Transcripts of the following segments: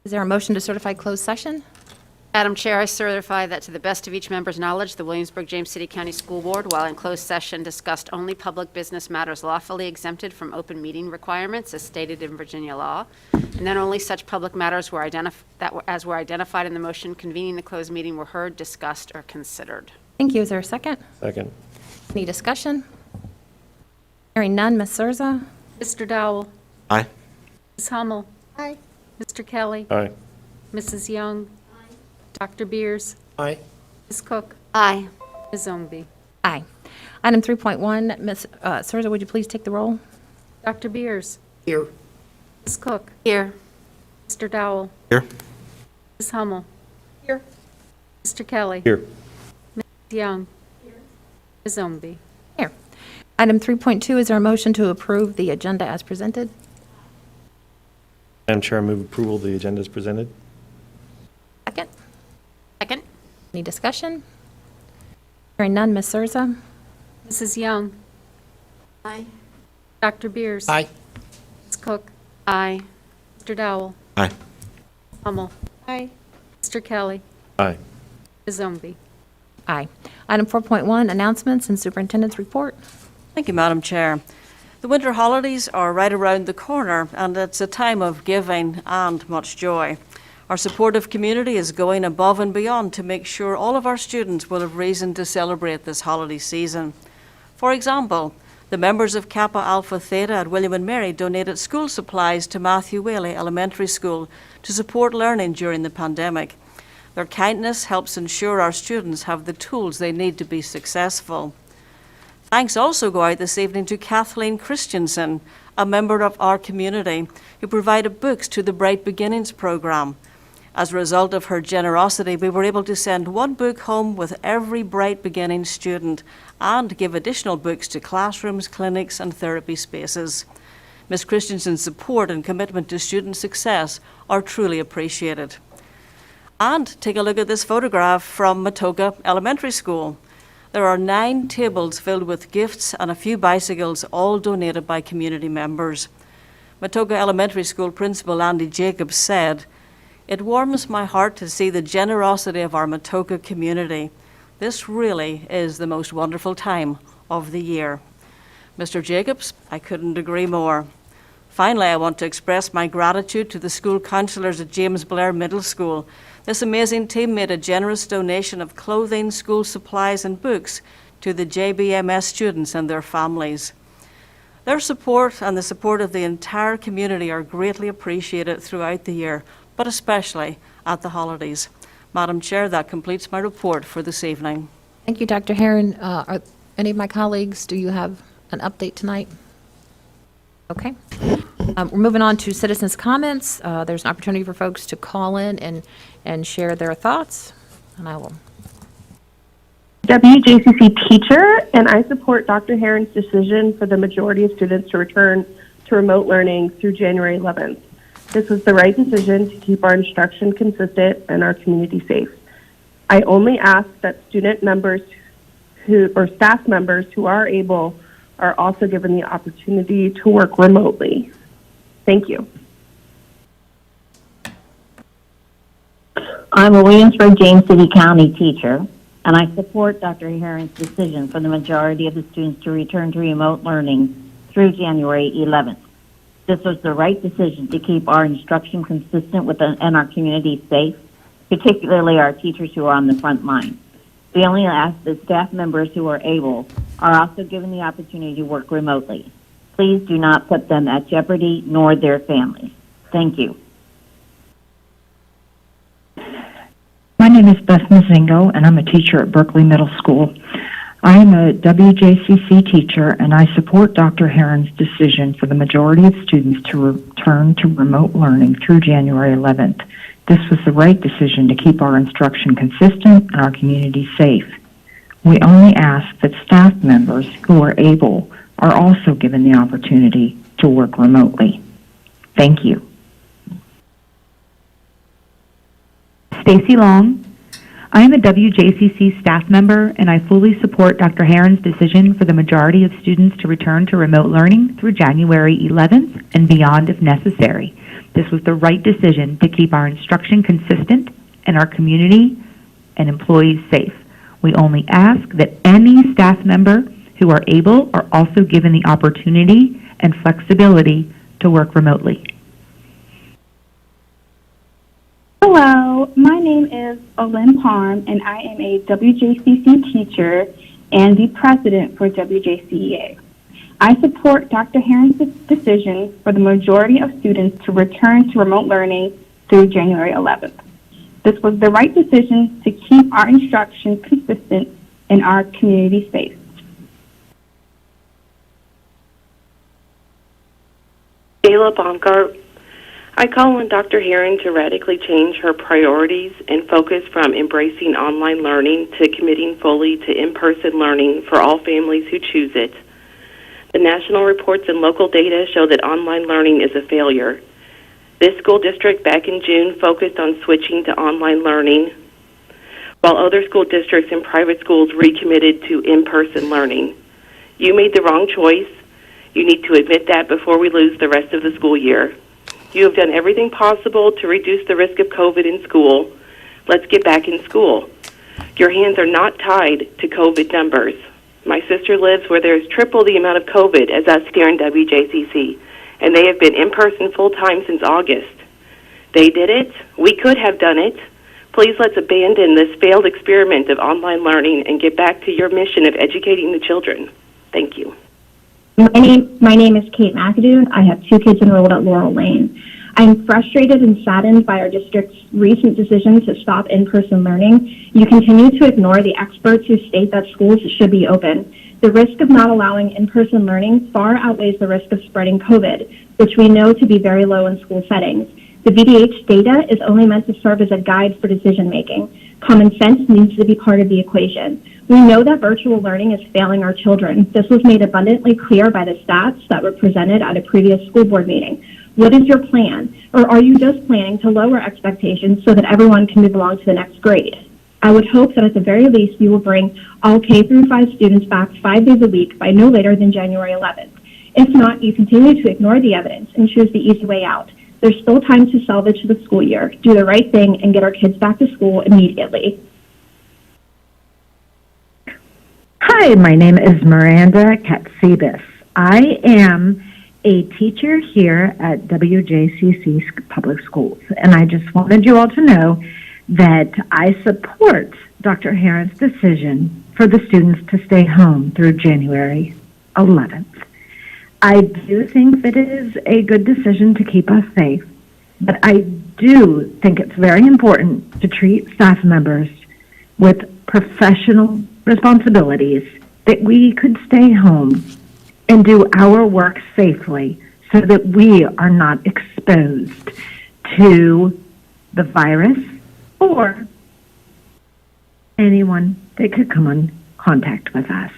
Is there a motion to certify closed session? Madam Chair, I certify that to the best of each member's knowledge, the Williamsburg-James City County School Board, while in closed session, discussed only public business matters lawfully exempted from open meeting requirements as stated in Virginia law, and then only such public matters as were identified in the motion convening the closed meeting were heard, discussed, or considered. Thank you. Is there a second? Second. Any discussion? Hearing none. Ms. Surza? Mr. Dowell. Aye. Ms. Hummel. Aye. Mr. Kelly. Aye. Mrs. Young. Dr. Beers. Aye. Ms. Cook. Aye. Ms. Zomby. Aye. Item 3.1, Ms. Surza, would you please take the roll? Dr. Beers. Here. Ms. Cook. Here. Mr. Dowell. Here. Ms. Hummel. Here. Mr. Kelly. Here. Ms. Young. Ms. Zomby. Here. Item 3.2, is there a motion to approve the agenda as presented? Madam Chair, I move approval of the agenda as presented. Second. Second. Any discussion? Hearing none. Ms. Surza? Mrs. Young. Aye. Dr. Beers. Aye. Ms. Cook. Aye. Mr. Dowell. Aye. Hummel. Aye. Mr. Kelly. Aye. Ms. Zomby. Aye. Item 4.1, announcements and superintendent's report. Thank you, Madam Chair. The winter holidays are right around the corner, and it's a time of giving and much joy. Our supportive community is going above and beyond to make sure all of our students will have reason to celebrate this holiday season. For example, the members of Kappa Alpha Theta at William and Mary donated school supplies to Matthew Whaley Elementary School to support learning during the pandemic. Their kindness helps ensure our students have the tools they need to be successful. Thanks also go out this evening to Kathleen Christensen, a member of our community, who provided books to the Bright Beginnings program. As a result of her generosity, we were able to send one book home with every Bright Beginnings student and give additional books to classrooms, clinics, and therapy spaces. Ms. Christensen's support and commitment to student success are truly appreciated. And take a look at this photograph from Matoka Elementary School. There are 9 tables filled with gifts and a few bicycles, all donated by community members. Matoka Elementary School Principal Andy Jacobs said, "It warms my heart to see the generosity of our Matoka community. This really is the most wonderful time of the year." Mr. Jacobs, I couldn't agree more. Finally, I want to express my gratitude to the school counsellors at James Blair Middle School. This amazing team made a generous donation of clothing, school supplies, and books to the JBMS students and their families. Their support and the support of the entire community are greatly appreciated throughout the year, but especially at the holidays. Madam Chair, that completes my report for this evening. Thank you, Dr. Herron. Are any of my colleagues, do you have an update tonight? Okay. We're moving on to citizens' comments. There's an opportunity for folks to call in and share their thoughts, and I will. WJCC teacher, and I support Dr. Herron's decision for the majority of students to return to remote learning through January 11th. This was the right decision to keep our instruction consistent and our community safe. I only ask that student members or staff members who are able are also given the opportunity to work remotely. Thank you. I'm a Williamsburg-James City County teacher, and I support Dr. Herron's decision for the majority of the students to return to remote learning through January 11th. This was the right decision to keep our instruction consistent and our community safe, particularly our teachers who are on the front line. We only ask that staff members who are able are also given the opportunity to work remotely. Please do not put them at jeopardy nor their families. Thank you. My name is Beth Mazingo, and I'm a teacher at Berkeley Middle School. I am a WJCC teacher, and I support Dr. Herron's decision for the majority of students to return to remote learning through January 11th. This was the right decision to keep our instruction consistent and our community safe. We only ask that staff members who are able are also given the opportunity to work remotely. Thank you. Stacy Long. I am a WJCC staff member, and I fully support Dr. Herron's decision for the majority of students to return to remote learning through January 11th and beyond if necessary. This was the right decision to keep our instruction consistent and our community and employees safe. We only ask that any staff member who are able are also given the opportunity and flexibility to work remotely. Hello, my name is Olin Palm, and I am a WJCC teacher and the president for WJCEA. I support Dr. Herron's decision for the majority of students to return to remote learning through January 11th. This was the right decision to keep our instruction consistent and our community safe. Ayla Baumgart. I call on Dr. Herron to radically change her priorities and focus from embracing online learning to committing fully to in-person learning for all families who choose it. The national reports and local data show that online learning is a failure. This school district back in June focused on switching to online learning, while other school districts and private schools recommitted to in-person learning. You made the wrong choice. You need to admit that before we lose the rest of the school year. You have done everything possible to reduce the risk of COVID in school. Let's get back in school. Your hands are not tied to COVID numbers. My sister lives where there is triple the amount of COVID as us here in WJCC, and they have been in person full-time since August. They did it. We could have done it. Please let's abandon this failed experiment of online learning and get back to your mission of educating the children. Thank you. My name is Kate McAdoo. I have 2 kids enrolled at Laurel Lane. I'm frustrated and saddened by our district's recent decision to stop in-person learning. You continue to ignore the experts who state that schools should be open. The risk of not allowing in-person learning far outweighs the risk of spreading COVID, which we know to be very low in school settings. The VDH data is only meant to serve as a guide for decision making. Common sense needs to be part of the equation. We know that virtual learning is failing our children. This was made abundantly clear by the stats that were presented at a previous school board meeting. What is your plan? Or are you just planning to lower expectations so that everyone can move along to the next grade? I would hope that at the very least you will bring all K-5 students back 5 days a week by no later than January 11th. If not, you continue to ignore the evidence and choose the easy way out. There's still time to salvage the school year, do the right thing, and get our kids back to school immediately. Hi, my name is Miranda Katsibis. I am a teacher here at WJCC Public Schools, and I just wanted you all to know that I support Dr. Herron's decision for the students to stay home through January 11th. I do think that it is a good decision to keep us safe, but I do think it's very important to treat staff members with professional responsibilities, that we could stay home and do our work safely so that we are not exposed to the virus or anyone that could come in contact with us.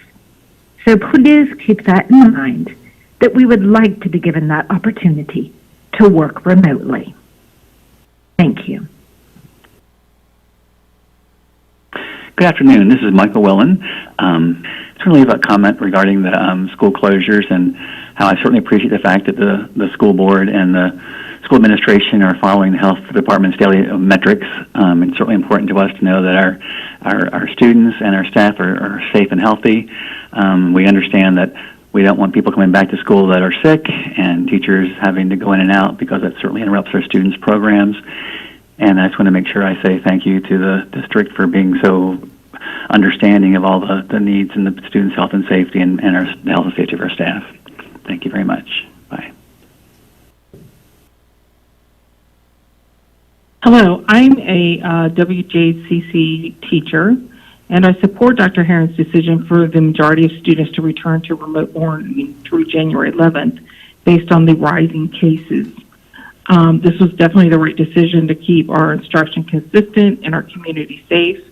So please keep that in mind, that we would like to be given that opportunity to work remotely. Thank you. Good afternoon. This is Michael Willen. It's really about comment regarding the school closures and how I certainly appreciate the fact that the school board and the school administration are following the health department's daily metrics. It's certainly important to us to know that our students and our staff are safe and healthy. We understand that we don't want people coming back to school that are sick and teachers having to go in and out, because that certainly interrupts our students' programs. And I just want to make sure I say thank you to the district for being so understanding of all the needs and the students' health and safety and the health and safety of our staff. Thank you very much. Bye. Hello, I'm a WJCC teacher, and I support Dr. Herron's decision for the majority of students to return to remote learning through January 11th based on the rising cases. This was definitely the right decision to keep our instruction consistent and our community safe.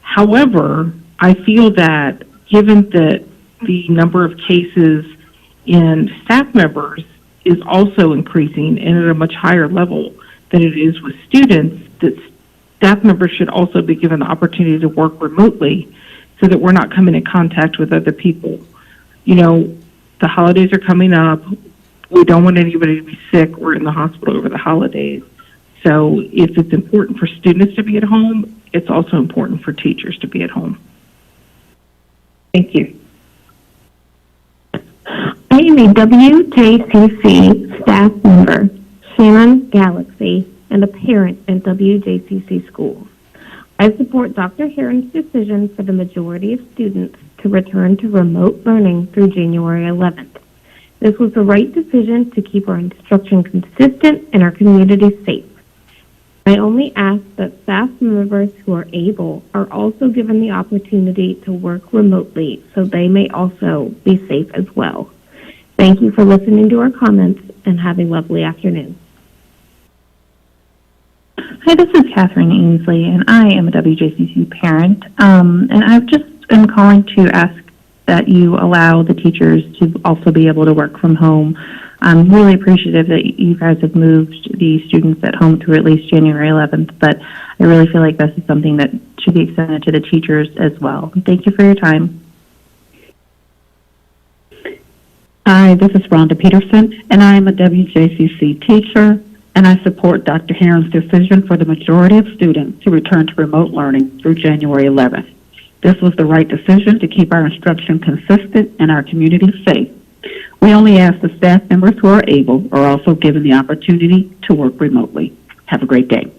However, I feel that given that the number of cases in staff members is also increasing and at a much higher level than it is with students, that staff members should also be given the opportunity to work remotely so that we're not coming in contact with other people. You know, the holidays are coming up. we don't want anybody to be sick or in the hospital over the holidays. So if it's important for students to be at home, it's also important for teachers to be at home. Thank you. I am a WJCC staff member, Shannon Galaxy, and a parent in WJCC schools. I support Dr. Heron's decision for the majority of students to return to remote learning through January 11th. This was the right decision to keep our instruction consistent and our community safe. I only ask that staff members who are able are also given the opportunity to work remotely so they may also be safe as well. Thank you for listening to our comments and have a lovely afternoon. Hi, this is Catherine Ainsley, and I am a WJCC parent. And I just am calling to ask that you allow the teachers to also be able to work from home. I'm really appreciative that you guys have moved the students at home through at least January 11th, but I really feel like this is something that should be extended to the teachers as well. Thank you for your time. Hi, this is Rhonda Peterson, and I am a WJCC teacher, and I support Dr. Heron's decision for the majority of students to return to remote learning through January 11th. This was the right decision to keep our instruction consistent and our community safe. We only ask the staff members who are able are also given the opportunity to work remotely. Have a great day.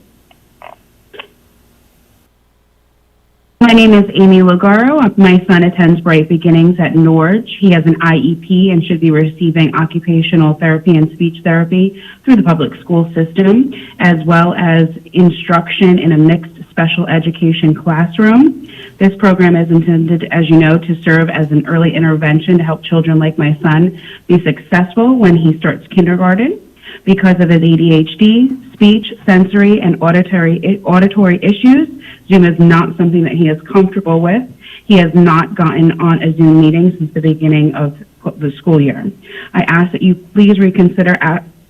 My name is Amy Lugaro. My son attends Bright Beginnings at Norge. He has an IEP and should be receiving occupational therapy and speech therapy through the public school system, as well as instruction in a mixed special education classroom. This program is intended, as you know, to serve as an early intervention to help children like my son be successful when he starts kindergarten. Because of his ADHD, speech, sensory, and auditory issues, Zoom is not something that he is comfortable with. He has not gotten on a Zoom meeting since the beginning of the school year. I ask that you please reconsider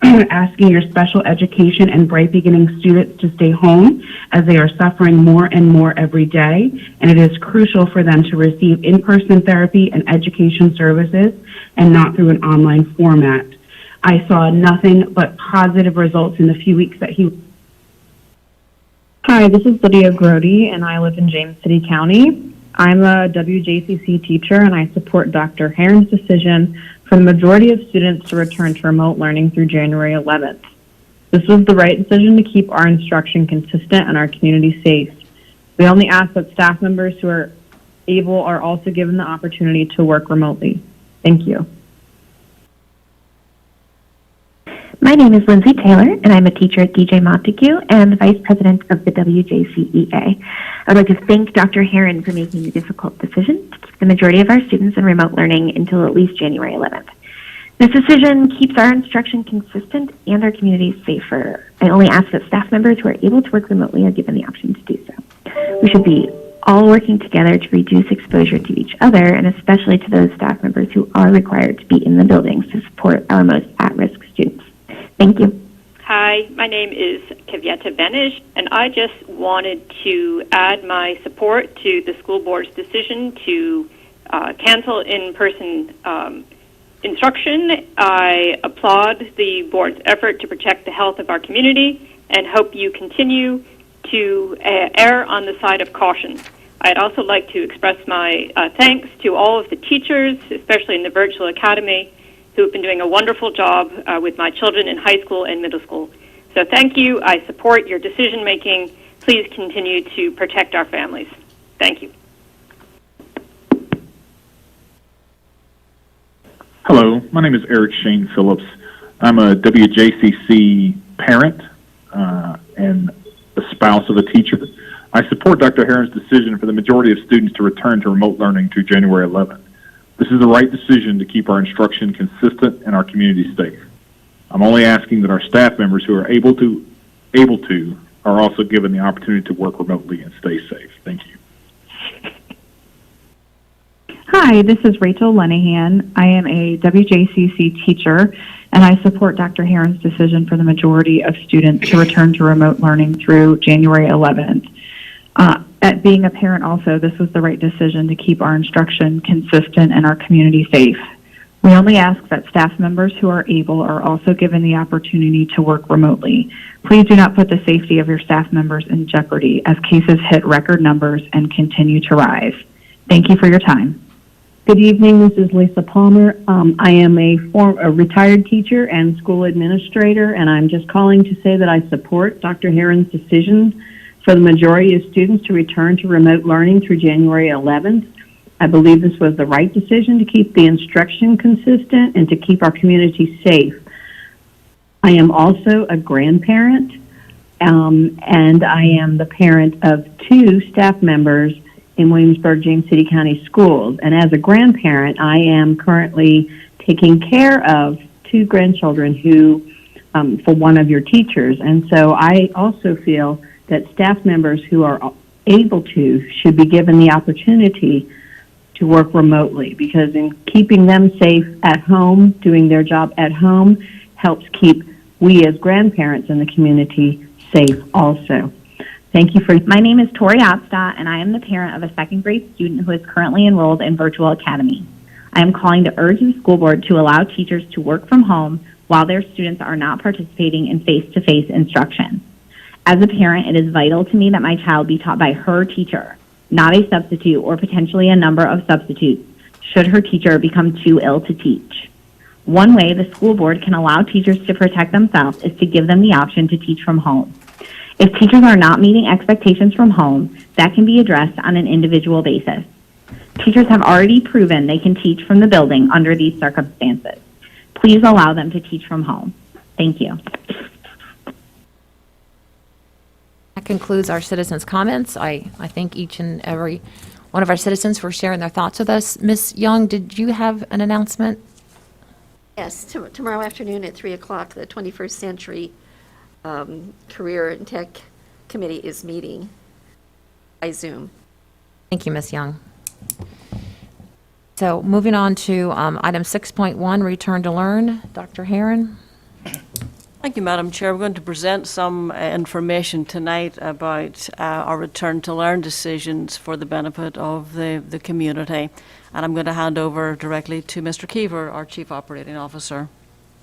asking your special education and Bright Beginning students to stay home, as they are suffering more and more every day, and it is crucial for them to receive in-person therapy and education services and not through an online format. I saw nothing but positive results in the few weeks that he... Hi, this is Lydia Grody, and I live in James City County. I'm a WJCC teacher, and I support Dr. Heron's decision for the majority of students to return to remote learning through January 11th. This was the right decision to keep our instruction consistent and our community safe. We only ask that staff members who are able are also given the opportunity to work remotely. Thank you. My name is Lindsay Taylor, and I'm a teacher at DJ Montague and the Vice President of the WJCEA. I would like to thank Dr. Heron for making the difficult decision to keep the majority of our students in remote learning until at least January 11th. This decision keeps our instruction consistent and our community safer. I only ask that staff members who are able to work remotely are given the option to do so. We should be all working together to reduce exposure to each other, and especially to those staff members who are required to be in the buildings to support our most at-risk students. Thank you. Hi, my name is Kavieta Benish, and I just wanted to add my support to the school board's decision to cancel in-person instruction. I applaud the board's effort to protect the health of our community and hope you continue to err on the side of caution. I'd also like to express my thanks to all of the teachers, especially in the virtual academy, who have been doing a wonderful job with my children in high school and middle school. So thank you. I support your decision making. Please continue to protect our families. Thank you. Hello, my name is Eric Shane Phillips. I'm a WJCC parent and a spouse of a teacher. I support Dr. Heron's decision for the majority of students to return to remote learning through January 11th. This is the right decision to keep our instruction consistent and our community safe. I'm only asking that our staff members who are able to are also given the opportunity to work remotely and stay safe. Thank you. Hi, this is Rachel Lenahan. I am a WJCC teacher, and I support Dr. Heron's decision for the majority of students to return to remote learning through January 11th. At being a parent also, this was the right decision to keep our instruction consistent and our community safe. We only ask that staff members who are able are also given the opportunity to work remotely. Please do not put the safety of your staff members in jeopardy as cases hit record numbers and continue to rise. Thank you for your time. Good evening. This is Lisa Palmer. I am a retired teacher and school administrator, and I'm just calling to say that I support Dr. Herron's decision for the majority of students to return to remote learning through January 11th. I believe this was the right decision to keep the instruction consistent and to keep our community safe. I am also a grandparent, and I am the parent of 2 staff members in Williamsburg, James City County Schools. And as a grandparent, I am currently taking care of 2 grandchildren who, for one of your teachers. And so I also feel that staff members who are able to should be given the opportunity to work remotely, because in keeping them safe at home, doing their job at home, helps keep we as grandparents in the community safe also. Thank you for... My name is Tori Obstadt, and I am the parent of a second grade student who is currently enrolled in Virtual Academy. I am calling to urge the school board to allow teachers to work from home while their students are not participating in face-to-face instruction. As a parent, it is vital to me that my child be taught by her teacher, not a substitute or potentially a number of substitutes, should her teacher become too ill to teach. One way the school board can allow teachers to protect themselves is to give them the option to teach from home. If teachers are not meeting expectations from home, that can be addressed on an individual basis. Teachers have already proven they can teach from the building under these circumstances. Please allow them to teach from home. Thank you. That concludes our citizens' comments. I thank each and every one of our citizens for sharing their thoughts with us. Ms. Young, did you have an announcement? Yes, tomorrow afternoon at 3 o'clock, the 21st Century Career and Tech Committee is meeting by Zoom. Thank you, Ms. Young. So moving on to item 6.1, Return to Learn. Dr. Herron. Thank you, Madam Chair. We're going to present some information tonight about our return to learn decisions for the benefit of the community. And I'm going to hand over directly to Mr. Keever, our Chief Operating Officer.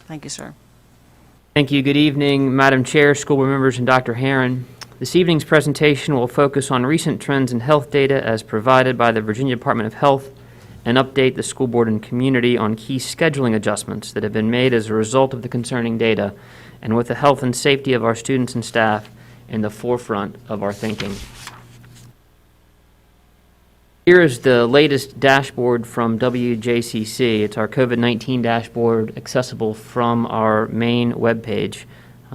Thank you, sir. Thank you. Good evening, Madam Chair, school board members, and Dr. Herron. This evening's presentation will focus on recent trends in health data as provided by the Virginia Department of Health and update the school board and community on key scheduling adjustments that have been made as a result of the concerning data, and with the health and safety of our students and staff in the forefront of our thinking. Here is the latest dashboard from WJCC. It's our COVID-19 dashboard accessible from our main webpage.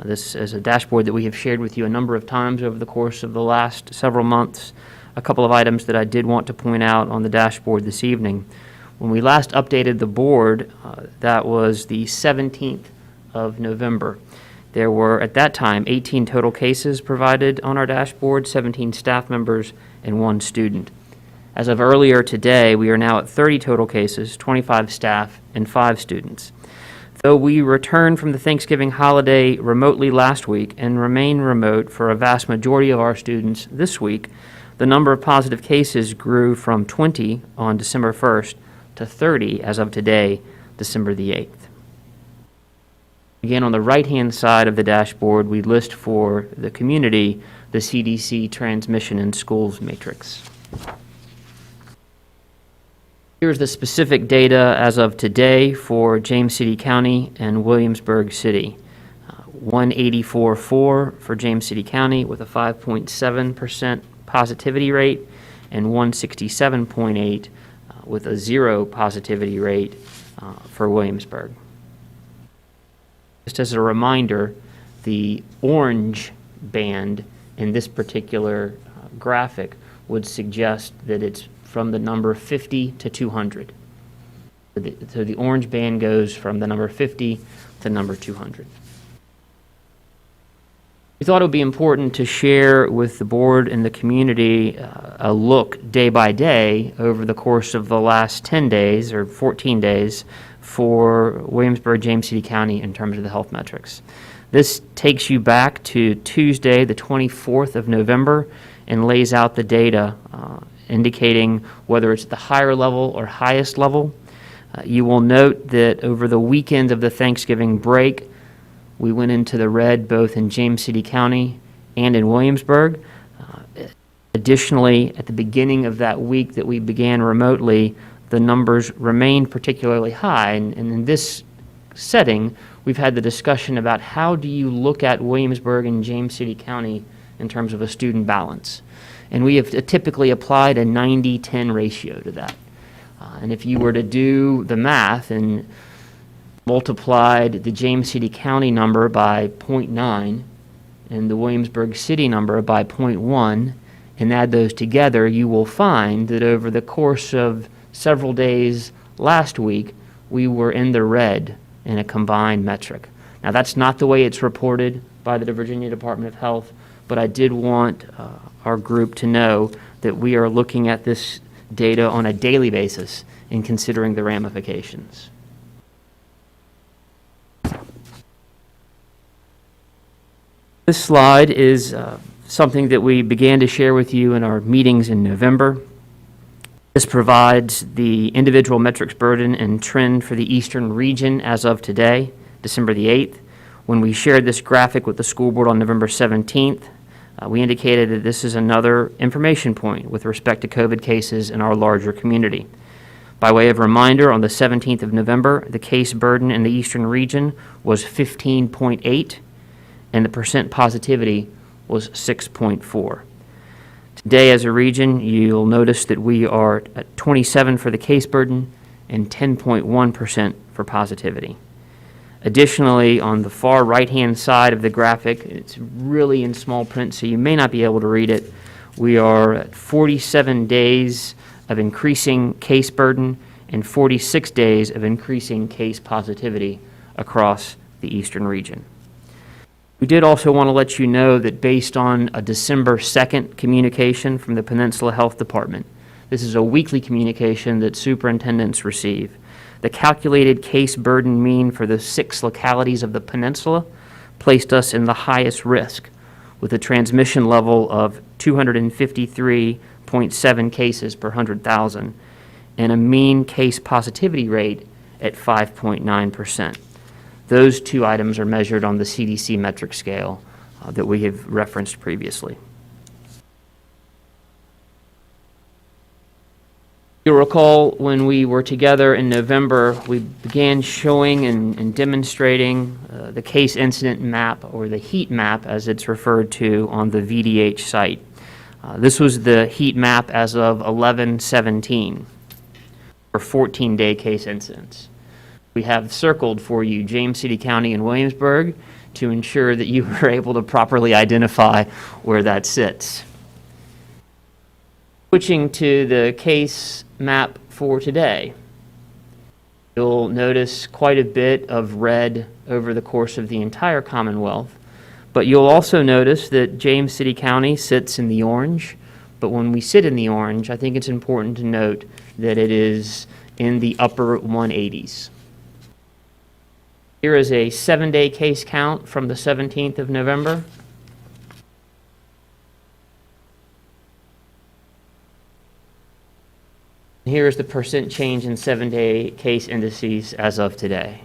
This is a dashboard that we have shared with you a number of times over the course of the last several months. A couple of items that I did want to point out on the dashboard this evening. When we last updated the board, that was the 17th of November. There were, at that time, 18 total cases provided on our dashboard, 17 staff members, and 1 student. As of earlier today, we are now at 30 total cases, 25 staff, and 5 students. Though we returned from the Thanksgiving holiday remotely last week and remain remote for a vast majority of our students this week, the number of positive cases grew from 20 on December 1st to 30 as of today, December the 8th. Again, on the right-hand side of the dashboard, we list for the community the CDC transmission in schools matrix. Here's the specific data as of today for James City County and Williamsburg City. 184.4 for James City County with a 5.7% positivity rate, and 167.8 with a 0 positivity rate for Williamsburg. Just as a reminder, the orange band in this particular graphic would suggest that it's from the number 50 to 200. So the orange band goes from the number 50 to number 200. We thought it would be important to share with the board and the community a look day by day over the course of the last 10 days or 14 days for Williamsburg, James City County in terms of the health metrics. This takes you back to Tuesday, the 24th of November, and lays out the data indicating whether it's the higher level or highest level. You will note that over the weekend of the Thanksgiving break, we went into the red both in James City County and in Williamsburg. Additionally, at the beginning of that week that we began remotely, the numbers remained particularly high. And in this setting, we've had the discussion about how do you look at Williamsburg and James City County in terms of a student balance. And we have typically applied a 90-10 ratio to that. And if you were to do the math and multiplied the James City County number by 0.9 and the Williamsburg City number by 0.1 and add those together, you will find that over the course of several days last week, we were in the red in a combined metric. Now, that's not the way it's reported by the Virginia Department of Health, but I did want our group to know that we are looking at this data on a daily basis and considering the ramifications. This slide is something that we began to share with you in our meetings in November. This provides the individual metrics burden and trend for the Eastern region as of today, December the 8th. When we shared this graphic with the school board on November 17th, we indicated that this is another information point with respect to COVID cases in our larger community. By way of reminder, on the 17th of November, the case burden in the Eastern region was 15.8, and the percent positivity was 6.4. Today, as a region, you'll notice that we are at 27 for the case burden and 10.1% for positivity. Additionally, on the far right-hand side of the graphic, it's really in small print, so you may not be able to read it. We are at 47 days of increasing case burden and 46 days of increasing case positivity across the Eastern region. We did also want to let you know that based on a December 2nd communication from the Peninsula Health Department, this is a weekly communication that superintendents receive. The calculated case burden mean for the 6 localities of the peninsula placed us in the highest risk, with a transmission level of 253.7 cases per 100,000 and a mean case positivity rate at 5.9%. Those two items are measured on the CDC metric scale that we have referenced previously. You'll recall when we were together in November, we began showing and demonstrating the case incident map, or the heat map as it's referred to on the VDH site. This was the heat map as of 11/17 for 14-day case incidents. We have circled for you James City County and Williamsburg to ensure that you were able to properly identify where that sits. Switching to the case map for today, you'll notice quite a bit of red over the course of the entire Commonwealth, but you'll also notice that James City County sits in the orange, but when we sit in the orange, I think it's important to note that it is in the upper 180s. Here is a 7-day case count from the 17th of November. Here is the percent change in 7-day case indices as of today.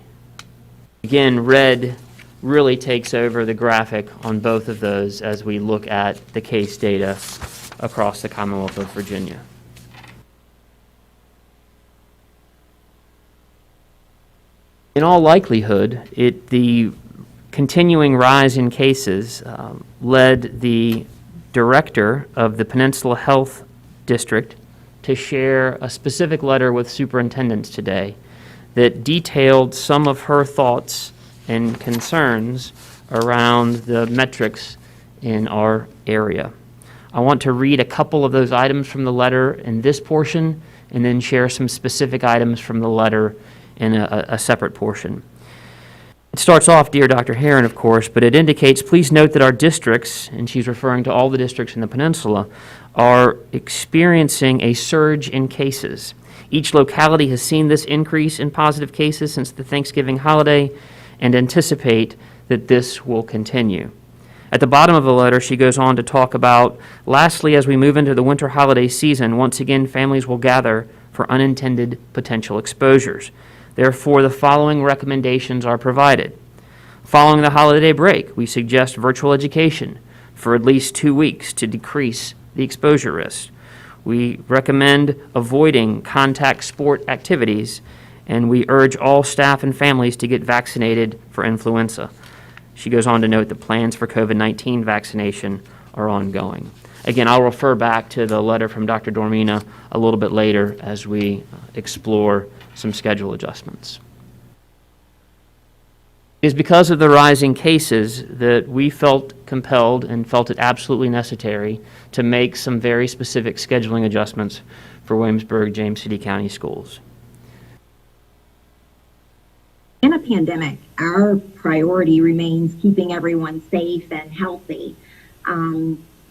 Again, red really takes over the graphic on both of those as we look at the case data across the Commonwealth of Virginia. In all likelihood, the continuing rise in cases led the director of the Peninsula Health District to share a specific letter with superintendents today that detailed some of her thoughts and concerns around the metrics in our area. I want to read a couple of those items from the letter in this portion and then share some specific items from the letter in a separate portion. It starts off, "Dear Dr. Herron," of course, but it indicates, "Please note that our districts," and she's referring to all the districts in the peninsula, "are experiencing a surge in cases. Each locality has seen this increase in positive cases since the Thanksgiving holiday and anticipate that this will continue." At the bottom of the letter, she goes on to talk about, "Lastly, as we move into the winter holiday season, once again families will gather for unintended potential exposures. Therefore, the following recommendations are provided. Following the holiday break, we suggest virtual education for at least 2 weeks to decrease the exposure risk. We recommend avoiding contact sport activities, and we urge all staff and families to get vaccinated for influenza. She goes on to note that plans for COVID-19 vaccination are ongoing. Again, I'll refer back to the letter from Dr. Dormina a little bit later as we explore some schedule adjustments. It is because of the rising cases that we felt compelled and felt it absolutely necessary to make some very specific scheduling adjustments for Williamsburg-James City County Schools. In a pandemic, our priority remains keeping everyone safe and healthy.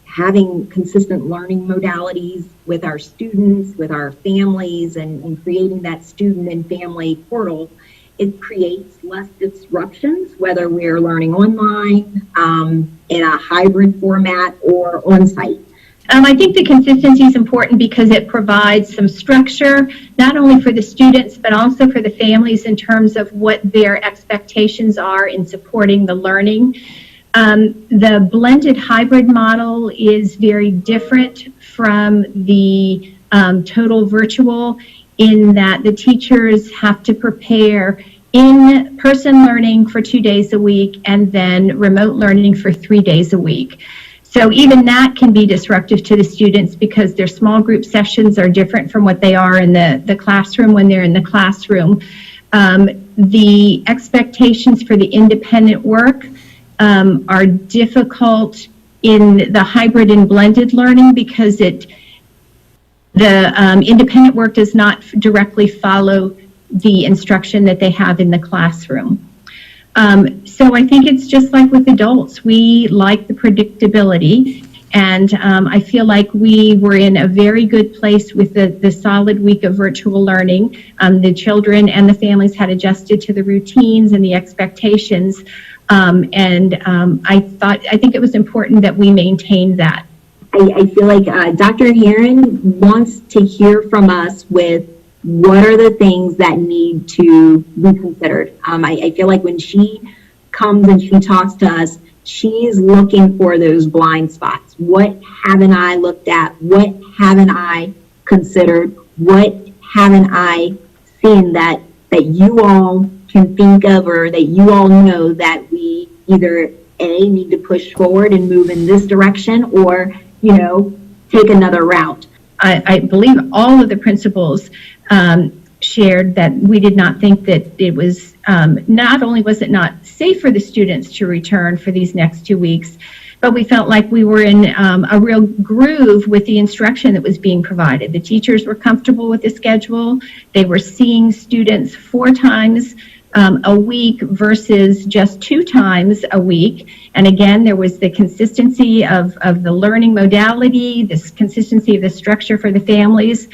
Having consistent learning modalities with our students, with our families, and creating that student and family portal, it creates less disruptions, whether we're learning online, in a hybrid format, or on-site. I think the consistency is important because it provides some structure, not only for the students, but also for the families in terms of what their expectations are in supporting the learning. The blended hybrid model is very different from the total virtual in that the teachers have to prepare in-person learning for 2 days a week and then remote learning for 3 days a week. So even that can be disruptive to the students because their small group sessions are different from what they are in the classroom when they're in the classroom. The expectations for the independent work are difficult in the hybrid and blended learning because the independent work does not directly follow the instruction that they have in the classroom. So I think it's just like with adults. We like the predictability, and I feel like we were in a very good place with the solid week of virtual learning. The children and the families had adjusted to the routines and the expectations, and I think it was important that we maintained that. I feel like Dr. Heron wants to hear from us with what are the things that need to be considered. I feel like when she comes and she talks to us, she's looking for those blind spots. What haven't I looked at? What haven't I considered? What haven't I seen that you all can think of or that you all know that we either A, need to push forward and move in this direction or, take another route? I believe all of the principals shared that we did not think that it was, not only was it not safe for the students to return for these next 2 weeks, but we felt like we were in a real groove with the instruction that was being provided. The teachers were comfortable with the schedule. They were seeing students 4 times a week versus just 2 times a week. And again, there was the consistency of the learning modality, this consistency of the structure for the families.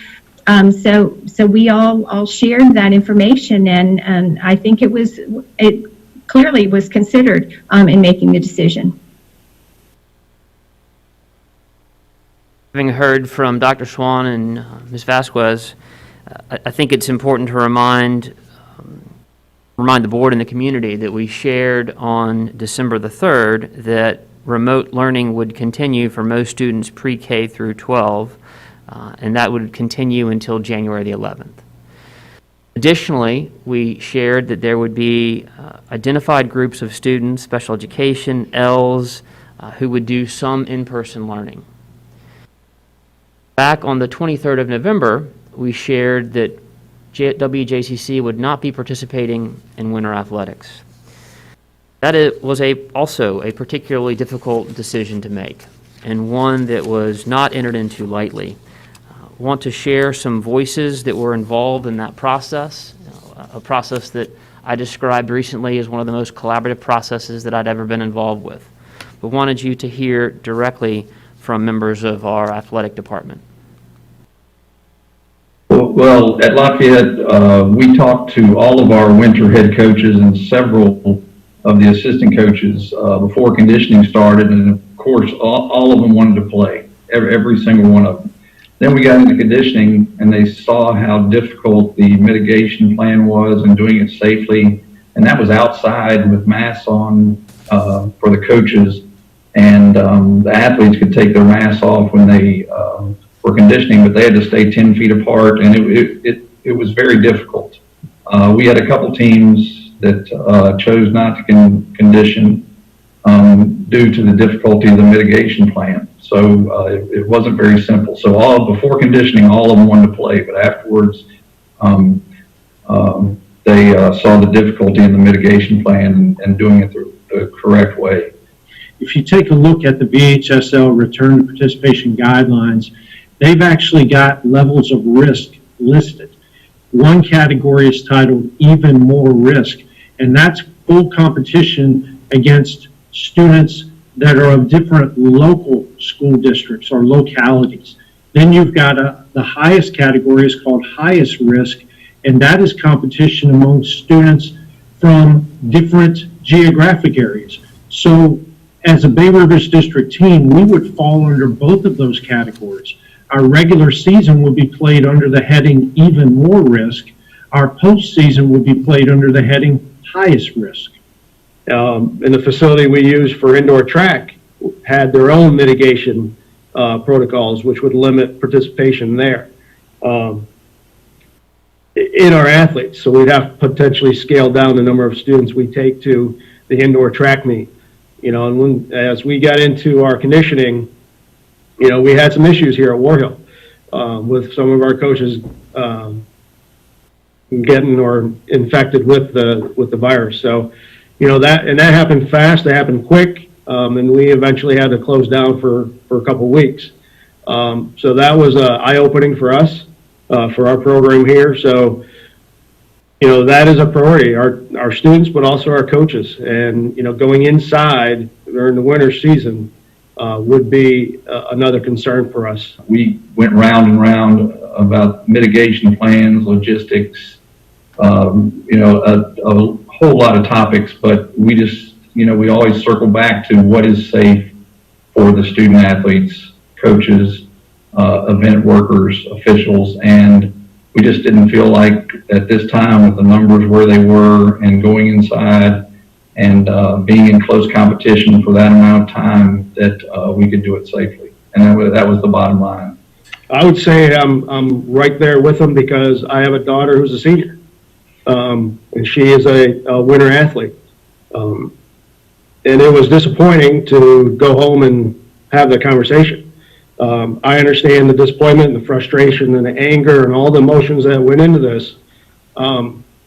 So we all shared that information, and I think it clearly was considered in making the decision. Having heard from Dr. Swan and Ms. Vasquez, I think it's important to remind the board and the community that we shared on December the 3rd that remote learning would continue for most students pre-K through 12, and that would continue until January the 11th. Additionally, we shared that there would be identified groups of students, special education, ELs, who would do some in-person learning. Back on the 23rd of November, we shared that WJCC would not be participating in winter athletics. That was also a particularly difficult decision to make, and one that was not entered into lightly. I want to share some voices that were involved in that process, a process that I described recently as one of the most collaborative processes that I'd ever been involved with, but wanted you to hear directly from members of our athletic department. Well, at Lafayette, we talked to all of our winter head coaches and several of the assistant coaches before conditioning started, and of course, all of them wanted to play, every single one of them. Then we got into conditioning, and they saw how difficult the mitigation plan was and doing it safely. And that was outside with masks on for the coaches. And the athletes could take their masks off when they were conditioning, but they had to stay 10 feet apart, and it was very difficult. We had a couple teams that chose not to condition due to the difficulty of the mitigation plan. So it wasn't very simple. So before conditioning, all of them wanted to play, but afterwards they saw the difficulty in the mitigation plan and doing it the correct way. If you take a look at the VHSL return to participation guidelines, they've actually got levels of risk listed. One category is titled even more risk, and that's full competition against students that are of different local school districts or localities. Then you've got the highest category is called highest risk, and that is competition among students from different geographic areas. So as a Bay Rivers District team, we would fall under both of those categories. Our regular season would be played under the heading even more risk. Our postseason would be played under the heading highest risk. And the facility we use for indoor track had their own mitigation protocols, which would limit participation there in our athletes. So we'd have to potentially scale down the number of students we take to the indoor track meet. And as we got into our conditioning, we had some issues here at War Hill with some of our coaches getting or infected with the virus. So, that happened fast. It happened quick, and we eventually had to close down for a couple of weeks. So that was eye-opening for us for our program here. So, that is a priority, our students, but also our coaches. And, going inside during the winter season would be another concern for us. We went round and round about mitigation plans, logistics, a whole lot of topics, but we just, we always circle back to what is safe for the student athletes, coaches, event workers, officials, and we just didn't feel like at this time with the numbers where they were and going inside and being in close competition for that amount of time that we could do it safely. And that was the bottom line. I would say I'm right there with them because I have a daughter who's a senior, and she is a winter athlete. And it was disappointing to go home and have that conversation. I understand the disappointment and the frustration and the anger and all the emotions that went into this.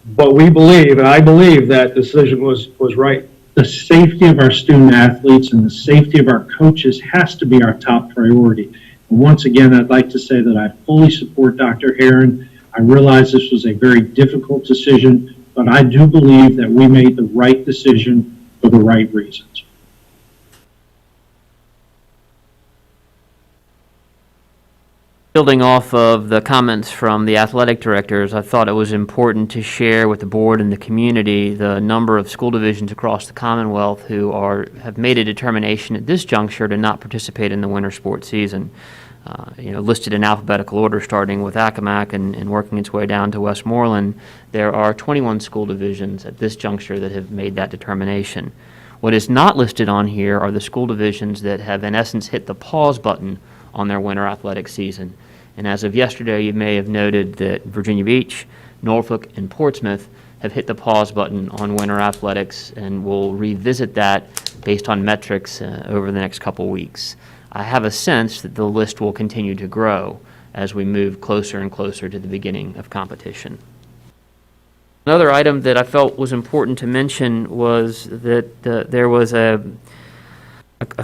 But we believe, and I believe that decision was right. The safety of our student athletes and the safety of our coaches has to be our top priority. And once again, I'd like to say that I fully support Dr. Herron. I realize this was a very difficult decision, but I do believe that we made the right decision for the right reasons. Building off of the comments from the athletic directors, I thought it was important to share with the board and the community the number of school divisions across the Commonwealth who have made a determination at this juncture to not participate in the winter sports season. Listed in alphabetical order, starting with Accomack and working its way down to Westmoreland, there are 21 school divisions at this juncture that have made that determination. What is not listed on here are the school divisions that have, in essence, hit the pause button on their winter athletic season. And as of yesterday, you may have noted that Virginia Beach, Norfolk, and Portsmouth have hit the pause button on winter athletics, and will revisit that based on metrics over the next couple weeks. I have a sense that the list will continue to grow as we move closer and closer to the beginning of competition. Another item that I felt was important to mention was that there was a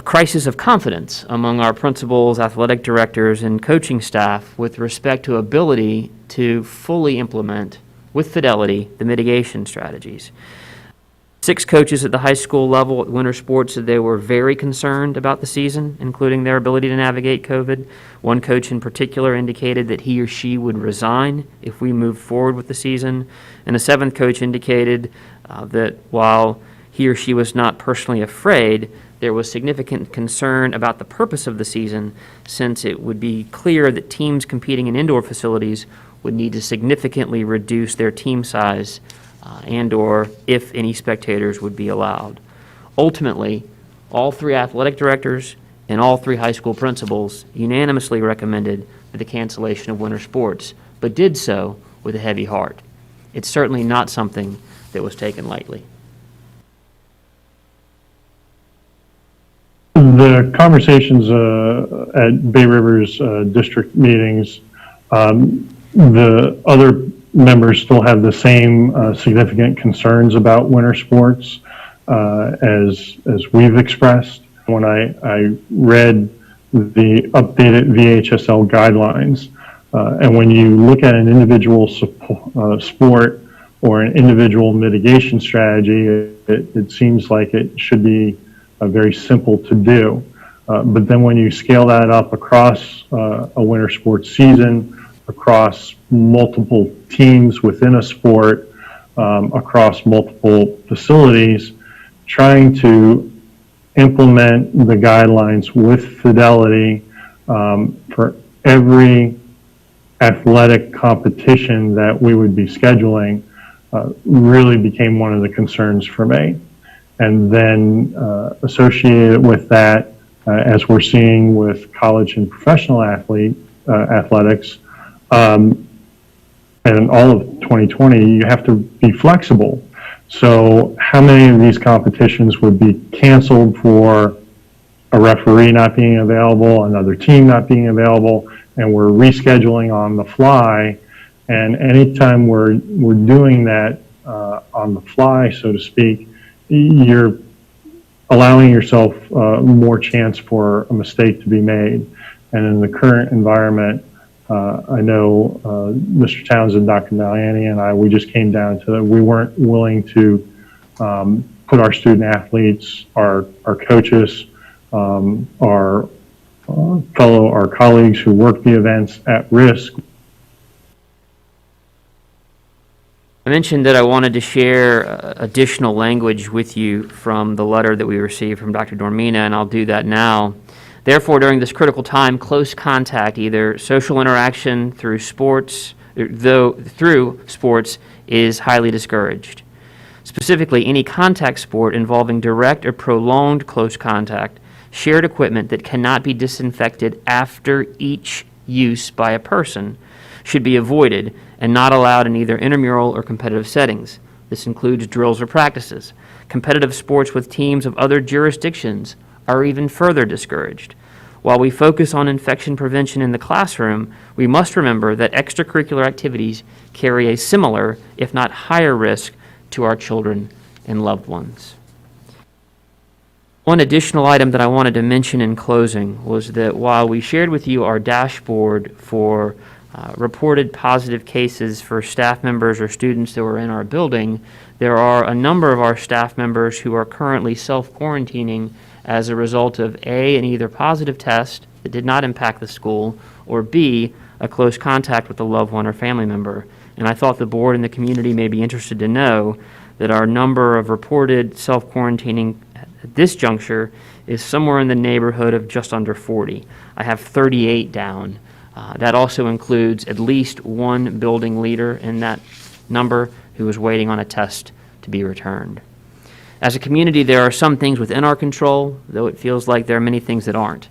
crisis of confidence among our principals, athletic directors, and coaching staff with respect to ability to fully implement with fidelity the mitigation strategies. 6 coaches at the high school level at winter sports said they were very concerned about the season, including their ability to navigate COVID. One coach in particular indicated that he or she would resign if we moved forward with the season. And a 7th coach indicated that while he or she was not personally afraid, there was significant concern about the purpose of the season, since it would be clear that teams competing in indoor facilities would need to significantly reduce their team size and/or if any spectators would be allowed. Ultimately, all 3 athletic directors and all 3 high school principals unanimously recommended the cancellation of winter sports, but did so with a heavy heart. It's certainly not something that was taken lightly. The conversations at Bay River's district meetings, the other members still have the same significant concerns about winter sports as we've expressed. When I read the updated VHSL guidelines, and when you look at an individual sport or an individual mitigation strategy, it seems like it should be very simple to do. But then when you scale that up across a winter sports season, across multiple teams within a sport, across multiple facilities, trying to implement the guidelines with fidelity for every athletic competition that we would be scheduling really became one of the concerns for me. And then associated with that, as we're seeing with college and professional athletics, and all of 2020, you have to be flexible. So how many of these competitions would be canceled for a referee not being available, another team not being available, and we're rescheduling on the fly? And anytime we're doing that on the fly, so to speak, you're allowing yourself more chance for a mistake to be made. And in the current environment, I know Mr. Townsend, Dr. Maliani, and we just came down to that. We weren't willing to put our student athletes, our coaches, our colleagues who work the events at risk. I mentioned that I wanted to share additional language with you from the letter that we received from Dr. Dormina, and I'll do that now. Therefore, during this critical time, close contact, either social interaction through sports, is highly discouraged. Specifically, any contact sport involving direct or prolonged close contact, shared equipment that cannot be disinfected after each use by a person, should be avoided and not allowed in either intramural or competitive settings. This includes drills or practices. Competitive sports with teams of other jurisdictions are even further discouraged. While we focus on infection prevention in the classroom, we must remember that extracurricular activities carry a similar, if not higher risk to our children and loved ones. One additional item that I wanted to mention in closing was that while we shared with you our dashboard for reported positive cases for staff members or students that were in our building, there are a number of our staff members who are currently self-quarantining as a result of A, an either positive test that did not impact the school, or B, a close contact with a loved one or family member. And I thought the board and the community may be interested to know that our number of reported self-quarantining at this juncture is somewhere in the neighborhood of just under 40. I have 38 down. That also includes at least one building leader in that number who is waiting on a test to be returned. As a community, there are some things within our control, though it feels like there are many things that aren't.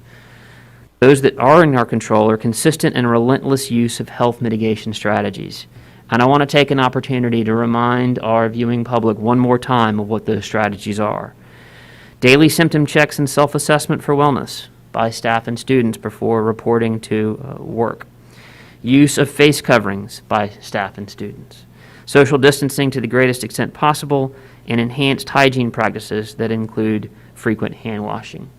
Those that are in our control are consistent and relentless use of health mitigation strategies. And I want to take an opportunity to remind our viewing public one more time of what those strategies are. Daily symptom checks and self-assessment for wellness by staff and students before reporting to work. Use of face coverings by staff and students. Social distancing to the greatest extent possible, and enhanced hygiene practices that include frequent hand washing.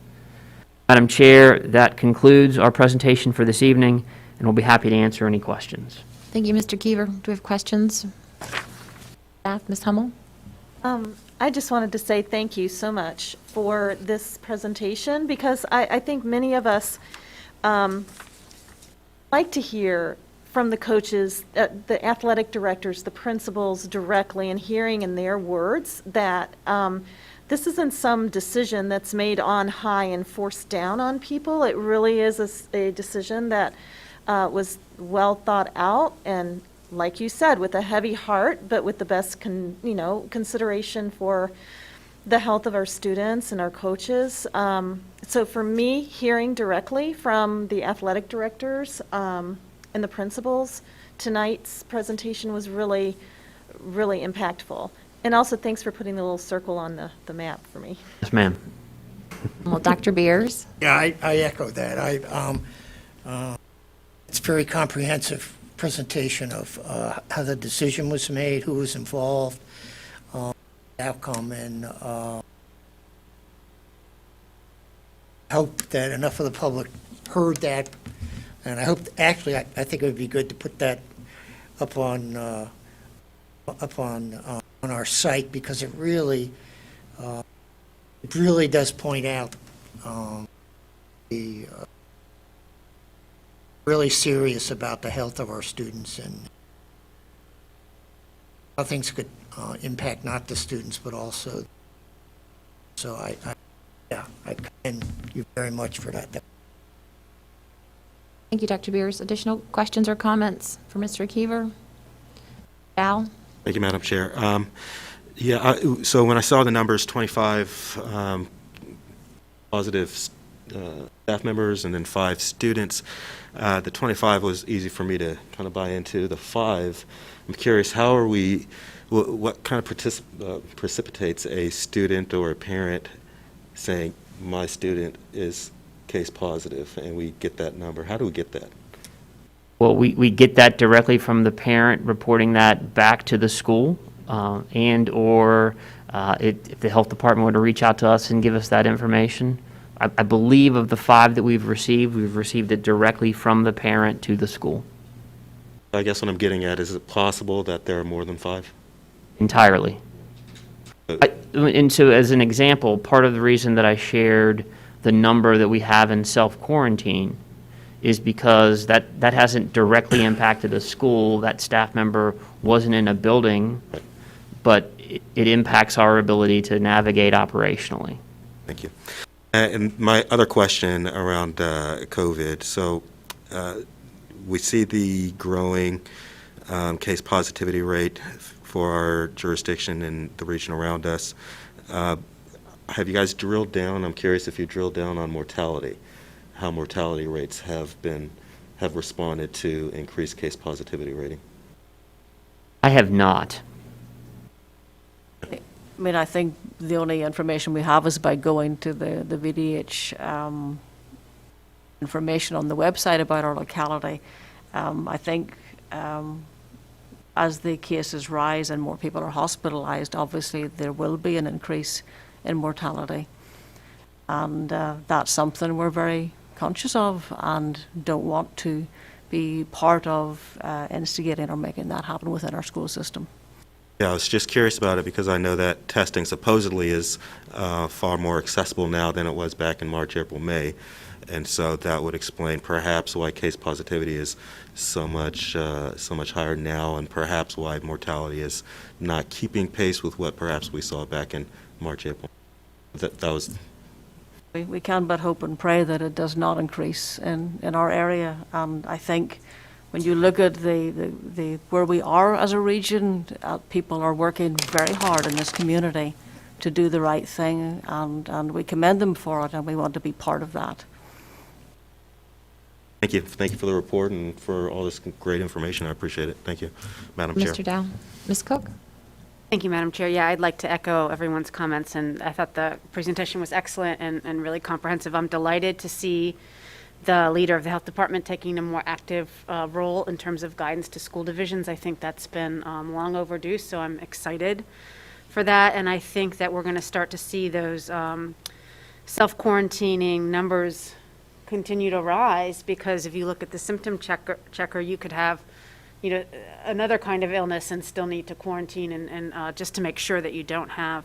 Madam Chair, that concludes our presentation for this evening, and we'll be happy to answer any questions. Thank you, Mr. Keever. Do we have questions? Staff, Ms. Hummel? I just wanted to say thank you so much for this presentation, because I think many of us like to hear from the coaches, the athletic directors, the principals directly, and hearing in their words that this isn't some decision that's made on high and forced down on people. It really is a decision that was well thought out, and like you said, with a heavy heart, but with the best consideration for the health of our students and our coaches. So for me, hearing directly from the athletic directors and the principals, tonight's presentation was really, really impactful. And also, thanks for putting the little circle on the map for me. Yes, ma'am. Well, Dr. Beers? Yeah, I echo that. It's a very comprehensive presentation of how the decision was made, who was involved, outcome, and I hope that enough of the public heard that, and I hope, actually, I think it would be good to put that up on our site, because it really does point out the really serious about the health of our students, and how things could impact not the students, but also. So I commend you very much for that. Thank you, Dr. Beers. Additional questions or comments for Mr. Keever? Al? Thank you, Madam Chair. So when I saw the numbers, 25 positive staff members and then 5 students, the 25 was easy for me to kind of buy into. The 5, I'm curious, how are we, what kind of precipitates a student or a parent saying, my student is case positive, and we get that number? How do we get that? Well, we get that directly from the parent reporting that back to the school, or if the health department were to reach out to us and give us that information. I believe of the 5 that we've received it directly from the parent to the school. I guess what I'm getting at, is it possible that there are more than 5? Entirely. And so as an example, part of the reason that I shared the number that we have in self-quarantine is because that hasn't directly impacted a school. That staff member wasn't in a building, but it impacts our ability to navigate operationally. Thank you. And my other question around COVID. So we see the growing case positivity rate for our jurisdiction and the region around us. Have you guys drilled down? I'm curious if you drilled down on mortality, how mortality rates have responded to increased case positivity rating. I have not. I mean, I think the only information we have is by going to the VDH information on the website about our locality. I think as the cases rise and more people are hospitalized, obviously there will be an increase in mortality. And that's something we're very conscious of and don't want to be part of instigating or making that happen within our school system. Yeah, I was just curious about it because I know that testing supposedly is far more accessible now than it was back in March, April, May. And so that would explain perhaps why case positivity is so much higher now, and perhaps why mortality is not keeping pace with what perhaps we saw back in March, April. That was. We can but hope and pray that it does not increase in our area. And I think when you look at the where we are as a region, people are working very hard in this community to do the right thing, and we commend them for it, and we want to be part of that. Thank you. Thank you for the report and for all this great information. I appreciate it. Thank you, Madam Chair. Mr. Dow. Ms. Cook? Thank you, Madam Chair. Yeah, I'd like to echo everyone's comments, and I thought the presentation was excellent and really comprehensive. I'm delighted to see the leader of the health department taking a more active role in terms of guidance to school divisions. I think that's been long overdue, so I'm excited for that, and I think that we're going to start to see those self-quarantining numbers continue to rise, because if you look at the symptom checker, you could have another kind of illness and still need to quarantine and just to make sure that you don't have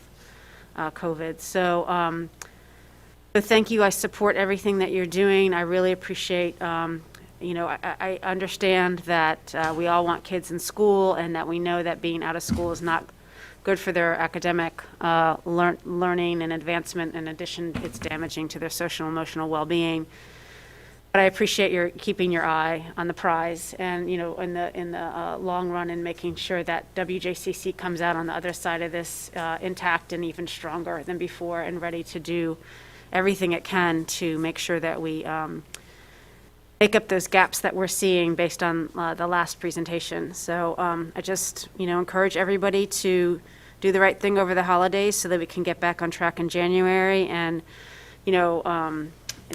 COVID. So thank you. I support everything that you're doing. I really appreciate, I understand that we all want kids in school and that we know that being out of school is not good for their academic learning and advancement. In addition, it's damaging to their social and emotional well-being. But I appreciate your keeping your eye on the prize and, in the long run and making sure that WJCC comes out on the other side of this intact and even stronger than before and ready to do everything it can to make sure that we make up those gaps that we're seeing based on the last presentation. So I just, encourage everybody to do the right thing over the holidays so that we can get back on track in January. And,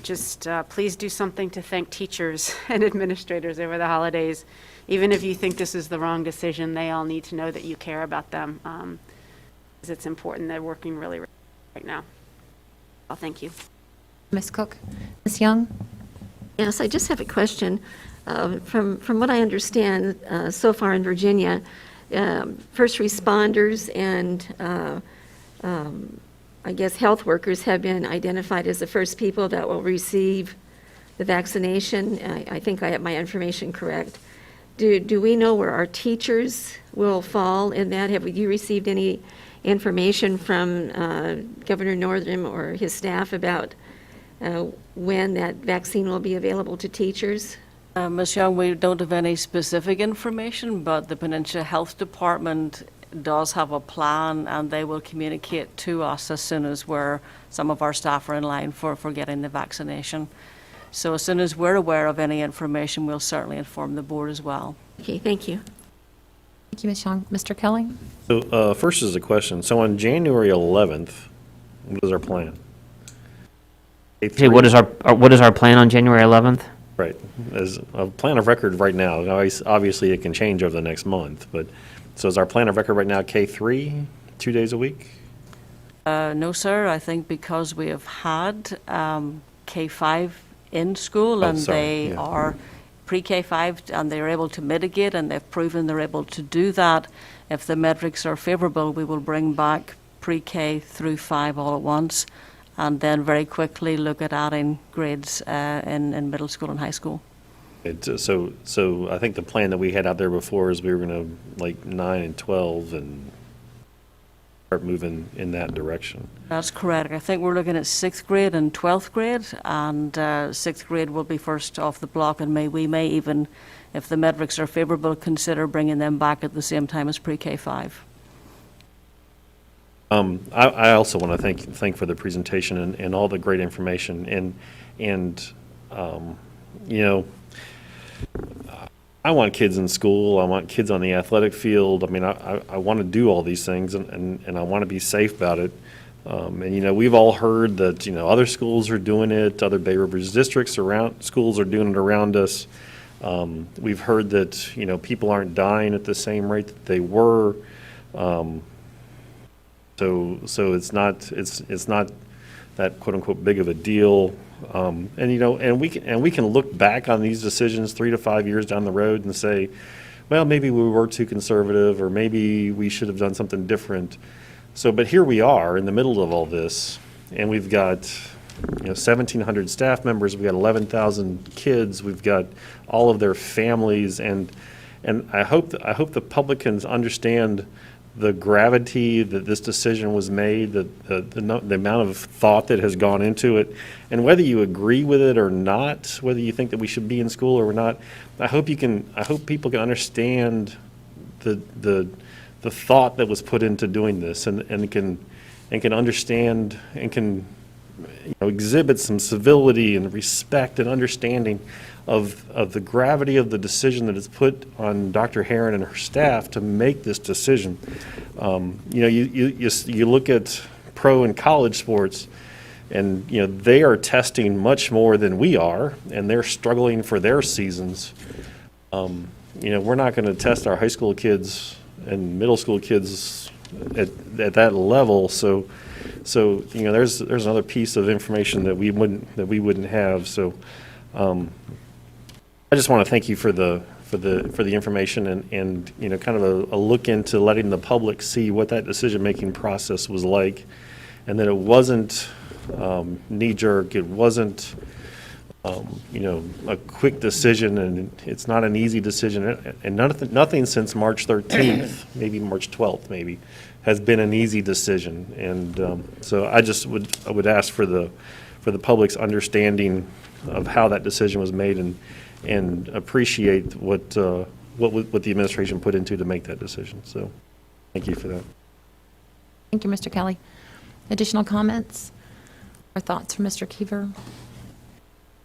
just please do something to thank teachers and administrators over the holidays. Even if you think this is the wrong decision, they all need to know that you care about them, because it's important. They're working really right now. Well, thank you. Ms. Cook? Ms. Young? Yes, I just have a question. From what I understand, so far in Virginia, first responders and I guess health workers have been identified as the first people that will receive the vaccination. I think I have my information correct. Do we know where our teachers will fall in that? Have you received any information from Governor Northam or his staff about when that vaccine will be available to teachers? Ms. Young, we don't have any specific information, but the Peninsula Health Department does have a plan, and they will communicate to us as soon as some of our staff are in line for getting the vaccination. So as soon as we're aware of any information, we'll certainly inform the board as well. Okay, thank you. Thank you, Ms. Young. Mr. Kelly? So first is a question. So on January 11th, what is our plan? Okay, what is our plan on January 11th? Right. As a plan of record right now, obviously it can change over the next month, but so is our plan of record right now K3, 2 days a week? No, sir. I think because we have had K5 in school and they are pre-K5 and they're able to mitigate and they've proven they're able to do that. If the metrics are favorable, we will bring back pre-K through 5 all at once and then very quickly look at adding grades in middle school and high school. So I think the plan that we had out there before is we were going to like 9 and 12 and start moving in that direction. That's correct. I think we're looking at 6th grade and 12th grade, and 6th grade will be first off the block, and we may even, if the metrics are favorable, consider bringing them back at the same time as pre-K5. I also want to thank for the presentation and all the great information and I want kids in school. I want kids on the athletic field. I mean, I want to do all these things, and I want to be safe about it. And, we've all heard that, other schools are doing it. Other Bay Rivers districts around schools are doing it around us. We've heard that, people aren't dying at the same rate that they were. So it's not that quote unquote big of a deal. And we can look back on these decisions 3 to 5 years down the road and say, well, maybe we were too conservative, or maybe we should have done something different. But here we are in the middle of all this, and we've got 1,700 staff members, we've got 11,000 kids, we've got all of their families, and I hope the public can understand the gravity that this decision was made, the amount of thought that has gone into it, and whether you agree with it or not, whether you think that we should be in school or not, I hope people can understand the thought that was put into doing this, and can understand and can exhibit some civility and respect and understanding of the gravity of the decision that is put on Dr. Herron and her staff to make this decision. You look at pro and college sports, and they are testing much more than we are, and they're struggling for their seasons. We're not going to test our high school kids and middle school kids at that level. So there's another piece of information that we wouldn't have. So. I just want to thank you for the information and kind of a look into letting the public see what that decision-making process was like, and that it wasn't knee-jerk, it wasn't a quick decision, and it's not an easy decision, and nothing since March 13th, maybe March 12th, maybe, has been an easy decision. And so I would ask for the public's understanding of how that decision was made, and appreciate what the administration put into to make that decision. So thank you for that. Thank you, Mr. Kelly. Additional comments or thoughts from Mr. Kiever?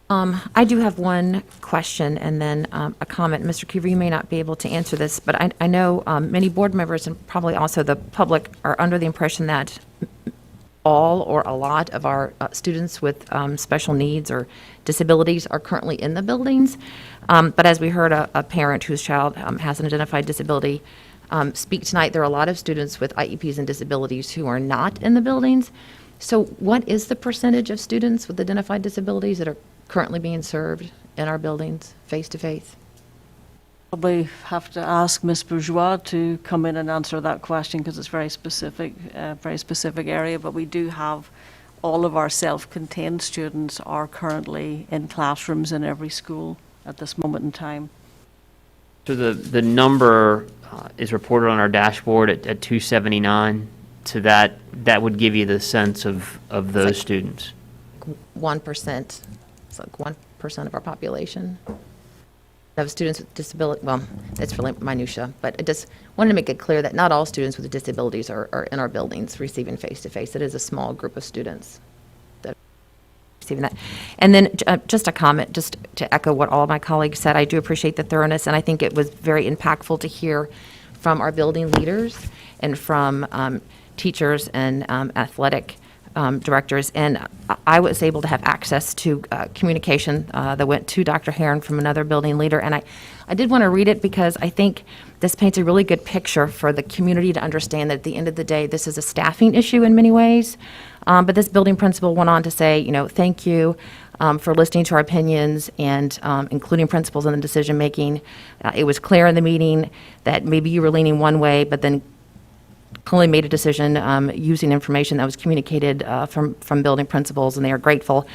I do have one question and then a comment. Mr. Kiever, you may not be able to answer this, but I know many board members and probably also the public are under the impression that all or a lot of our students with special needs or disabilities are currently in the buildings. But as we heard a parent whose child has an identified disability speak tonight, there are a lot of students with IEPs and disabilities who are not in the buildings. So what is the percentage of students with identified disabilities that are currently being served in our buildings face-to-face? Probably have to ask Ms. Bourgeois to come in and answer that question because it's very specific area, but we do have all of our self-contained students are currently in classrooms in every school at this moment in time. So the number is reported on our dashboard at 279. So that would give you the sense of those students. 1%. It's like 1% of our population of students with disability. Well, it's really minutia, but I just wanted to make it clear that not all students with disabilities are in our buildings receiving face-to-face. It is a small group of students that are receiving that. And then just a comment, just to echo what all my colleagues said, I do appreciate the thoroughness, and I think it was very impactful to hear from our building leaders and from teachers and athletic directors, and I was able to have access to communication that went to Dr. Heron from another building leader, and I did want to read it because I think this paints a really good picture for the community to understand that at the end of the day, this is a staffing issue in many ways, but this building principal went on to say, thank you for listening to our opinions and including principals in the decision-making. It was clear in the meeting that maybe you were leaning one way, but then clearly made a decision using information that was communicated from building principals, and they are grateful.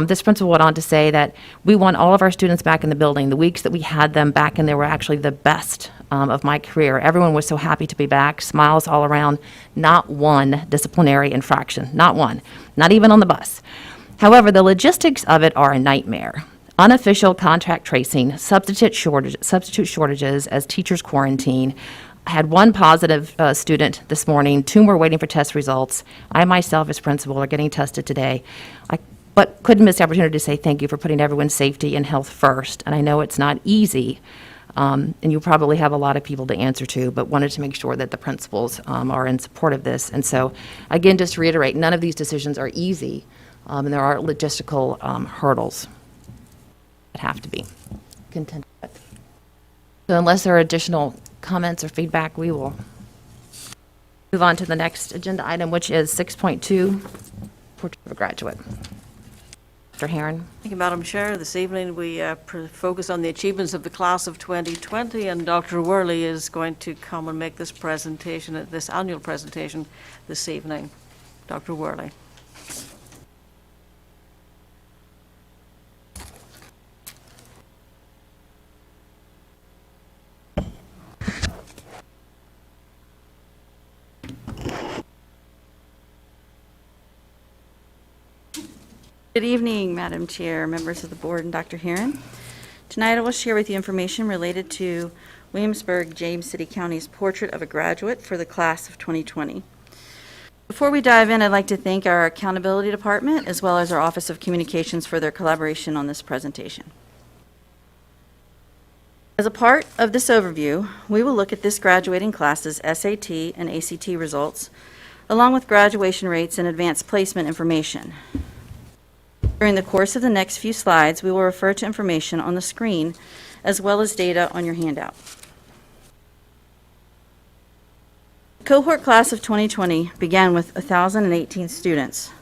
This principal went on to say that we want all of our students back in the building. The weeks that we had them back in there were actually the best of my career. Everyone was so happy to be back, smiles all around, not one disciplinary infraction, not one, not even on the bus. However, the logistics of it are a nightmare. Unofficial contact tracing, substitute shortages as teachers quarantine. I had one positive student this morning, 2 more waiting for test results. I myself, as principal, are getting tested today. But couldn't miss the opportunity to say thank you for putting everyone's safety and health first. And I know it's not easy, and you probably have a lot of people to answer to, but wanted to make sure that the principals are in support of this. And so, again, just to reiterate, none of these decisions are easy, and there are logistical hurdles that have to be contended with. So unless there are additional comments or feedback, we will move on to the next agenda item, which is 6.2, Portrait of a Graduate. Dr. Heron. Thank you, Madam Chair. This evening we focus on the achievements of the class of 2020, and Dr. Worley is going to come and make this presentation, this annual presentation this evening. Dr. Worley. Good evening, Madam Chair, members of the board, and Dr. Heron. Tonight I will share with you information related to Williamsburg-James City County's Portrait of a Graduate for the class of 2020. Before we dive in, I'd like to thank our Accountability Department as well as our Office of Communications for their collaboration on this presentation. As a part of this overview, we will look at this graduating class's SAT and ACT results, along with graduation rates and advanced placement information. During the course of the next few slides, we will refer to information on the screen as well as data on your handout. The cohort class of 2020 began with 1,018 students,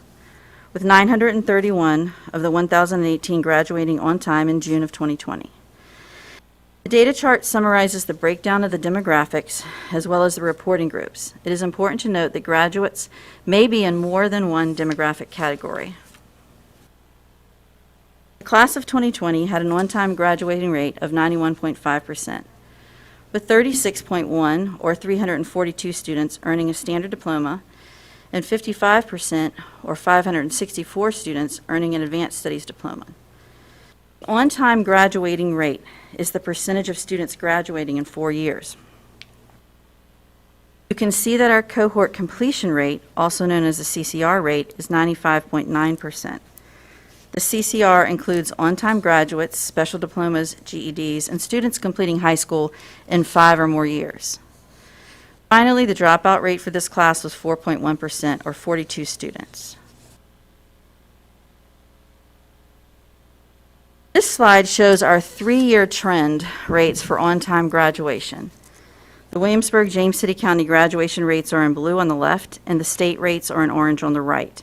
with 931 of the 1,018 graduating on time in June of 2020. The data chart summarizes the breakdown of the demographics as well as the reporting groups. It is important to note that graduates may be in more than one demographic category. The class of 2020 had an on-time graduating rate of 91.5%, with 36.1 or 342 students earning a standard diploma and 55% or 564 students earning an advanced studies diploma. The on-time graduating rate is the percentage of students graduating in 4 years. You can see that our cohort completion rate, also known as the CCR rate, is 95.9%. The CCR includes on-time graduates, special diplomas, GEDs, and students completing high school in 5 or more years. Finally, the dropout rate for this class was 4.1%, or 42 students. This slide shows our 3-year trend rates for on-time graduation. The Williamsburg-James City County graduation rates are in blue on the left, and the state rates are in orange on the right.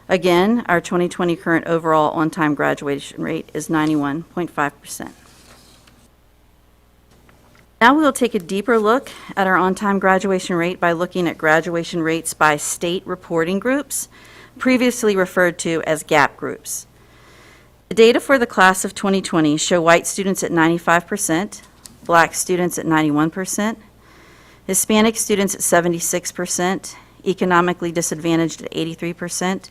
Again, our 2020 current overall on-time graduation rate is 91.5%. Now we will take a deeper look at our on-time graduation rate by looking at graduation rates by state reporting groups, previously referred to as GAP groups. The data for the class of 2020 show white students at 95%, black students at 91%, Hispanic students at 76%, economically disadvantaged at 83%,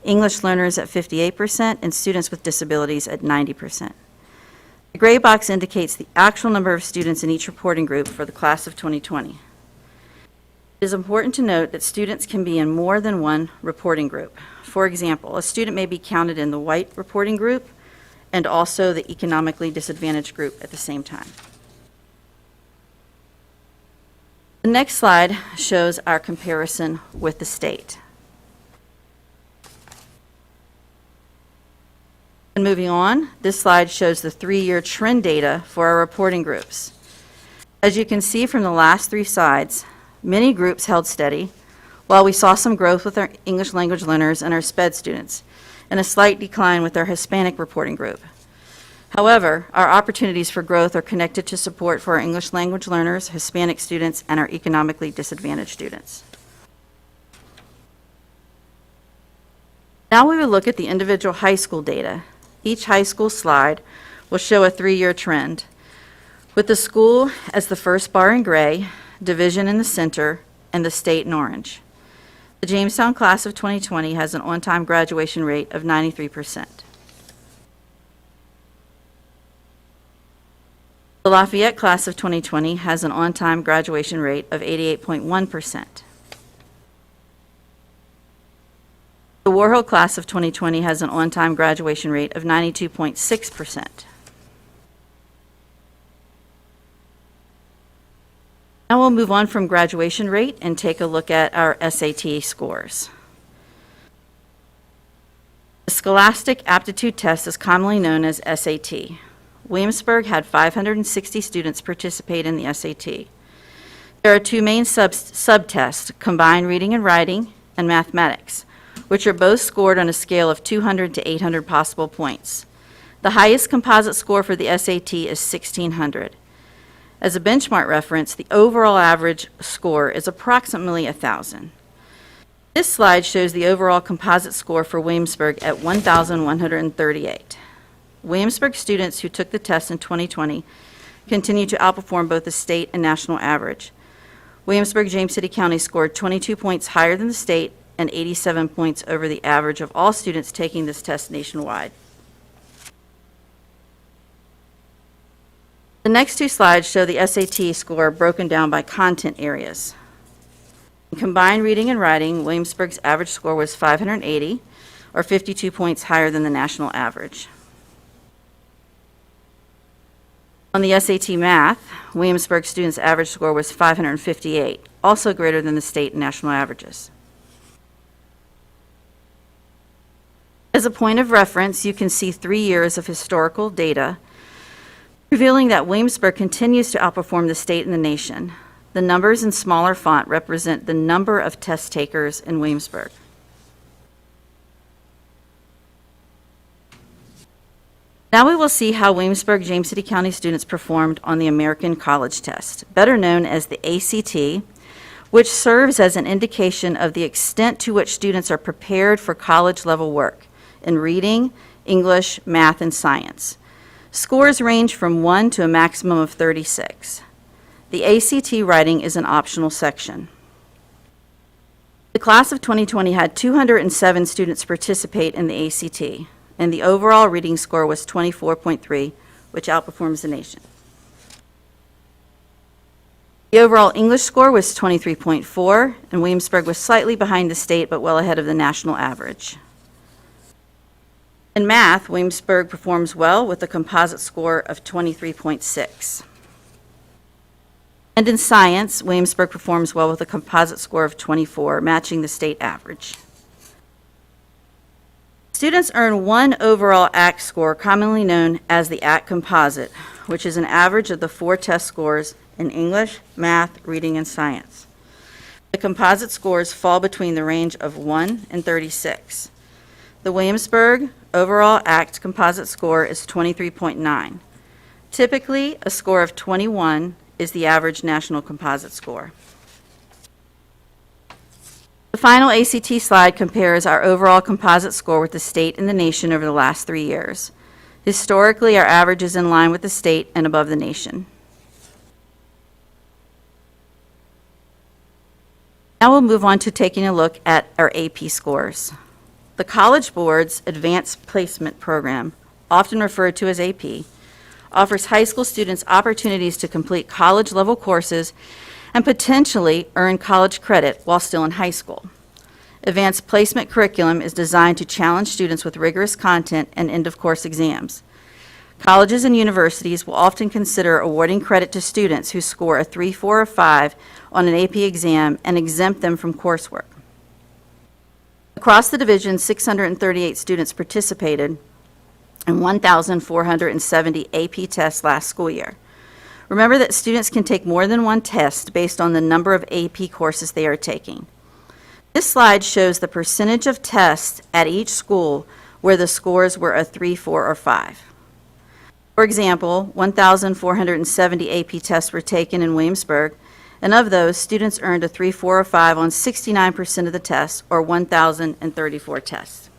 English learners at 58%, and students with disabilities at 90%. The gray box indicates the actual number of students in each reporting group for the class of 2020. It is important to note that students can be in more than one reporting group. For example, a student may be counted in the white reporting group and also the economically disadvantaged group at the same time. The next slide shows our comparison with the state. And moving on, this slide shows the 3-year trend data for our reporting groups. As you can see from the last 3 slides, many groups held steady, while we saw some growth with our English language learners and our SPED students, and a slight decline with our Hispanic reporting group. However, our opportunities for growth are connected to support for our English language learners, Hispanic students, and our economically disadvantaged students. Now we will look at the individual high school data. Each high school slide will show a 3-year trend, with the school as the first bar in gray, division in the center, and the state in orange. The Jamestown class of 2020 has an on-time graduation rate of 93%. The Lafayette class of 2020 has an on-time graduation rate of 88.1%. The Warhill class of 2020 has an on-time graduation rate of 92.6%. Now we'll move on from graduation rate and take a look at our SAT scores. The Scholastic Aptitude Test is commonly known as SAT. Williamsburg had 560 students participate in the SAT. There are 2 main subtests, combined reading and writing, and mathematics, which are both scored on a scale of 200 to 800 possible points. The highest composite score for the SAT is 1600. As a benchmark reference, the overall average score is approximately 1,000. This slide shows the overall composite score for Williamsburg at 1,138. Williamsburg students who took the test in 2020 continue to outperform both the state and national average. Williamsburg-James City County scored 22 points higher than the state and 87 points over the average of all students taking this test nationwide. The next 2 slides show the SAT score broken down by content areas. In combined reading and writing, Williamsburg's average score was 580, or 52 points higher than the national average. On the SAT Math, Williamsburg students' average score was 558, also greater than the state and national averages. As a point of reference, you can see 3 years of historical data revealing that Williamsburg continues to outperform the state and the nation. The numbers in smaller font represent the number of test takers in Williamsburg. Now we will see how Williamsburg-James City County students performed on the American College Test, better known as the ACT, which serves as an indication of the extent to which students are prepared for college-level work in reading, English, math, and science. Scores range from 1 to a maximum of 36. The ACT writing is an optional section. The class of 2020 had 207 students participate in the ACT, and the overall reading score was 24.3, which outperforms the nation. The overall English score was 23.4, and Williamsburg was slightly behind the state, but well ahead of the national average. In math, Williamsburg performs well with a composite score of 23.6. And in science, Williamsburg performs well with a composite score of 24, matching the state average. Students earn one overall ACT score, commonly known as the ACT composite, which is an average of the 4 test scores in English, math, reading, and science. The composite scores fall between the range of 1 and 36. The Williamsburg overall ACT composite score is 23.9. Typically, a score of 21 is the average national composite score. The final ACT slide compares our overall composite score with the state and the nation over the last 3 years. Historically, our average is in line with the state and above the nation. Now we'll move on to taking a look at our AP scores. The College Board's Advanced Placement Program, often referred to as AP, offers high school students opportunities to complete college-level courses and potentially earn college credit while still in high school. Advanced Placement curriculum is designed to challenge students with rigorous content and end-of-course exams. Colleges and universities will often consider awarding credit to students who score a 3, 4, or 5 on an AP exam and exempt them from coursework. Across the division, 638 students participated in 1,470 AP tests last school year. Remember that students can take more than one test based on the number of AP courses they are taking. This slide shows the percentage of tests at each school where the scores were a 3, 4, or 5. For example, 1,470 AP tests were taken in Williamsburg, and of those, students earned a 3, 4, or 5 on 69% of the tests, or 1,034 tests.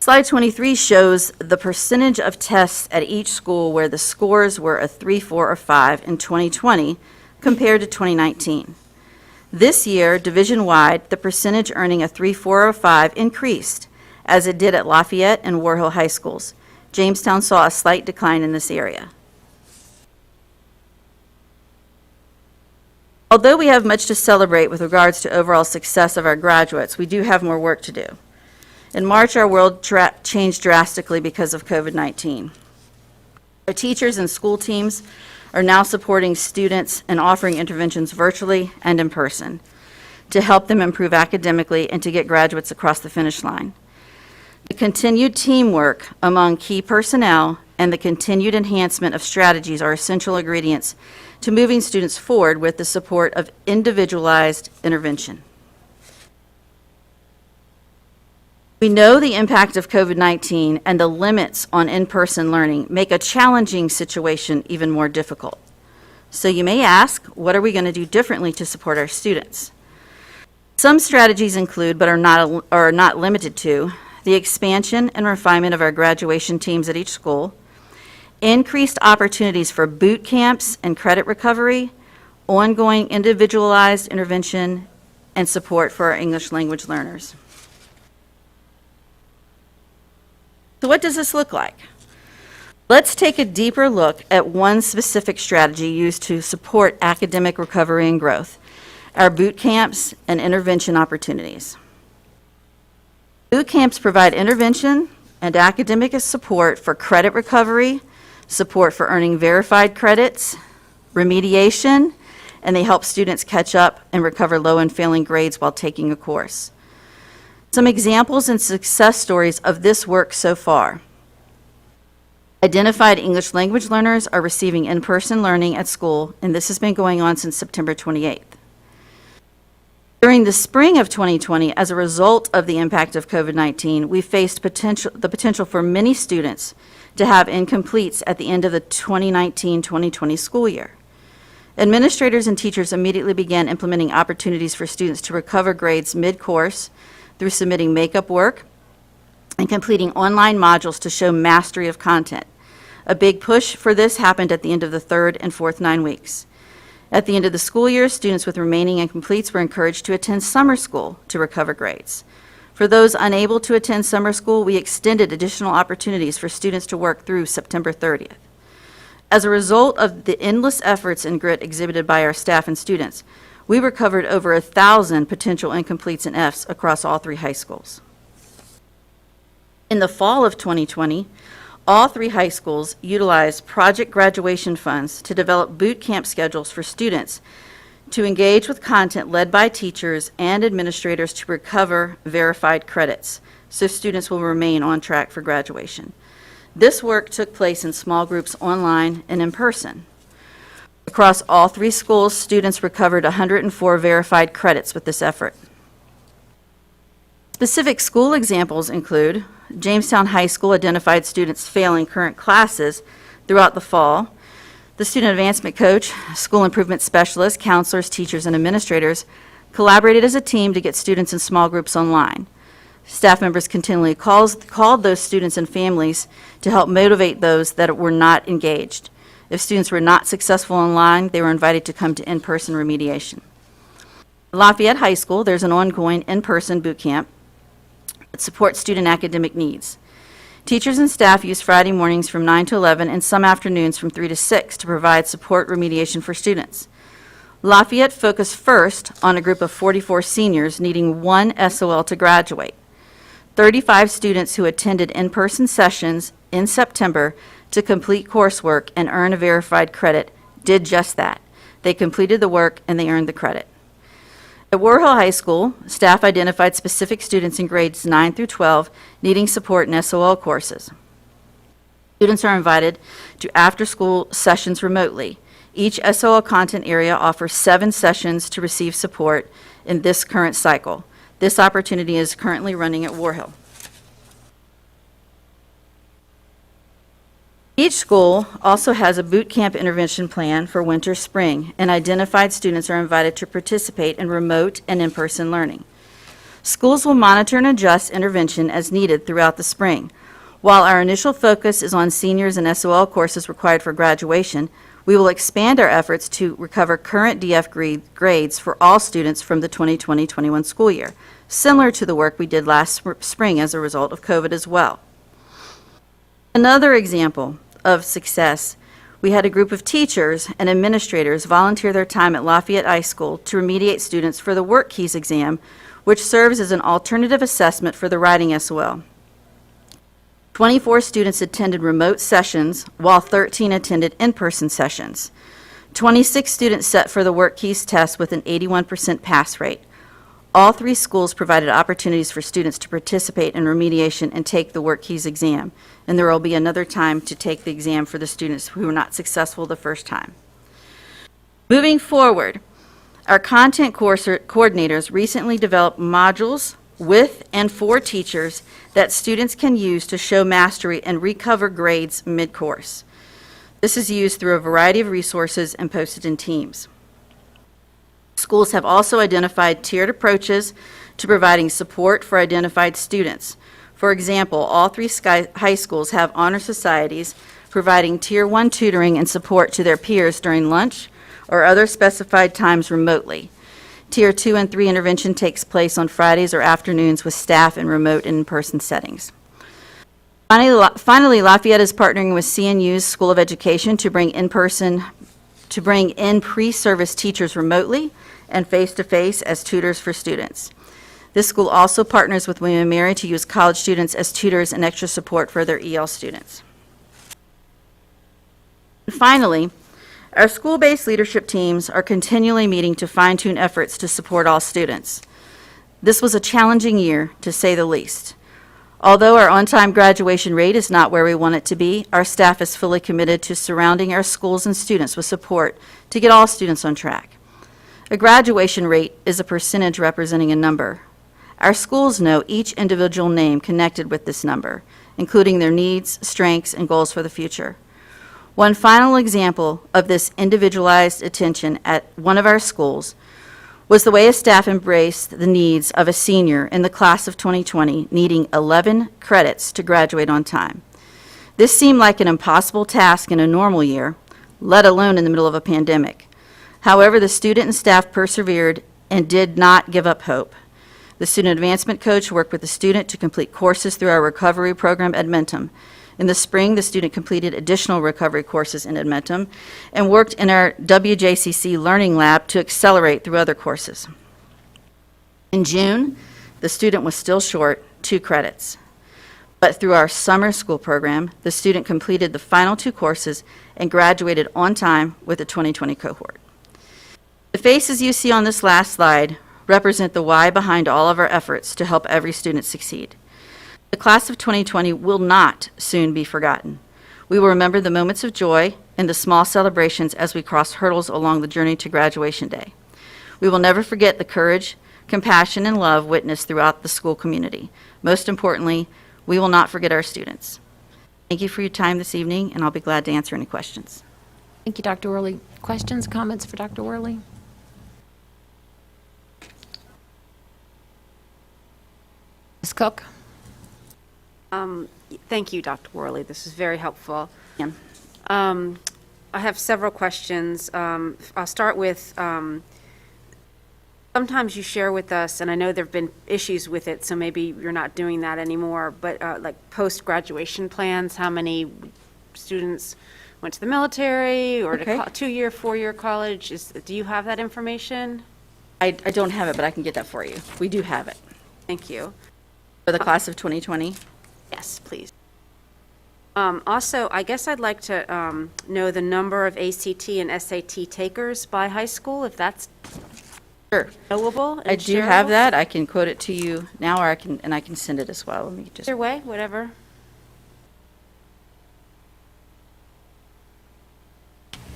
Slide 23 shows the percentage of tests at each school where the scores were a 3, 4, or 5 in 2020 compared to 2019. This year, division-wide, the percentage earning a 3, 4, or 5 increased, as it did at Lafayette and War Hill High Schools. Jamestown saw a slight decline in this area. Although we have much to celebrate with regards to overall success of our graduates, we do have more work to do. In March, our world changed drastically because of COVID-19. Our teachers and school teams are now supporting students and offering interventions virtually and in person to help them improve academically and to get graduates across the finish line. The continued teamwork among key personnel and the continued enhancement of strategies are essential ingredients to moving students forward with the support of individualized intervention. We know the impact of COVID-19 and the limits on in-person learning make a challenging situation even more difficult. So you may ask, what are we going to do differently to support our students? Some strategies include, but are not limited to, the expansion and refinement of our graduation teams at each school, increased opportunities for boot camps and credit recovery, ongoing individualized intervention, and support for our English language learners. So what does this look like? Let's take a deeper look at one specific strategy used to support academic recovery and growth, our boot camps and intervention opportunities. Boot camps provide intervention and academic support for credit recovery, support for earning verified credits, remediation, and they help students catch up and recover low and failing grades while taking a course. Some examples and success stories of this work so far. Identified English language learners are receiving in-person learning at school, and this has been going on since September 28th. During the spring of 2020, as a result of the impact of COVID-19, we faced the potential for many students to have incompletes at the end of the 2019-2020 school year. Administrators and teachers immediately began implementing opportunities for students to recover grades mid-course through submitting makeup work, and completing online modules to show mastery of content. A big push for this happened at the end of the third and fourth 9 weeks. At the end of the school year, students with remaining incompletes were encouraged to attend summer school to recover grades. For those unable to attend summer school, we extended additional opportunities for students to work through September 30th. As a result of the endless efforts and grit exhibited by our staff and students, we recovered over 1,000 potential incompletes and Fs across all 3 high schools. In the fall of 2020, all 3 high schools utilized project graduation funds to develop boot camp schedules for students to engage with content led by teachers and administrators to recover verified credits, so students will remain on track for graduation. This work took place in small groups online and in person. Across all 3 schools, students recovered 104 verified credits with this effort. Specific school examples include Jamestown High School identified students failing current classes throughout the fall. The student advancement coach, school improvement specialists, counselors, teachers, and administrators collaborated as a team to get students in small groups online. Staff members continually called those students and families to help motivate those that were not engaged. If students were not successful online, they were invited to come to in-person remediation. At Lafayette High School, there's an ongoing in-person boot camp that supports student academic needs. Teachers and staff use Friday mornings from 9 to 11 and some afternoons from 3 to 6 to provide support remediation for students. Lafayette focused first on a group of 44 seniors needing 1 SOL to graduate. 35 students who attended in-person sessions in September to complete coursework and earn a verified credit did just that. They completed the work and they earned the credit. At War Hill High School, staff identified specific students in grades 9 through 12 needing support in SOL courses. Students are invited to after-school sessions remotely. Each SOL content area offers 7 sessions to receive support in this current cycle. This opportunity is currently running at War Hill. Each school also has a boot camp intervention plan for winter-spring, and identified students are invited to participate in remote and in-person learning. Schools will monitor and adjust intervention as needed throughout the spring. While our initial focus is on seniors and SOL courses required for graduation, we will expand our efforts to recover current DF grades for all students from the 2020-21 school year, similar to the work we did last spring as a result of COVID as well. Another example of success, we had a group of teachers and administrators volunteer their time at Lafayette High School to remediate students for the Work Keys exam, which serves as an alternative assessment for the writing SOL. 24 students attended remote sessions, while 13 attended in-person sessions. 26 students set for the Work Keys test with an 81% pass rate. All 3 schools provided opportunities for students to participate in remediation and take the Work Keys exam, and there will be another time to take the exam for the students who were not successful the first time. Moving forward, our content course coordinators recently developed modules with and for teachers that students can use to show mastery and recover grades mid-course. This is used through a variety of resources and posted in Teams. Schools have also identified tiered approaches to providing support for identified students. For example, all 3 high schools have honor societies providing Tier 1 tutoring and support to their peers during lunch or other specified times remotely. Tier 2 and 3 intervention takes place on Fridays or afternoons with staff in remote and in-person settings. Finally, Lafayette is partnering with CNU's School of Education to bring in pre-service teachers remotely and face-to-face as tutors for students. This school also partners with William & Mary to use college students as tutors and extra support for their EL students. And finally, our school-based leadership teams are continually meeting to fine-tune efforts to support all students. This was a challenging year, to say the least. Although our on-time graduation rate is not where we want it to be, our staff is fully committed to surrounding our schools and students with support to get all students on track. A graduation rate is a percentage representing a number. Our schools know each individual name connected with this number, including their needs, strengths, and goals for the future. One final example of this individualized attention at one of our schools was the way a staff embraced the needs of a senior in the class of 2020 needing 11 credits to graduate on time. This seemed like an impossible task in a normal year, let alone in the middle of a pandemic. However, the student and staff persevered and did not give up hope. The student advancement coach worked with the student to complete courses through our recovery program, Edmentum. In the spring, the student completed additional recovery courses in Edmentum and worked in our WJCC Learning Lab to accelerate through other courses. In June, the student was still short 2 credits. But through our summer school program, the student completed the final 2 courses and graduated on time with the 2020 cohort. The faces you see on this last slide represent the why behind all of our efforts to help every student succeed. The class of 2020 will not soon be forgotten. We will remember the moments of joy and the small celebrations as we cross hurdles along the journey to graduation day. We will never forget the courage, compassion, and love witnessed throughout the school community. Most importantly, we will not forget our students. Thank you for your time this evening, and I'll be glad to answer any questions. Thank you, Dr. Worley. Questions, comments for Dr. Worley? Ms. Cook? Thank you, Dr. Worley. This is very helpful. Yeah. I have several questions. I'll start with, sometimes you share with us, and I know there have been issues with it, so maybe you're not doing that anymore, but like post-graduation plans, how many students went to the military or to 2-year, 4-year college? Do you have that information? I don't have it, but I can get that for you. We do have it. Thank you. For the class of 2020? Yes, please. Also, I guess I'd like to know the number of ACT and SAT takers by high school, if that's Sure. knowable and I do have shareable. that. I can quote it to you now, or I can send it as well. Let me just. Either way, whatever.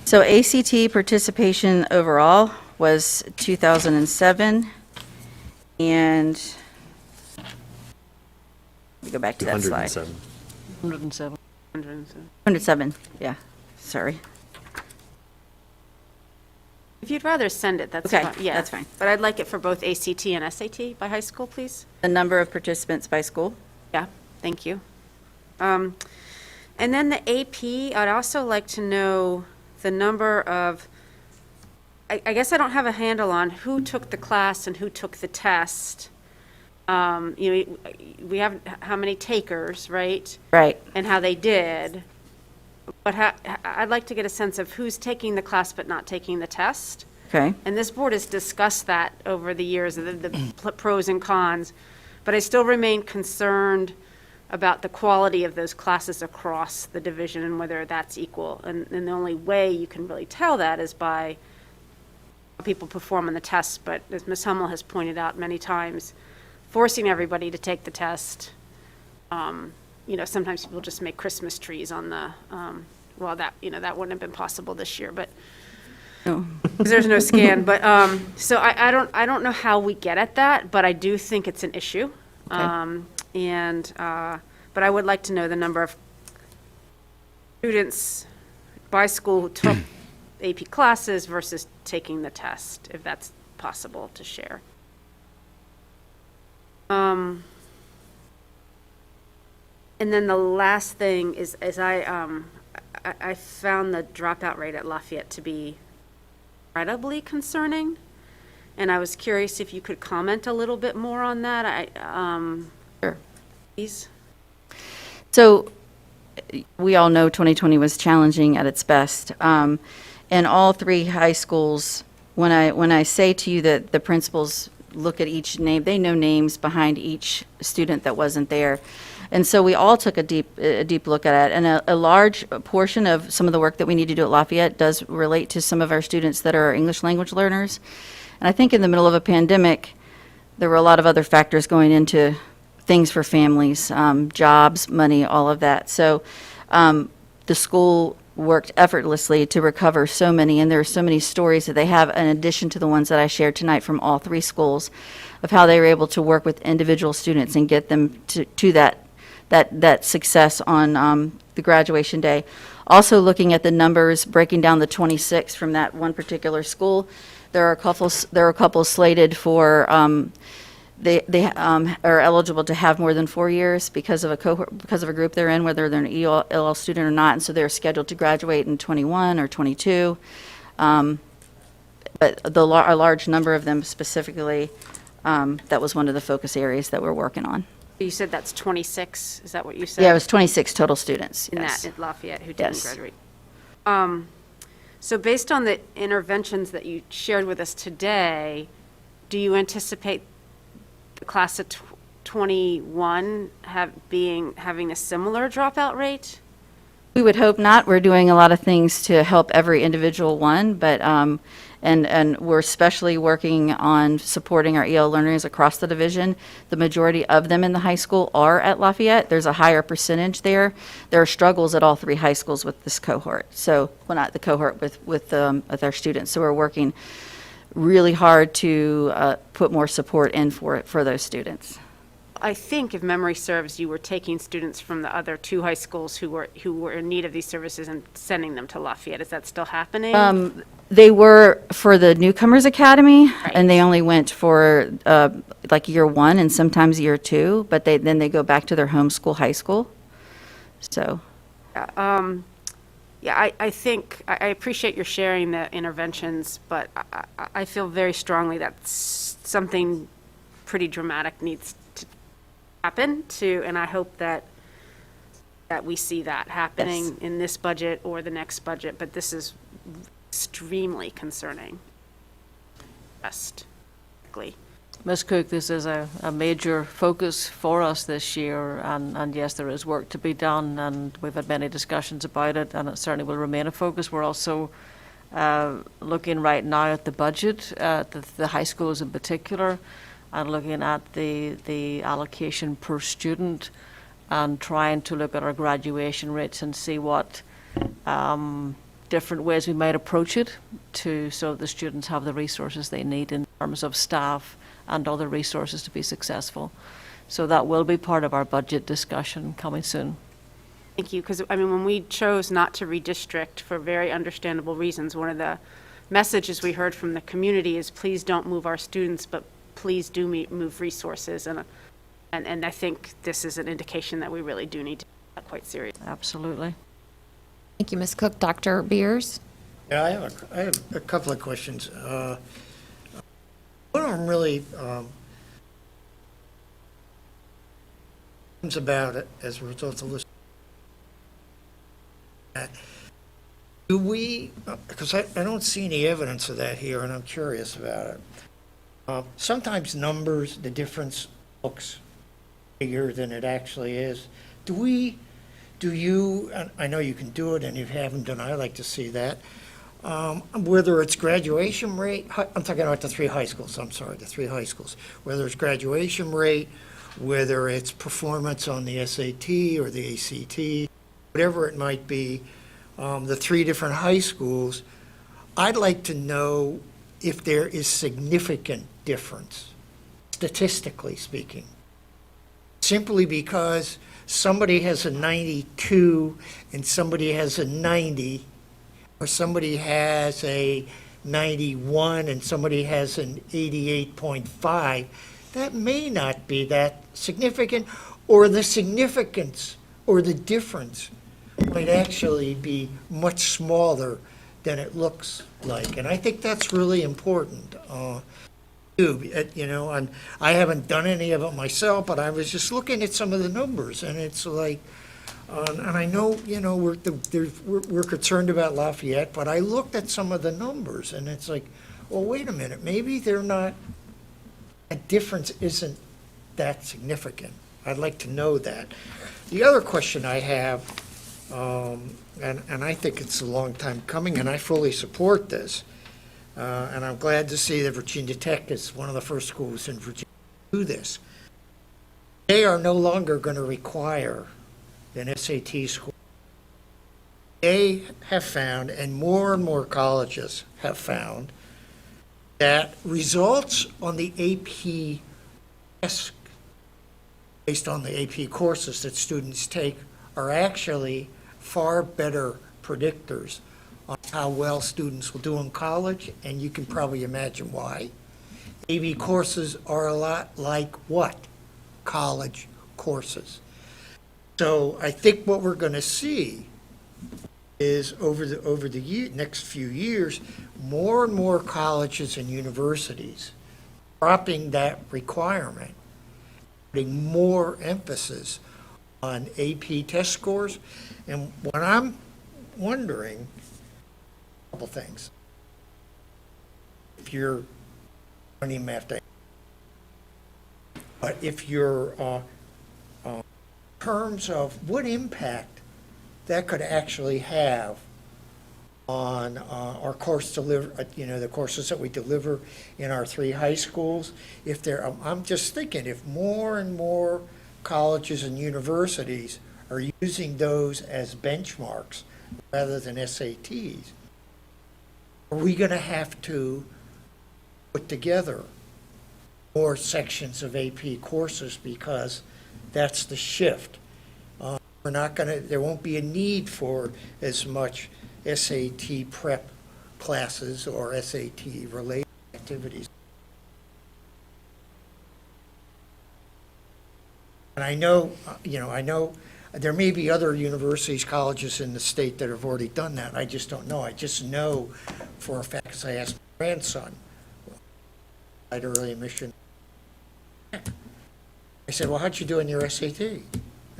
So ACT participation overall was 2007, and let me go back to that slide. 107. 107, yeah, sorry. If you'd rather send it, that's Okay, fine. Yeah, that's fine. But I'd like it for both ACT and SAT by high school, please. The number of participants by school? Yeah, thank you. And then the AP, I'd also like to know the number of, I guess I don't have a handle on who took the class and who took the test. We have how many takers, right? Right. And how they did. But I'd like to get a sense of who's taking the class but not taking the test. Okay. And this board has discussed that over the years, the pros and cons. But I still remain concerned about the quality of those classes across the division and whether that's equal. And the only way you can really tell that is by how people perform on the tests. But as Ms. Hummel has pointed out many times, forcing everybody to take the test, sometimes people just make Christmas trees on the, that wouldn't have been possible this year, but No. 'cause there's no scan. But so I don't know how we get at that, but I do think it's an issue. Okay. But I would like to know the number of students by school who took AP classes versus taking the test, if that's possible to share. And then the last thing is I found the dropout rate at Lafayette to be incredibly concerning, and I was curious if you could comment a little bit more on that. Sure. Please. So we all know 2020 was challenging at its best. In all 3 high schools, when I say to you that the principals look at each name, they know names behind each student that wasn't there. And so we all took a deep look at it. And a large portion of some of the work that we need to do at Lafayette does relate to some of our students that are English language learners. And I think in the middle of a pandemic, there were a lot of other factors going into things for families, jobs, money, all of that. So the school worked effortlessly to recover so many, and there are so many stories that they have in addition to the ones that I shared tonight from all 3 schools of how they were able to work with individual students and get them to that success on the graduation day. Also looking at the numbers, breaking down the 26 from that one particular school, There are a couple slated for, they are eligible to have more than 4 years because of a cohort, because of a group they're in, whether they're an ELL student or not, and so they're scheduled to graduate in 21 or 22. But a large number of them specifically, that was one of the focus areas that we're working on. You said that's 26, is that what you said? Yeah, it was 26 total students. In Yes. that, at Lafayette, who didn't Yes. graduate. So based on the interventions that you shared with us today, do you anticipate the class of 21 having a similar dropout rate? We would hope not. We're doing a lot of things to help every individual one, but, and we're especially working on supporting our EL learners across the division. The majority of them in the high school are at Lafayette. There's a higher percentage there. There are struggles at all 3 high schools with this cohort. So, well, not the cohort, with our students. So we're working really hard to put more support in for those students. I think, if memory serves, you were taking students from the other 2 high schools who were in need of these services and sending them to Lafayette. Is that still happening? They were for the Newcomers Academy, and they only went for like year 1 and sometimes year 2, but then they go back to their home school, high school. So. Yeah, I think, I appreciate your sharing the interventions, but I feel very strongly that something pretty dramatic needs to happen and I hope that we see that happening in this budget or the next budget, but this is extremely concerning. Ms. Cook, this is a major focus for us this year, and yes, there is work to be done, and we've had many discussions about it, and it certainly will remain a focus. We're also looking right now at the budget, the high schools in particular, and looking at the allocation per student, and trying to look at our graduation rates and see what different ways we might approach it so the students have the resources they need in terms of staff and other resources to be successful. So that will be part of our budget discussion coming soon. Thank you, because, I mean, when we chose not to redistrict for very understandable reasons, one of the messages we heard from the community is, please don't move our students, but please do move resources. And I think this is an indication that we really do need to take that quite seriously. Absolutely. Thank you, Ms. Cook. Dr. Beers? Yeah, I have a couple of questions. What I'm really about it as a result of listening, do we, because I don't see any evidence of that here, and I'm curious about it. Sometimes numbers, the difference looks bigger than it actually is. Do you, and I know you can do it, and you haven't done, I like to see that, whether it's graduation rate, I'm talking about the 3 high schools, the 3 high schools, whether it's graduation rate, whether it's performance on the SAT or the ACT, whatever it might be, the 3 different high schools, I'd like to know if there is significant difference, statistically speaking, simply because somebody has a 92 and somebody has a 90, or somebody has a 91 and somebody has an 88.5, that may not be that significant, or the significance or the difference might actually be much smaller than it looks like. And I think that's really important. And I haven't done any of it myself, but I was just looking at some of the numbers, and it's like, and I know, we're concerned about Lafayette, but I looked at some of the numbers, and it's like, well, wait a minute, maybe they're not, that difference isn't that significant. I'd like to know that. The other question I have, and I think it's a long time coming, and I fully support this, and I'm glad to see that Virginia Tech is one of the first schools in Virginia to do this. They are no longer going to require an SAT score. They have found, and more colleges have found, that results on the AP test, based on the AP courses that students take, are actually far better predictors on how well students will do in college, and you can probably imagine why. AB courses are a lot like what? College courses. So I think what we're going to see is over the next few years, more and more colleges and universities dropping that requirement, putting more emphasis on AP test scores. And what I'm wondering, a couple things. If you're, I don't even have to, but if you're, in terms of what impact that could actually have on our course deliver, the courses that we deliver in our 3 high schools. If there, I'm just thinking, if more and more colleges and universities are using those as benchmarks rather than SATs, are we going to have to put together more sections of AP courses because that's the shift? We're not going to, there won't be a need for as much SAT prep classes or SAT related activities. And I know there may be other universities, colleges in the state that have already done that. I just don't know. I just know for a fact, because I asked my grandson at early admission. I said, well, how'd you do in your SAT? And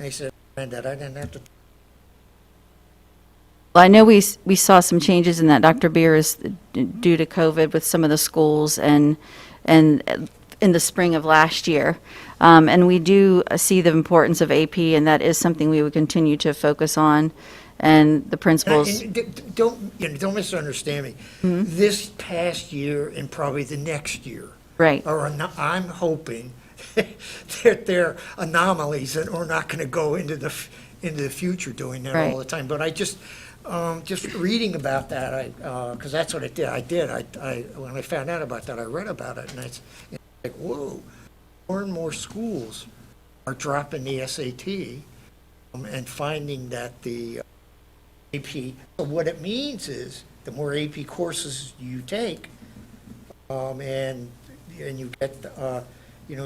he said, that I didn't have to. Well, I know we saw some changes in that, Dr. Beers, due to COVID with some of the schools and in the spring of last year. And we do see the importance of AP, and that is something we would continue to focus on. And the principals. And don't misunderstand me. Mm-hmm. This past year and probably the next year. Right. I'm hoping that they're anomalies and we're not going to go into the future doing that Right. all the time. But I just reading about that, because that's what I did. I when I found out about that, I read about it, and it's like, whoa, more and more schools are dropping the SAT and finding that the AP. So what it means is the more AP courses you take, and you get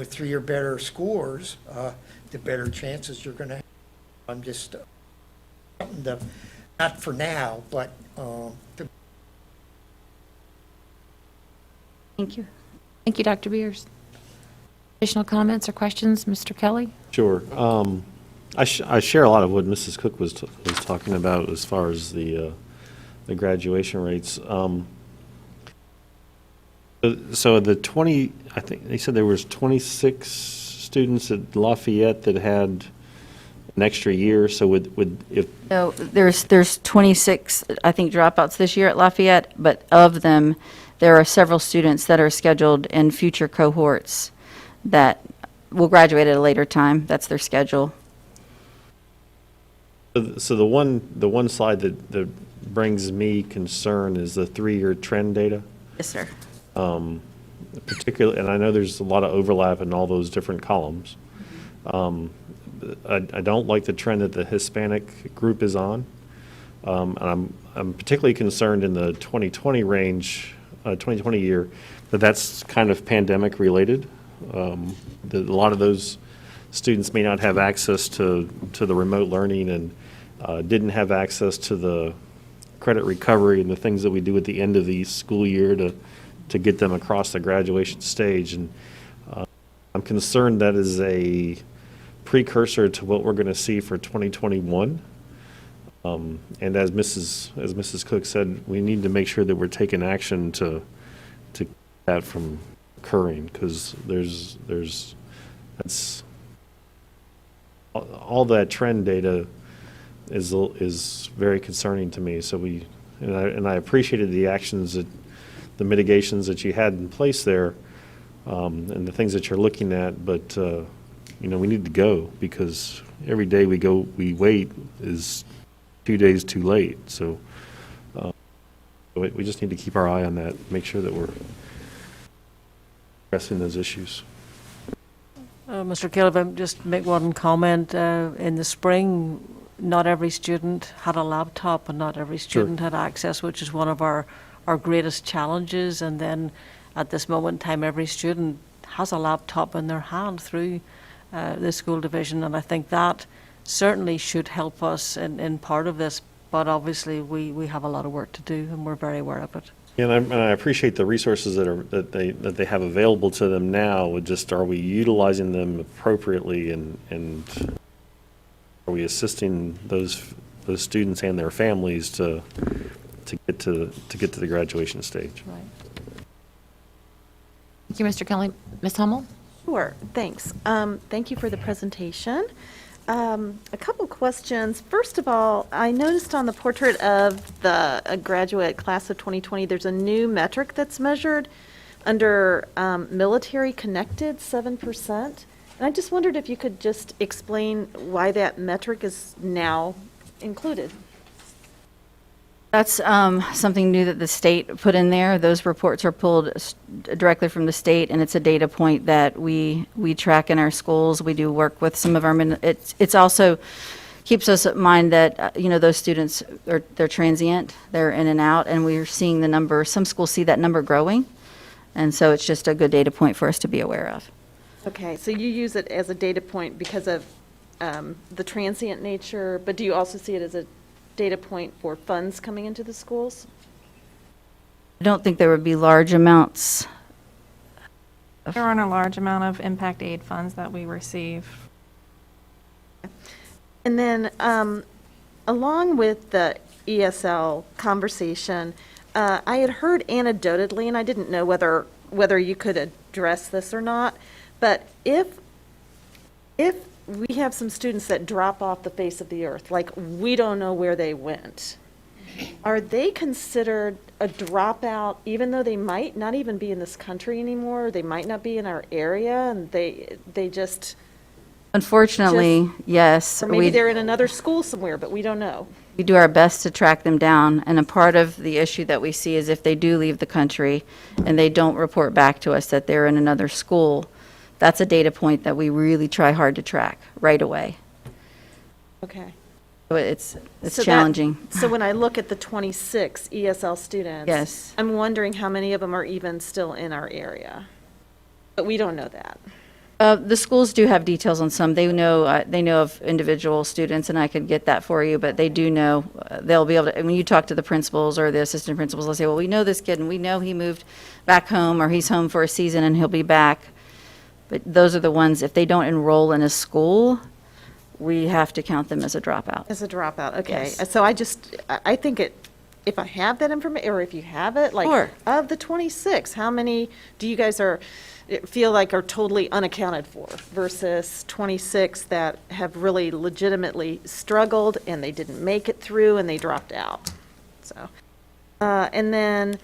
3 or better scores, the better chances you're going to have. I'm just not for now, but Thank you. Thank you, Dr. Beers. Additional comments or questions, Mr. Kelly? Sure. I share a lot of what Mrs. Cook was talking about as far as the graduation rates. So the 20, I think they said there was 26 students at Lafayette that had an extra year. So if So there's 26, I think, dropouts this year at Lafayette, but of them, there are several students that are scheduled in future cohorts that will graduate at a later time. That's their schedule. So the one slide that brings me concern is the 3-year trend data. Yes, sir. Particularly, and I know there's a lot of overlap in all those different columns. I don't like the trend that the Hispanic group is on. And I'm particularly concerned in the 2020 range, 2020 year, that's kind of pandemic related. A lot of those students may not have access to the remote learning and didn't have access to the credit recovery and the things that we do at the end of the school year to get them across the graduation stage. And I'm concerned that is a precursor to what we're going to see for 2021. And as Mrs. Cook said, we need to make sure that we're taking action to keep that from occurring, because that's all that trend data is very concerning to me. So I appreciated the actions the mitigations that you had in place there, and the things that you're looking at, but we need to go, because every day we wait is 2 days too late. So we just need to keep our eye on that, make sure that we're addressing those issues. Mr. Kelly, if I just make one comment. In the spring, not every student had a laptop and not every student had access, which is one of our greatest challenges. And then at this moment in time, every student has a laptop in their hand through the school division. And I think that certainly should help us in part of this. But obviously, we have a lot of work to do, and we're very aware of it. And I appreciate the resources that they have available to them now. With just, are we utilizing them appropriately, and are we assisting those students and their families to get to the graduation stage? Right. Thank you, Mr. Kelly. Ms. Hummel? Sure, thanks. Thank you for the presentation. A couple questions. First of all, I noticed on the portrait of the graduate class of 2020, there's a new metric that's measured under military connected, 7%. And I just wondered if you could just explain why that metric is now included. That's something new that the state put in there. Those reports are pulled directly from the state, and it's a data point that we track in our schools. We do work with some of our, it's also keeps us in mind that, those students they're transient, they're in and out, and we're seeing the number, some schools see that number growing. And so it's just a good data point for us to be aware of. Okay, so you use it as a data point because of the transient nature, but do you also see it as a data point for funds coming into the schools? I don't think there would be large amounts. There aren't a large amount of impact aid funds that we receive. And then, along with the ESL conversation, I had heard anecdotally, and I didn't know whether you could address this or not, but if we have some students that drop off the face of the earth, like we don't know where they went, are they considered a dropout even though they might not even be in this country anymore? They might not be in our area, and they just... Unfortunately, yes. Or maybe they're in another school somewhere, but we don't know. We do our best to track them down, and a part of the issue that we see is if they do leave the country and they don't report back to us that they're in another school, that's a data point that we really try hard to track right away. Okay. So it's So challenging. So when I look at the 26 ESL students, Yes. I'm wondering how many of them are even still in our area. But we don't know that. The schools do have details on some. They know of individual students, and I could get that for you, but they do know, they'll be able to, when you talk to the principals or the assistant principals, they'll say, well, we know this kid, and we know he moved back home, or he's home for a season, and he'll be back. But those are the ones, if they don't enroll in a school, we have to count them as a dropout. As a dropout, okay. Yes. So I think if I have that information, or if you have it, like, Sure. of the 26, how many do you guys feel like are totally unaccounted for versus 26 that have really legitimately struggled and they didn't make it through and they dropped out? So, and then,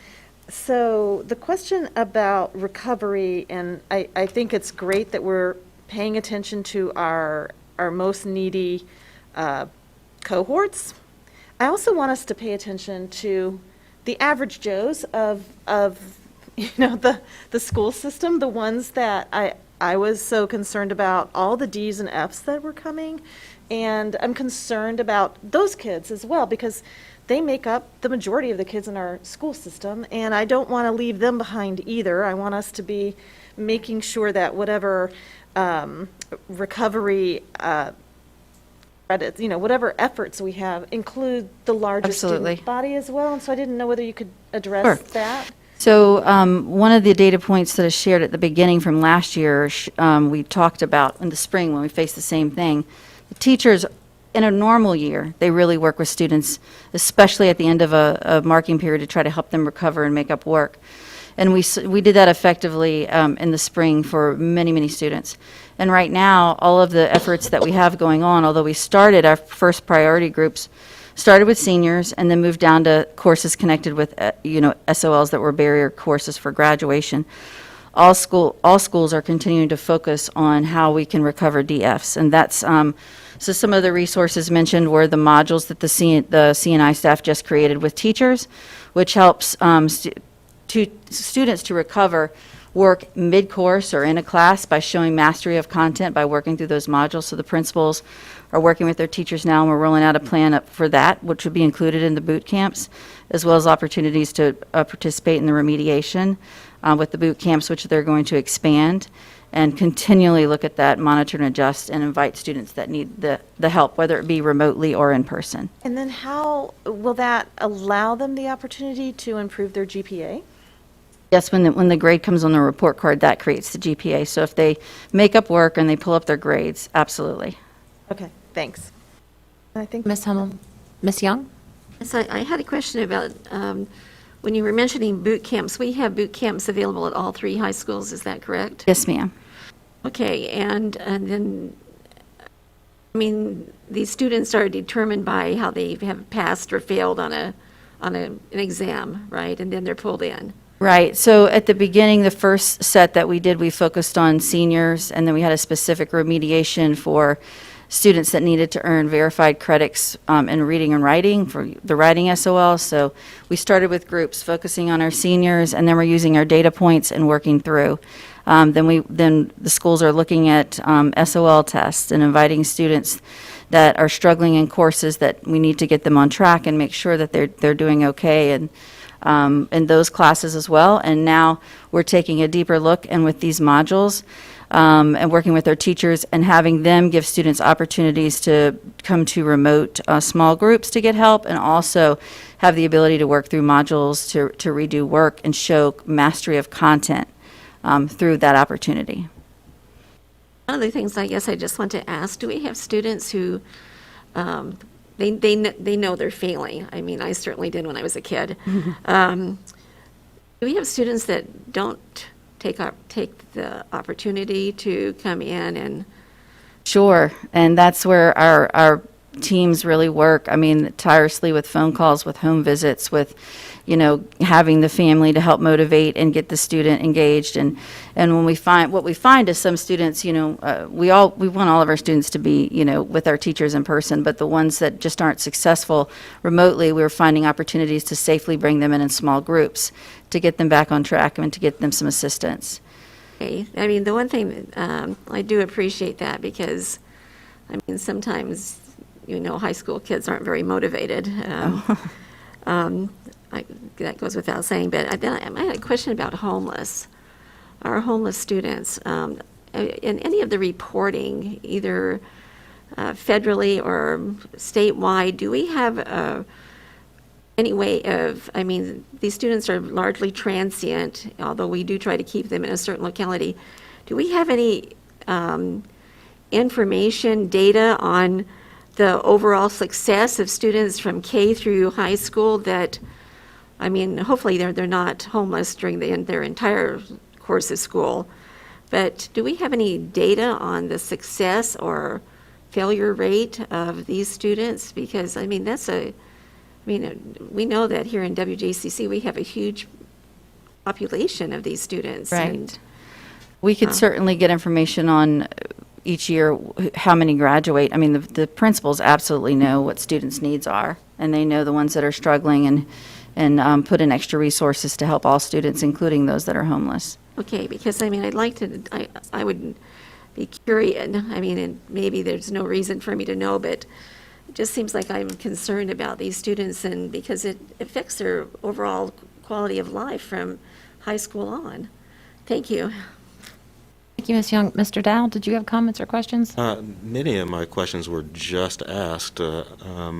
so the question about recovery, and I think it's great that we're paying attention to our most needy cohorts. I also want us to pay attention to the average Joes of the school system, the ones that I was so concerned about, all the D's and F's that were coming. And I'm concerned about those kids as well, because they make up the majority of the kids in our school system, and I don't want to leave them behind either. I want us to be making sure that whatever recovery credits, whatever efforts we have include the larger Absolutely. student body as well. And so I didn't know whether you could address Sure. that. So one of the data points that I shared at the beginning from last year, we talked about in the spring when we faced the same thing. The teachers, in a normal year, they really work with students, especially at the end of a marking period, to try to help them recover and make up work. And we did that effectively in the spring for many, many students. And right now, all of the efforts that we have going on, although we started our first priority groups, started with seniors and then moved down to courses connected with, SOLs that were barrier courses for graduation. All schools are continuing to focus on how we can recover DFs. And that's, so some of the resources mentioned were the modules that the CNI staff just created with teachers, which helps students to recover work mid-course or in a class by showing mastery of content by working through those modules. So the principals are working with their teachers now, and we're rolling out a plan up for that, which would be included in the boot camps, as well as opportunities to participate in the remediation with the boot camps, which they're going to expand, and continually look at that, monitor and adjust, and invite students that need the help, whether it be remotely or in person. And then how will that allow them the opportunity to improve their GPA? Yes, when the grade comes on the report card, that creates the GPA. So if they make up work and they pull up their grades, absolutely. Okay, thanks. I think Ms. Hummel, Ms. Young? So I had a question about, when you were mentioning boot camps, we have boot camps available at all 3 high schools, is that correct? Yes, ma'am. Okay, and then, I mean, these students are determined by how they have passed or failed on an exam, right? And then they're pulled in. Right. So at the beginning, the first set that we did, we focused on seniors, and then we had a specific remediation for students that needed to earn verified credits in reading and writing for the writing SOL. So we started with groups focusing on our seniors, and then we're using our data points and working through. Then the schools are looking at SOL tests and inviting students that are struggling in courses that we need to get them on track and make sure that they're doing okay, and in those classes as well. And now we're taking a deeper look, and with these modules, and working with our teachers and having them give students opportunities to come to remote small groups to get help, and also have the ability to work through modules to redo work and show mastery of content through that opportunity. One of the things I guess I just want to ask, do we have students who, they know they're failing? I mean, I certainly did when I was a kid. Do we have students that don't take the opportunity to come in and? Sure, and that's where our teams really work. I mean, tirelessly with phone calls, with home visits, with, having the family to help motivate and get the student engaged. And when what we find is some students, we want all of our students to be, with our teachers in person, but the ones that just aren't successful remotely, we're finding opportunities to safely bring them in small groups to get them back on track and to get them some assistance. Okay. I mean, the one thing, I do appreciate that, because, I mean, sometimes, high school kids aren't very motivated. That goes without saying, but I had a question about our homeless students. In any of the reporting, either federally or statewide, do we have any way of, I mean, these students are largely transient, although we do try to keep them in a certain locality. Do we have any information, data on the overall success of students from K through high school that, I mean, hopefully they're not homeless during their entire course of school, but do we have any data on the success or failure rate of these students? Because, I mean, we know that here in WJCC we have a huge population of these students. Right. And, We could certainly get information on each year how many graduate. I mean, the principals absolutely know what students' needs are, and they know the ones that are struggling, and put in extra resources to help all students, including those that are homeless. okay, because, I mean, I would be curious, I mean, and maybe there's no reason for me to know, but it just seems like I'm concerned about these students, and because it affects their overall quality of life from high school on. Thank you. Thank you, Ms. Young. Mr. Dow, did you have comments or questions? Many of my questions were just asked. I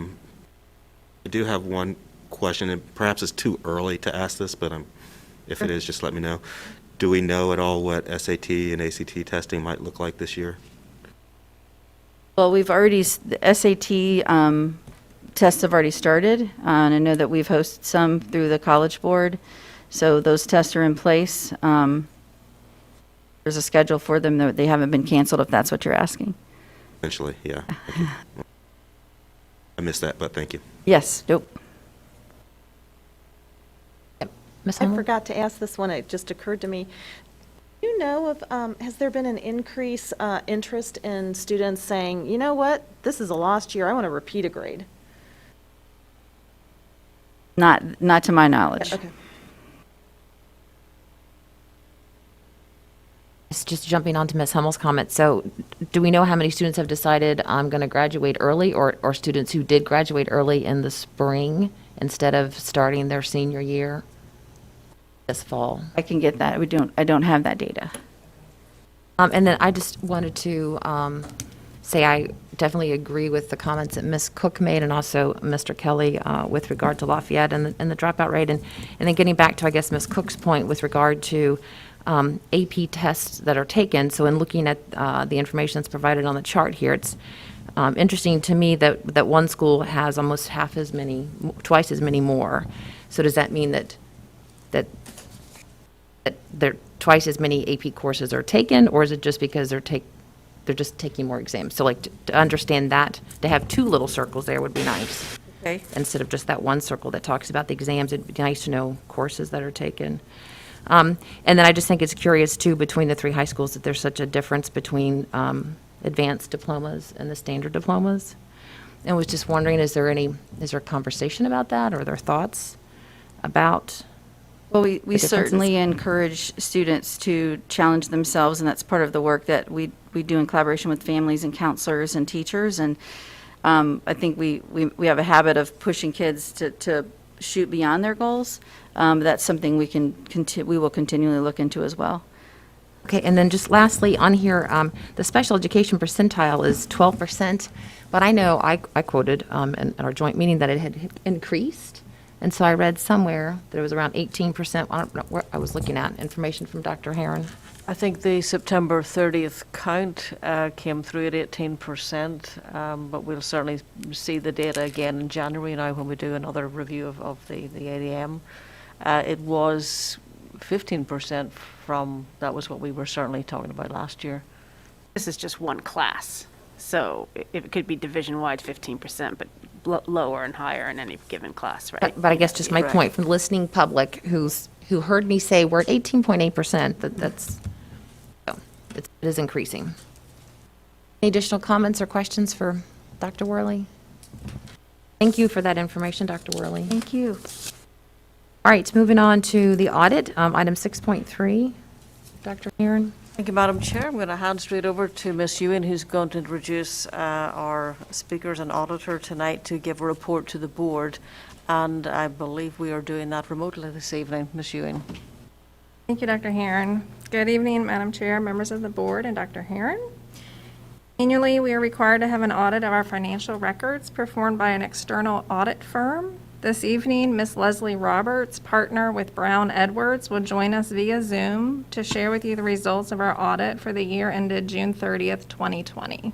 do have one question, and perhaps it's too early to ask this, but if it is, just let me know. Do we know at all what SAT and ACT testing might look like this year? Well, the SAT tests have already started, and I know that we've hosted some through the College Board, so those tests are in place. There's a schedule for them, though they haven't been canceled, if that's what you're asking. Eventually, yeah. Okay. I missed that, but thank you. Yes, nope. Ms. I Hummel? forgot to ask this one, it just occurred to me. Do you know of, has there been an increase interest in students saying, you know what, this is a lost year, I want to repeat a grade? Not to my knowledge. Okay. It's just jumping on to Ms. Hummel's comment. So do we know how many students have decided I'm going to graduate early, or students who did graduate early in the spring instead of starting their senior year this fall? I can get that. I don't have that data. And then I just wanted to say I definitely agree with the comments that Ms. Cook made and also Mr. Kelly with regard to Lafayette and the dropout rate. And then getting back to, I guess, Ms. Cook's point with regard to AP tests that are taken. So in looking at the information that's provided on the chart here, it's interesting to me that one school has almost twice as many more. So does that mean that there twice as many AP courses are taken, or is it just because they're just taking more exams? So like to understand that, to have two little circles there would be nice. Okay. Instead of just that one circle that talks about the exams, it'd be nice to know courses that are taken. And then I just think it's curious too, between the three high schools, that there's such a difference between advanced diplomas and the standard diplomas. And was just wondering, is there a conversation about that, or are there thoughts about? Well, we differences? certainly encourage students to challenge themselves, and that's part of the work that we do in collaboration with families and counselors and teachers. And I think we have a habit of pushing kids to shoot beyond their goals. That's something we will continually look into as well. Okay, and then just lastly, on here, the special education percentile is 12%, but I know I quoted in our joint meeting that it had increased, and so I read somewhere that it was around 18%. I don't know where I was looking at, information from Dr. Herron. I think the September 30th count came through at 18%, but we'll certainly see the data again in January now when we do another review of the ADM. It was 15% that was what we were certainly talking about last year. This is just one class, so it could be division-wide 15%, but lower and higher in any given class, right? But I guess just my point from the listening public who heard me say we're at 18.8%, it is increasing. Any additional comments or questions for Dr. Worley? Thank you for that information, Dr. Worley. Thank you. All right, moving on to the audit, item 6.3. Dr. Herron. Thank you, Madam Chair. I'm going to hand straight over to Ms. Ewan, who's going to introduce our speakers and auditor tonight to give a report to the board. And I believe we are doing that remotely this evening. Ms. Ewan. Thank you, Dr. Herron. Good evening, Madam Chair, members of the board, and Dr. Herron. Annually, we are required to have an audit of our financial records performed by an external audit firm. This evening, Ms. Leslie Roberts, partner with Brown Edwards, will join us via Zoom to share with you the results of our audit for the year ended June 30th, 2020.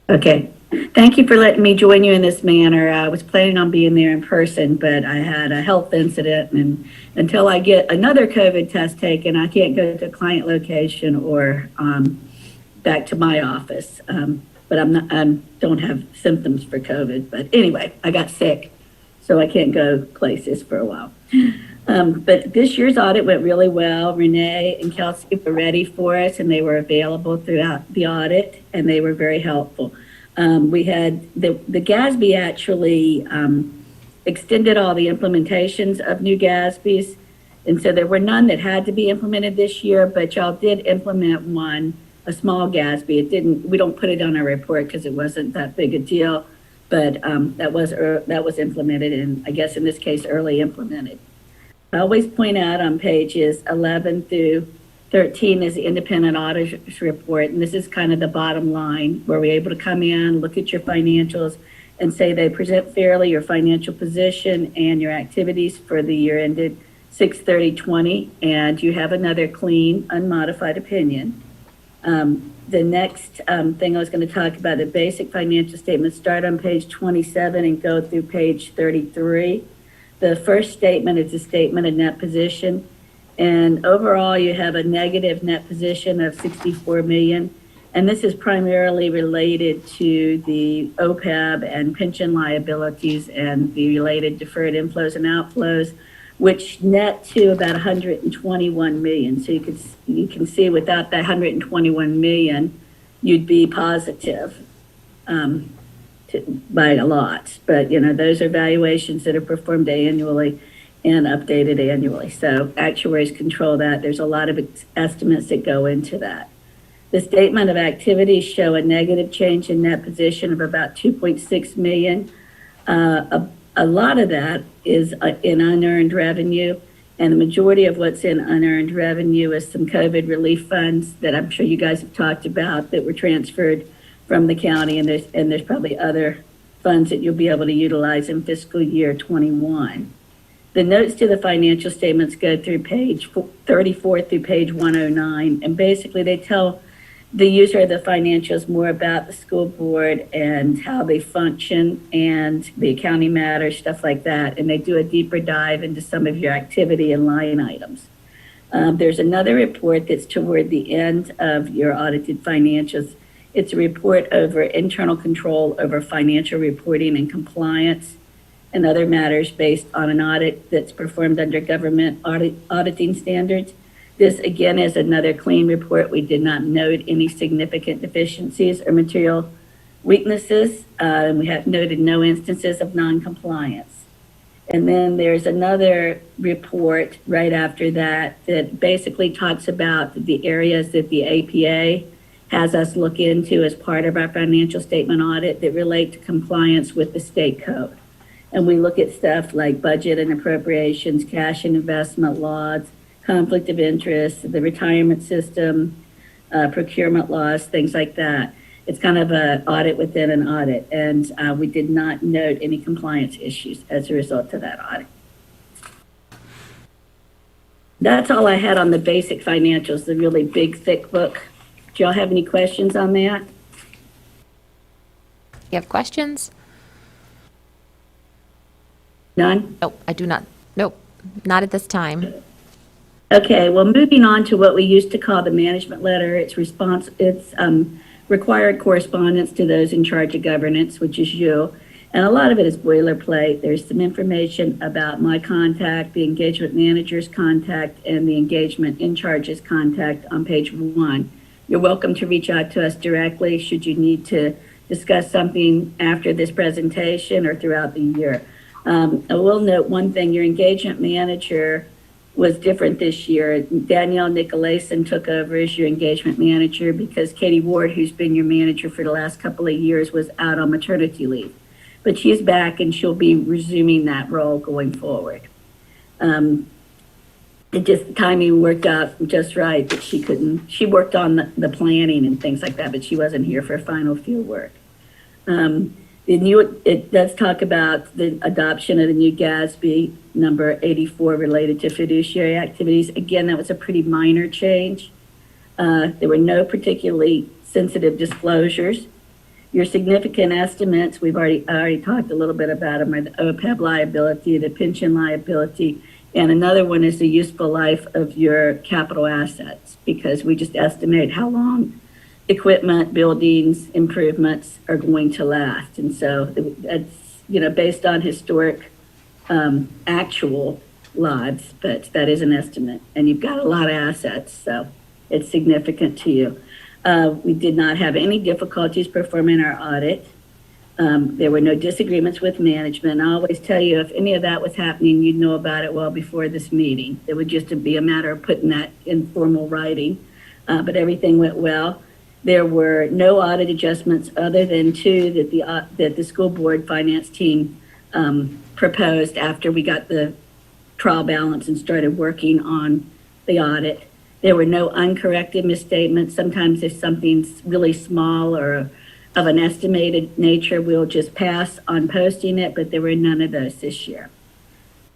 Okay. Thank you for letting me join you in this manner. I was planning on being there in person, but I had a health incident, and until I get another COVID test taken, I can't go to a client location or back to my office. But I don't have symptoms for COVID. But anyway, I got sick, so I can't go places for a while. But this year's audit went really well. Renee and Kelsey were ready for us, and they were available throughout the audit, and they were very helpful. We had the GASB actually extended all the implementations of new GASBs, and so there were none that had to be implemented this year, but y'all did implement one, a small GASB. We don't put it on our report because it wasn't that big a deal, but that was implemented, and I guess in this case early implemented. I always point out on pages 11 through 13 is the independent auditor's report, and this is kind of the bottom line where we're able to come in, look at your financials, and say they present fairly your financial position and your activities for the year ended 6/30/20, and you have another clean, unmodified opinion. The next thing I was going to talk about, the basic financial statements start on page 27 and go through page 33. The first statement is a statement of net position. And overall, you have a negative net position of $64 million. And this is primarily related to the OPEB and pension liabilities and the related deferred inflows and outflows, which net to about $121 million. So you can see without that $121 million, you'd be positive. by a lot. But, those are valuations that are performed annually and updated annually. So actuaries control that. There's a lot of estimates that go into that. The statement of activities show a negative change in net position of about 2.6 million. A lot of that is in unearned revenue, and the majority of what's in unearned revenue is some COVID relief funds that I'm sure you guys have talked about that were transferred from the county, and there's probably other funds that you'll be able to utilize in fiscal year 21. The notes to the financial statements go through page 34 through page 109, and basically they tell the user of the financials more about the school board and how they function and the accounting matters, stuff like that. And they do a deeper dive into some of your activity and line items. There's another report that's toward the end of your audited financials. It's a report over internal control over financial reporting and compliance and other matters based on an audit that's performed under government auditing standards. This, again, is another clean report. We did not note any significant deficiencies or material weaknesses. And we have noted no instances of noncompliance. And then there's another report right after that that basically talks about the areas that the APA has us look into as part of our financial statement audit that relate to compliance with the state code. And we look at stuff like budget and appropriations, cash and investment laws, conflict of interest, the retirement system, procurement laws, things like that. It's kind of an audit within an audit, and we did not note any compliance issues as a result of that audit. That's all I had on the basic financials, the really big, thick book. Do y'all have any questions on that? You have questions? None? Nope, I do not. Nope, not at this time. Okay, well, moving on to what we used to call the management letter, it's required correspondence to those in charge of governance, which is you. And a lot of it is boilerplate. There's some information about my contact, the engagement manager's contact, and the engagement in charge's contact on page 1. You're welcome to reach out to us directly should you need to discuss something after this presentation or throughout the year. I will note one thing, your engagement manager was different this year. Danielle Nicolason took over as your engagement manager because Katie Ward, who's been your manager for the last couple of years, was out on maternity leave. But she's back and she'll be resuming that role going forward. Timing worked out just right, but she worked on the planning and things like that, but she wasn't here for final field work. It does talk about the adoption of the new GASB number 84 related to fiduciary activities. Again, that was a pretty minor change. There were no particularly sensitive disclosures. Your significant estimates, we've already talked a little bit about them, are the OPEB liability, the pension liability, and another one is the useful life of your capital assets, because we just estimate how long equipment, buildings, improvements are going to last. And so that's, based on historic actual lives, but that is an estimate. And you've got a lot of assets, so it's significant to you. We did not have any difficulties performing our audit. There were no disagreements with management. I always tell you, if any of that was happening, you'd know about it well before this meeting. It would just be a matter of putting that in formal writing, but everything went well. There were no audit adjustments other than 2 that the school board finance team proposed after we got the trial balance and started working on the audit. There were no uncorrected misstatements. Sometimes if something's really small or of an estimated nature, we'll just pass on posting it, but there were none of those this year.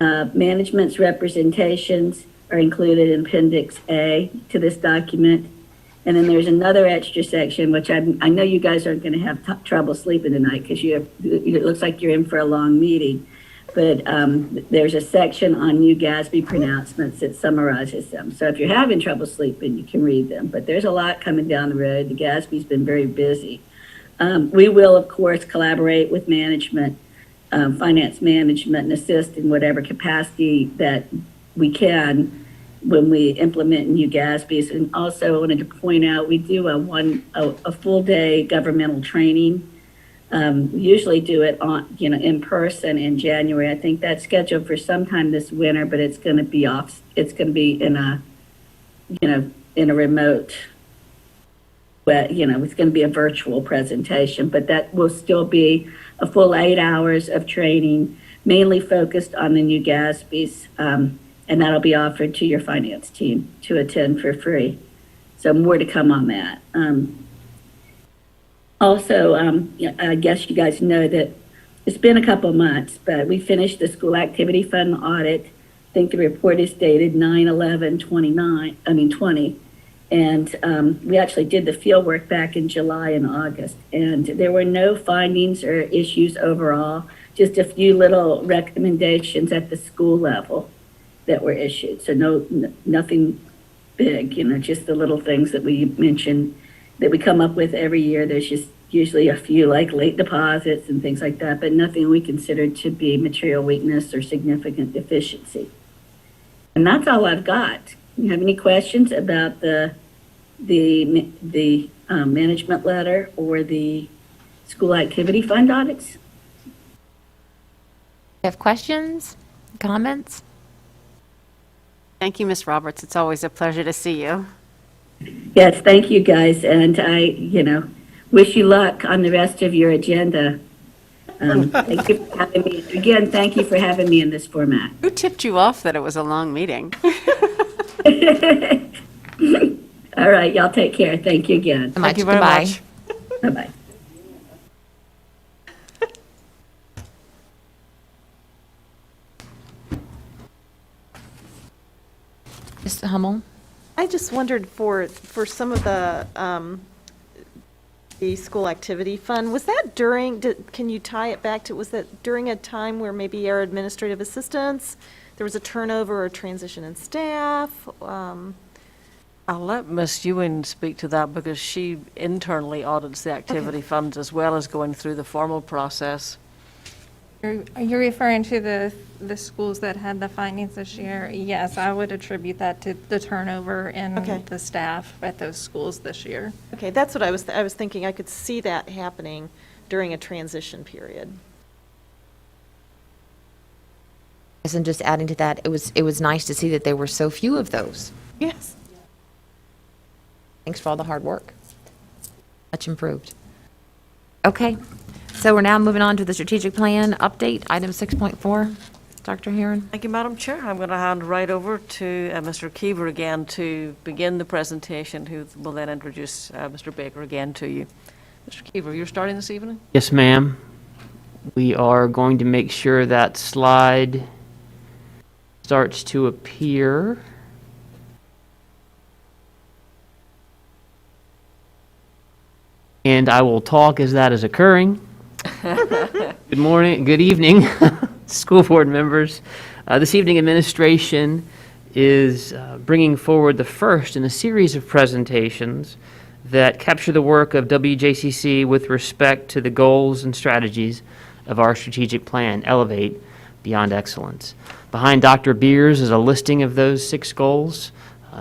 Management's representations are included in Appendix A to this document. And then there's another extra section, which I know you guys aren't going to have trouble sleeping tonight because it looks like you're in for a long meeting. But there's a section on new GASB pronouncements that summarizes them. So if you're having trouble sleeping, you can read them. But there's a lot coming down the road. The GASB's been very busy. We will, of course, collaborate with management, finance management, and assist in whatever capacity that we can when we implement new GASBs. And also I wanted to point out, we do a full day governmental training We usually do it on, in person in January. I think that's scheduled for sometime this winter, but it's going to be off. It's going to be in a, in a remote, but, it's going to be a virtual presentation, but that will still be a full 8 hours of training, mainly focused on the new GASBs, and that'll be offered to your finance team to attend for free. So more to come on that. Also, I guess you guys know that it's been a couple of months, but we finished the school activity fund audit. I think the report is dated 9/11/20. And we actually did the field work back in July and August. And there were no findings or issues overall, just a few little recommendations at the school level that were issued. So nothing big, just the little things that we mentioned that we come up with every year. There's just usually a few like late deposits and things like that, but nothing we considered to be material weakness or significant deficiency. And that's all I've got. You have any questions about the management letter or the school activity fund audits? Have questions, comments? Thank you, Ms. Roberts. It's always a pleasure to see you. Yes, thank you guys. And I, wish you luck on the rest of your agenda. Thank you for having me. Again, thank you for having me in this format. Who tipped you off that it was a long meeting? All right, y'all take care. Thank you again. Thank you very much. Bye-bye. Mr. Hummel? I just wondered for some of the school activity fund, was that can you tie it back to, was that during a time where maybe our administrative assistants, there was a turnover or transition in staff? I'll let Ms. Ewing speak to that because she internally audits the activity funds as well as going through the formal process. Are you referring to the schools that had the findings this year? Yes, I would attribute that to the turnover in the staff at those schools this year. Okay, that's what I was thinking. I could see that happening during a transition period. Yes, and just adding to that, it was nice to see that there were so few of those. Yes. Thanks for all the hard work. Much improved. Okay, so we're now moving on to the strategic plan update, item 6.4. Dr. Heron? Thank you, Madam Chair. I'm going to hand right over to Mr. Keever again to begin the presentation, who will then introduce Mr. Baker again to you. Mr. Keever, you're starting this evening? Yes, ma'am. We are going to make sure that slide starts to appear. And I will talk as that is occurring. Good morning, good evening, school board members. This evening, administration is bringing forward the first in a series of presentations that capture the work of WJCC with respect to the goals and strategies of our strategic plan, Elevate Beyond Excellence. Behind Dr. Beers is a listing of those 6 goals.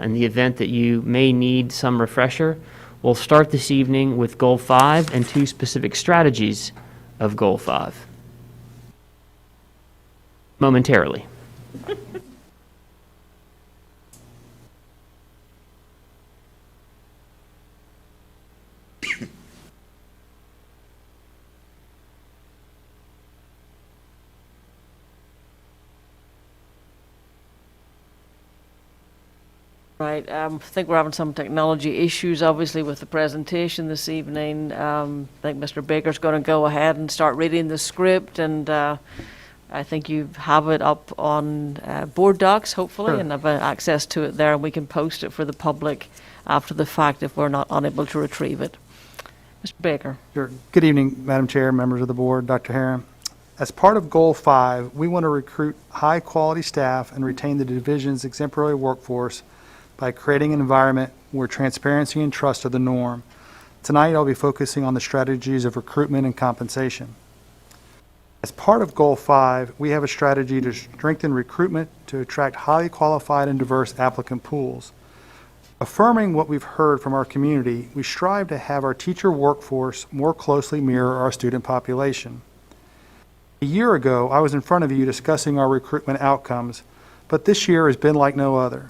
In the event that you may need some refresher, we'll start this evening with Goal 5 and 2 specific strategies of Goal 5. Momentarily. Right, I think we're having some technology issues, obviously, with the presentation this evening. I think Mr. Baker's going to go ahead and start reading the script, and I think you have it up on Board Docs, hopefully, Sure. and have access to it there, and we can post it for the public after the fact if we're not unable to retrieve it. Mr. Baker. Sure. Good evening, Madam Chair, members of the board, Dr. Heron. As part of Goal 5, we want to recruit high-quality staff and retain the division's exemplary workforce by creating an environment where transparency and trust are the norm. Tonight, I'll be focusing on the strategies of recruitment and compensation. As part of Goal 5, we have a strategy to strengthen recruitment to attract highly qualified and diverse applicant pools. Affirming what we've heard from our community, we strive to have our teacher workforce more closely mirror our student population. A year ago, I was in front of you discussing our recruitment outcomes, but this year has been like no other.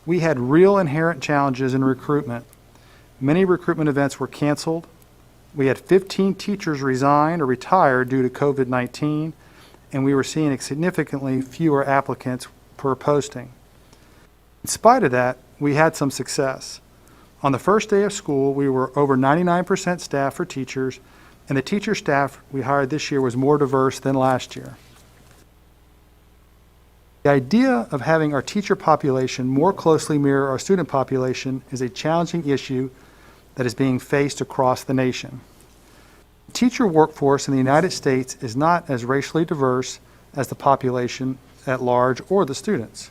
We had real inherent challenges in recruitment. Many recruitment events were canceled. We had 15 teachers resign or retire due to COVID-19, and we were seeing significantly fewer applicants per posting. In spite of that, we had some success. On the first day of school, we were over 99% staff for teachers, and the teacher staff we hired this year was more diverse than last year. The idea of having our teacher population more closely mirror our student population is a challenging issue that is being faced across the nation. The teacher workforce in the United States is not as racially diverse as the population at large or the students.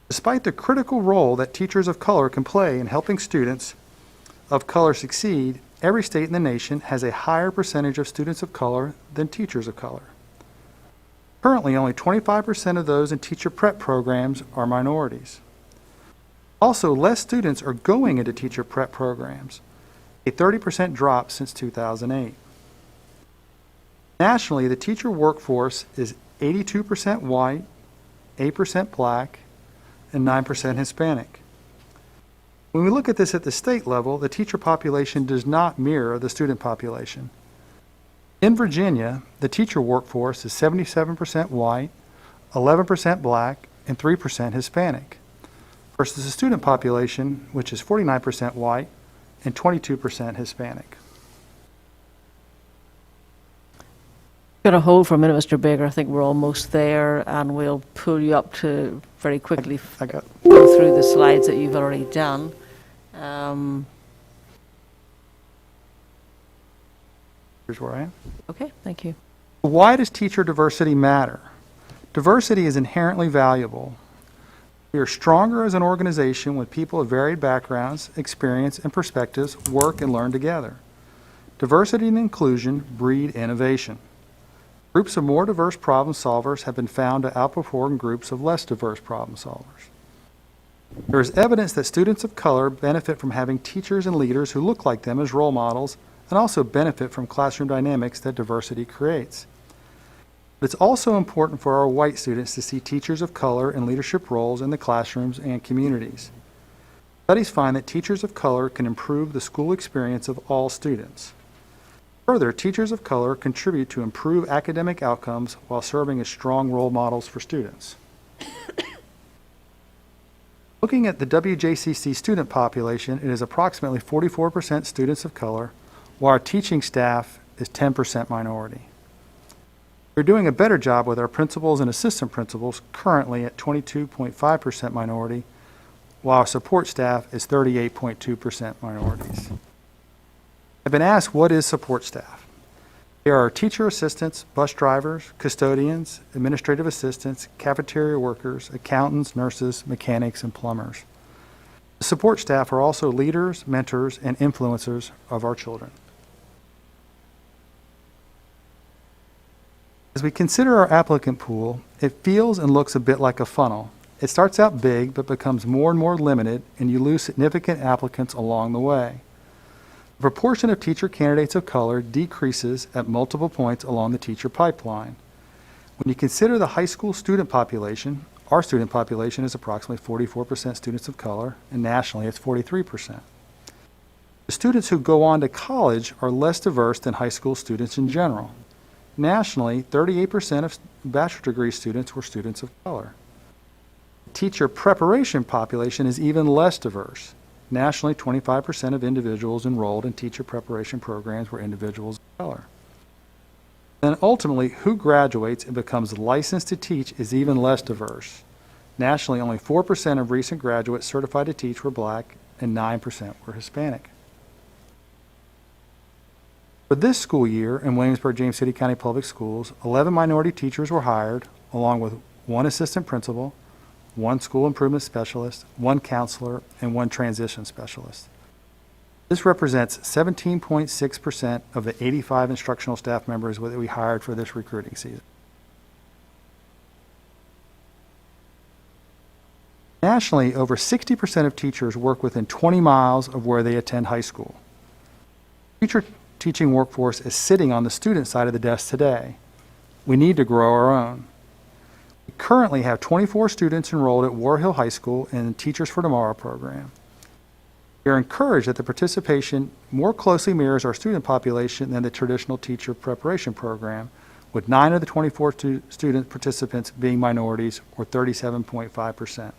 Despite the critical role that teachers of color can play in helping students of color succeed, every state in the nation has a higher percentage of students of color than teachers of color. Currently, only 25% of those in teacher prep programs are minorities. Also, less students are going into teacher prep programs, a 30% drop since 2008. Nationally, the teacher workforce is 82% white, 8% black, and 9% Hispanic. When we look at this at the state level, the teacher population does not mirror the student population. In Virginia, the teacher workforce is 77% white, 11% black, and 3% Hispanic, versus the student population, which is 49% white and 22% Hispanic. Got to hold for a minute, Mr. Baker. I think we're almost there, and we'll pull you up to very quickly go through the slides that you've already done. Here's where I am. Okay, thank you. Why does teacher diversity matter? Diversity is inherently valuable. We are stronger as an organization when people of varied backgrounds, experience, and perspectives work and learn together. Diversity and inclusion breed innovation. Groups of more diverse problem solvers have been found to outperform groups of less diverse problem solvers. There is evidence that students of color benefit from having teachers and leaders who look like them as role models, and also benefit from classroom dynamics that diversity creates. But it's also important for our white students to see teachers of color in leadership roles in the classrooms and communities. Studies find that teachers of color can improve the school experience of all students. Further, teachers of color contribute to improve academic outcomes while serving as strong role models for students. Looking at the WJCC student population, it is approximately 44% students of color, while our teaching staff is 10% minority. We're doing a better job with our principals and assistant principals, currently at 22.5% minority, while our support staff is 38.2% minorities. I've been asked, what is support staff? They are our teacher assistants, bus drivers, custodians, administrative assistants, cafeteria workers, accountants, nurses, mechanics, and plumbers. The support staff are also leaders, mentors, and influencers of our children. As we consider our applicant pool, it feels and looks a bit like a funnel. It starts out big, but becomes more and more limited, and you lose significant applicants along the way. The proportion of teacher candidates of color decreases at multiple points along the teacher pipeline. When you consider the high school student population, our student population is approximately 44% students of color, and nationally it's 43%. The students who go on to college are less diverse than high school students in general. Nationally, 38% of bachelor's degree students were students of color. The teacher preparation population is even less diverse. Nationally, 25% of individuals enrolled in teacher preparation programs were individuals of color. Then ultimately, who graduates and becomes licensed to teach is even less diverse. Nationally, only 4% of recent graduates certified to teach were black and 9% were Hispanic. For this school year in Williamsburg-James City County Public Schools, 11 minority teachers were hired, along with 1 assistant principal, 1 school improvement specialist, 1 counselor, and 1 transition specialist. This represents 17.6% of the 85 instructional staff members that we hired for this recruiting season. Nationally, over 60% of teachers work within 20 miles of where they attend high school. Future teaching workforce is sitting on the student side of the desk today. We need to grow our own. We currently have 24 students enrolled at War Hill High School in the Teachers for Tomorrow program. We are encouraged that the participation more closely mirrors our student population than the traditional teacher preparation program, with 9 of the 24 student participants being minorities, or 37.5%.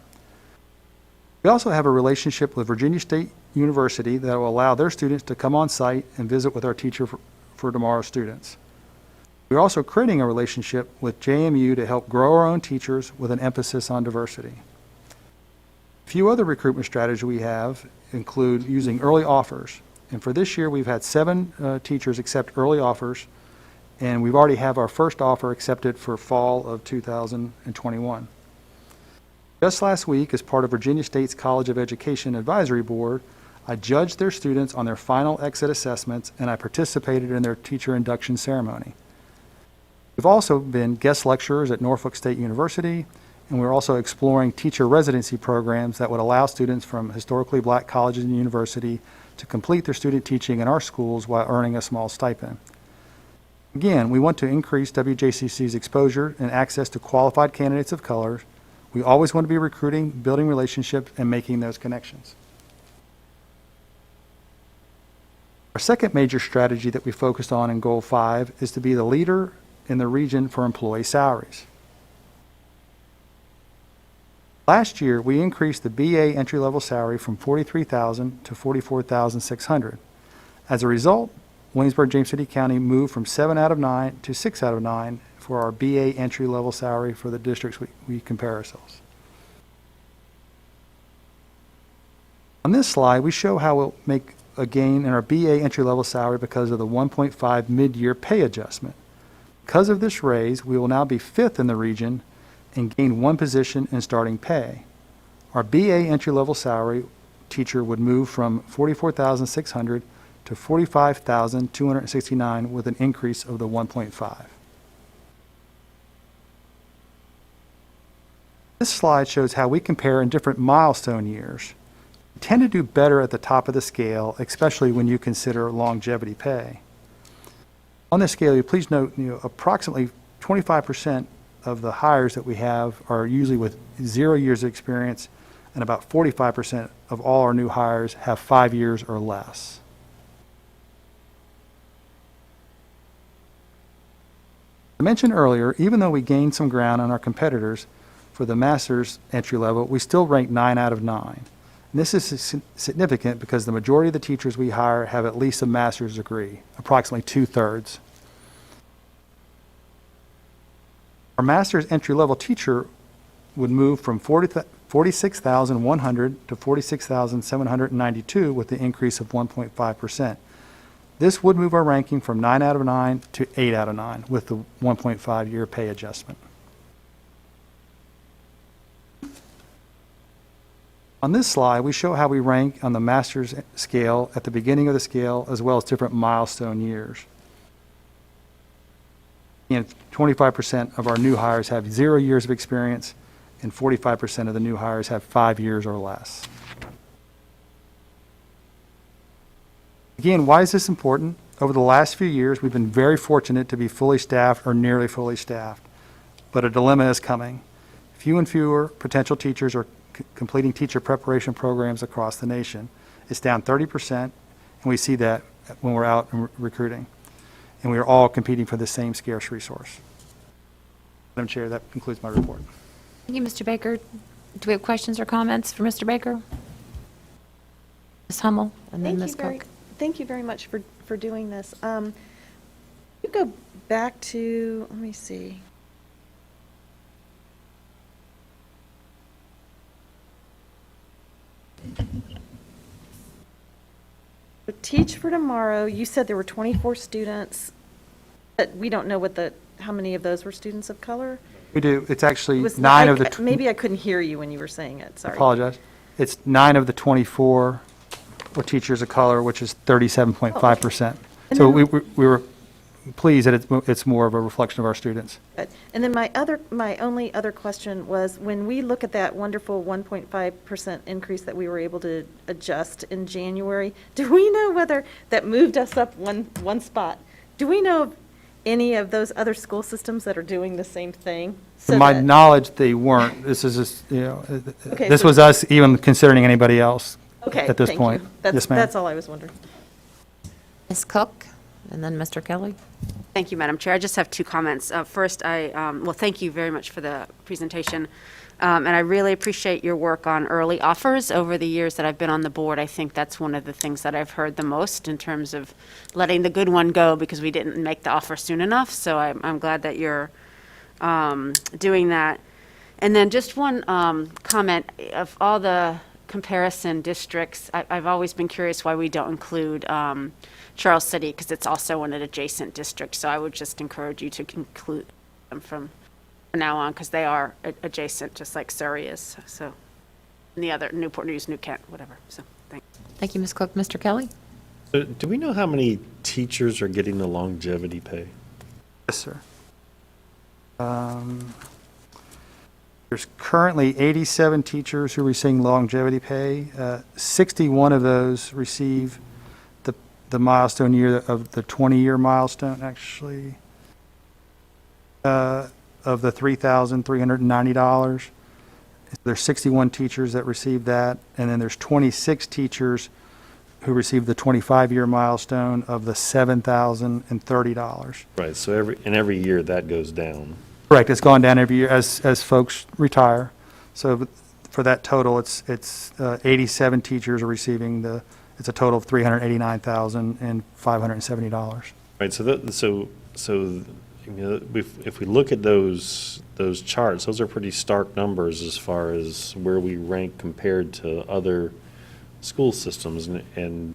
We also have a relationship with Virginia State University that will allow their students to come on site and visit with our Teacher for Tomorrow students. We're also creating a relationship with JMU to help grow our own teachers with an emphasis on diversity. A few other recruitment strategies we have include using early offers. And for this year, we've had 7 teachers accept early offers, and we've already have our first offer accepted for fall of 2021. Just last week, as part of Virginia State's College of Education Advisory Board, I judged their students on their final exit assessments, and I participated in their teacher induction ceremony. We've also been guest lecturers at Norfolk State University, and we're also exploring teacher residency programs that would allow students from historically black colleges and university to complete their student teaching in our schools while earning a small stipend. Again, we want to increase WJCC's exposure and access to qualified candidates of color. We always want to be recruiting, building relationships, and making those connections. Our second major strategy that we focused on in Goal 5 is to be the leader in the region for employee salaries. Last year, we increased the BA entry-level salary from $43,000 to $44,600. As a result, Williamsburg-James City County moved from 7 out of 9 to 6 out of 9 for our BA entry-level salary for the districts we compare ourselves. On this slide, we show how we'll make a gain in our BA entry-level salary because of the 1.5 mid-year pay adjustment. Because of this raise, we will now be 5th in the region and gain 1 position in starting pay. Our BA entry-level salary teacher would move from $44,600 to $45,269 with an increase of the 1.5. This slide shows how we compare in different milestone years. We tend to do better at the top of the scale, especially when you consider longevity pay. On this scale, please note, approximately 25% of the hires that we have are usually with 0 years of experience, and about 45% of all our new hires have 5 years or less. I mentioned earlier, even though we gained some ground on our competitors for the master's entry level, we still rank 9 out of 9. And this is significant because the majority of the teachers we hire have at least a master's degree, approximately 2/3. Our master's entry-level teacher would move from $46,100 to $46,792 with the increase of 1.5%. This would move our ranking from 9 out of 9 to 8 out of 9 with the 1.5-year pay adjustment. On this slide, we show how we rank on the master's scale at the beginning of the scale, as well as different milestone years. And 25% of our new hires have 0 years of experience, and 45% of the new hires have 5 years or less. Again, why is this important? Over the last few years, we've been very fortunate to be fully staffed or nearly fully staffed, but a dilemma is coming. Fewer and fewer potential teachers are completing teacher preparation programs across the nation. It's down 30%, and we see that when we're out and recruiting. And we are all competing for the same scarce resource. Madam Chair, that concludes my report. Thank you, Mr. Baker. Do we have questions or comments for Mr. Baker? Ms. Hummel, and then Ms. Cook. Thank you very much for doing this. You go back to, let me see. Teach for Tomorrow, you said there were 24 students, but we don't know how many of those were students of color? We do. It's actually It was 9 of the... Maybe I couldn't hear you when you were saying it, sorry. Apologize. It's 9 of the 24 were teachers of color, which is 37.5%. So we pleased that it's more of a reflection of our students. Good. And then my only other question was, when we look at that wonderful 1.5% increase that we were able to adjust in January, do we know whether that moved us up one spot? Do we know of any of those other school systems that are doing the same thing? To my knowledge, they weren't. This is just, Okay, this so- was us even considering anybody else Okay, at this thank point. you. That's, Yes, ma'am. that's all I was wondering. Ms. Cook, and then Mr. Kelly. Thank you, Madam Chair. I just have two comments. First, well, thank you very much for the presentation. And I really appreciate your work on early offers over the years that I've been on the board. I think that's one of the things that I've heard the most in terms of letting the good one go because we didn't make the offer soon enough. So I'm glad that you're doing that. And then just one comment of all the comparison districts, I've always been curious why we don't include Charles City because it's also an adjacent district. So I would just encourage you to include them from now on because they are adjacent, just like Surrey is. So, and the other Newport News, New Kent, whatever. So, thanks. Thank you, Ms. Cook. Mr. Kelly? So do we know how many teachers are getting the longevity pay? Yes, sir. There's currently 87 teachers who are receiving longevity pay. 61 of those receive the milestone year of the 20-year milestone, actually, of the $3,390. There's 61 teachers that receive that, and then there's 26 teachers who receive the 25-year milestone of the $7,030. Right, so every year that goes down. Correct, it's gone down every year as folks retire. So for that total, it's 87 teachers are receiving it's a total of $389,570. Right, so if we look at those charts, those are pretty stark numbers as far as where we rank compared to other school systems. And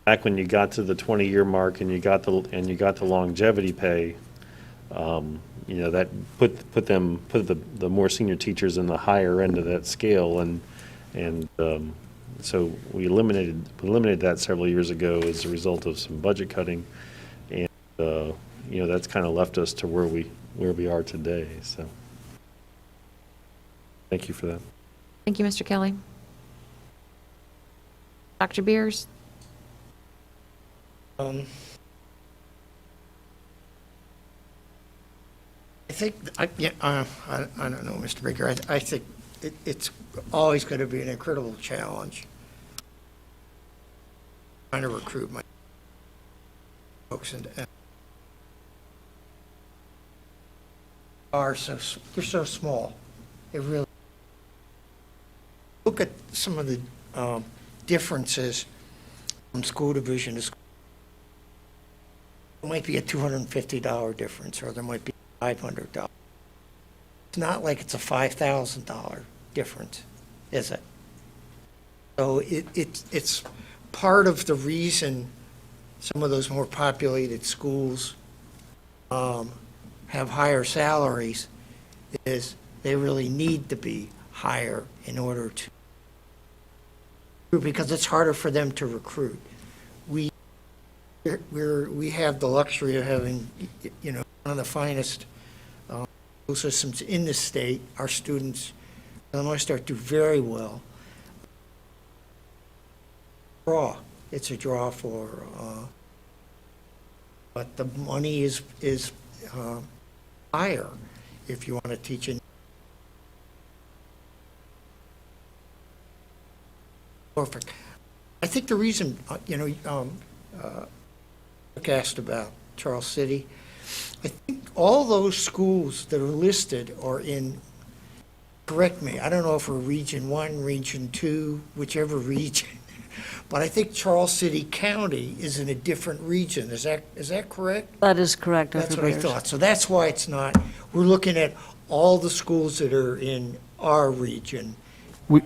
back when you got to the 20-year mark and you got the longevity pay, that put the more senior teachers in the higher end of that scale, and so we eliminated that several years ago as a result of some budget cutting, and that's kind of left us to where we are today. So thank you for that. Thank you, Mr. Kelly. Dr. Beers? I think, I don't know, Mr. Baker, I think it's always going to be an incredible challenge trying to recruit my folks, and they're so small. They really look at some of the differences from school division to school. It might be a $250 difference, or there might be $500. It's not like it's a $5,000 difference, is it? So it's part of the reason some of those more populated schools have higher salaries is they really need to be higher in order to, because it's harder for them to recruit. We have the luxury of having, one of the finest school systems in the state. Our students, for the most part, do very well. It's a draw for, but the money is higher if you want to teach in. Perfect. I think the reason, asked about Charles City, I think all those schools that are listed are in, correct me, I don't know if we're Region 1, Region 2, whichever region, but I think Charles City County is in a different region. Is that correct? That is correct, Dr. That's what I Beers. thought. So that's why it's not, we're looking at all the schools that are in our region. We- I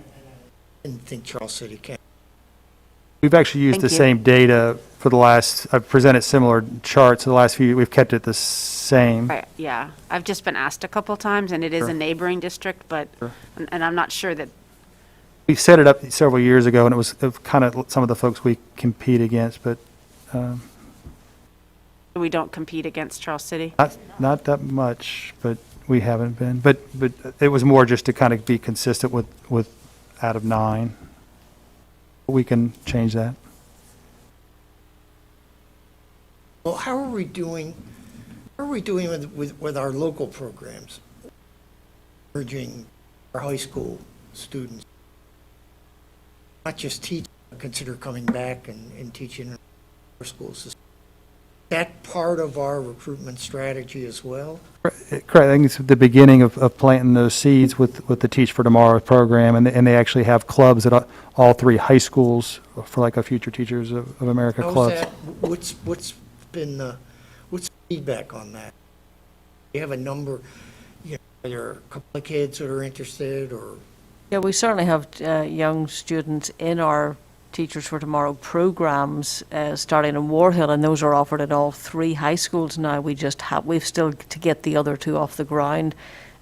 didn't think Charles City County. We've actually used the Thank you. same data for the last, I've presented similar charts the last few, we've kept it the same. Right, yeah. I've just been asked a couple times, and it is a Sure. neighboring district, but, and I'm not sure that, We set it up several years ago, and it was kind of some of the folks we compete against, but We don't compete against Charles City. Not that much, but we haven't been. But it was more just to kind of be consistent with out of 9. We can change that. Well, how are we doing with our local programs? Urging our high school students, not just teach, but consider coming back and teaching in our schools. Is that part of our recruitment strategy as well? Correct. I think it's the beginning of planting those seeds with the Teach for Tomorrow program, and they actually have clubs at all 3 high schools for like a Future Teachers of America How's clubs. that? What's been what's the feedback on that? Do you have a number? Are there a couple of kids that are interested, or? Yeah, we certainly have young students in our Teachers for Tomorrow programs starting in War Hill, and those are offered at all 3 high schools now. We've still to get the other 2 off the ground,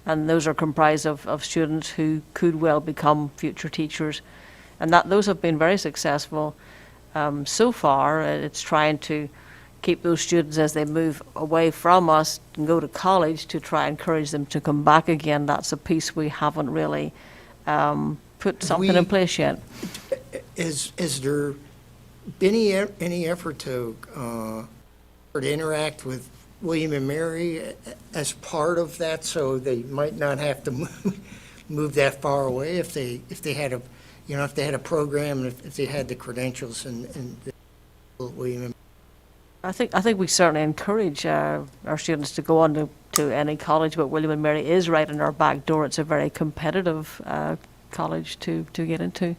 and those are comprised of students who could well become future teachers, and those have been very successful so far. It's trying to keep those students as they move away from us and go to college to try and encourage them to come back again. That's a piece we haven't really put something in place yet. Is there been any effort to interact with William and Mary as part of that, so they might not have to move that far away if they had a program, and if they had the credentials and William and I think we certainly encourage our students to go on to any college, but William and Mary is right in our back door. It's a very competitive college to get into.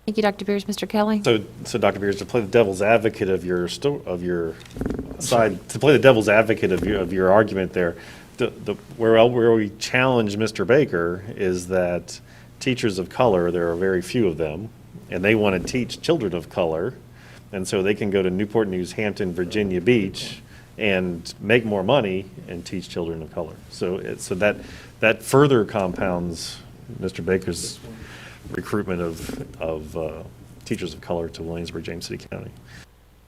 Thank you, Dr. Beers. Mr. Kelly? So Dr. Beers, to play the devil's advocate of your side, to play the devil's advocate of your argument there, where we challenge Mr. Baker is that teachers of color, there are very few of them, and they want to teach children of color, and so they can go to Newport News, Hampton, Virginia Beach, and make more money and teach children of color. So that further compounds Mr. Baker's recruitment of teachers of color to Williamsburg, James City County.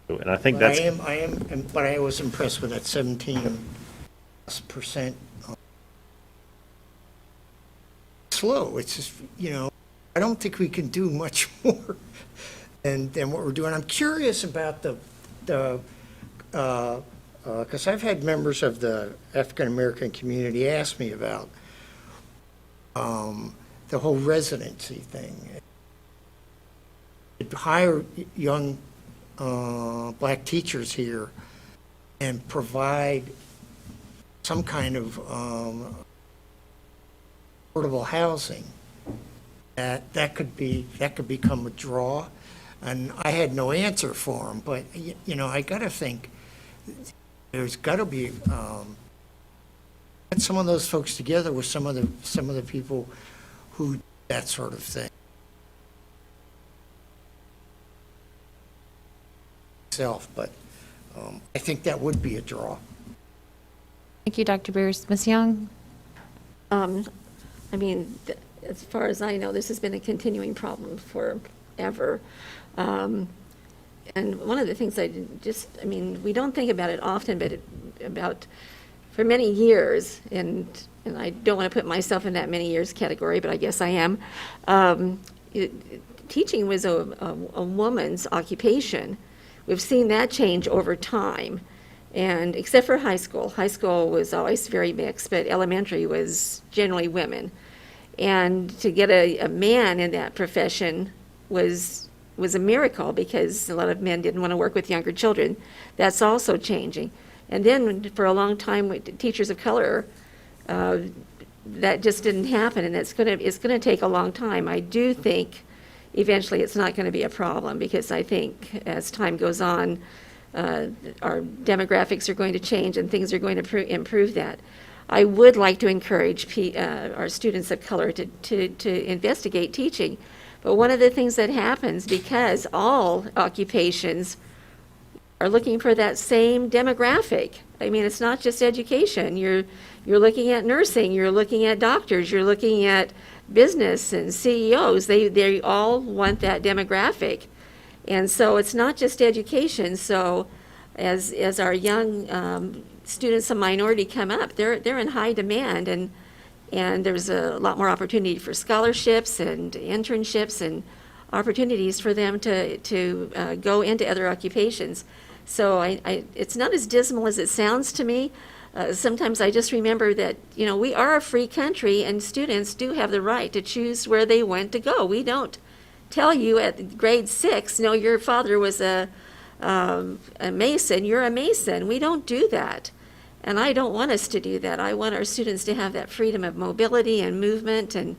So, and I think that's. But I was impressed with that 17%. Slow. It's just, I don't think we can do much more than what we're doing. I'm curious about because I've had members of the African American community ask me about the whole residency thing. Hire young black teachers here and provide some kind of affordable housing. That could become a draw. And I had no answer for them, but I got to think there's got to be get some of those folks together with some of the people who do that sort of thing. But I think that would be a draw. Thank you, Dr. Beers. Ms. Young? As far as I know, this has been a continuing problem forever. And one of the things we don't think about it often, but for many years, and I don't want to put myself in that many years category, but I guess I am, teaching was a woman's occupation. We've seen that change over time. And except for high school was always very mixed, but elementary was generally women. And to get a man in that profession was a miracle, because a lot of men didn't want to work with younger children. That's also changing. And then for a long time with teachers of color, that just didn't happen, and it's going to take a long time. I do think eventually it's not going to be a problem, because I think as time goes on, our demographics are going to change and things are going to improve that. I would like to encourage our students of color to investigate teaching. But one of the things that happens, because all occupations are looking for that same demographic. It's not just education. You're looking at nursing, you're looking at doctors, you're looking at business and CEOs. They all want that demographic. And so it's not just education. So as our young students of minority come up, they're in high demand, and there's a lot more opportunity for scholarships and internships and opportunities for them to go into other occupations. So it's not as dismal as it sounds to me. Sometimes I just remember that, we are a free country, and students do have the right to choose where they want to go. We don't tell you at grade 6, no, your father was a Mason, you're a Mason. We don't do that. And I don't want us to do that. I want our students to have that freedom of mobility and movement and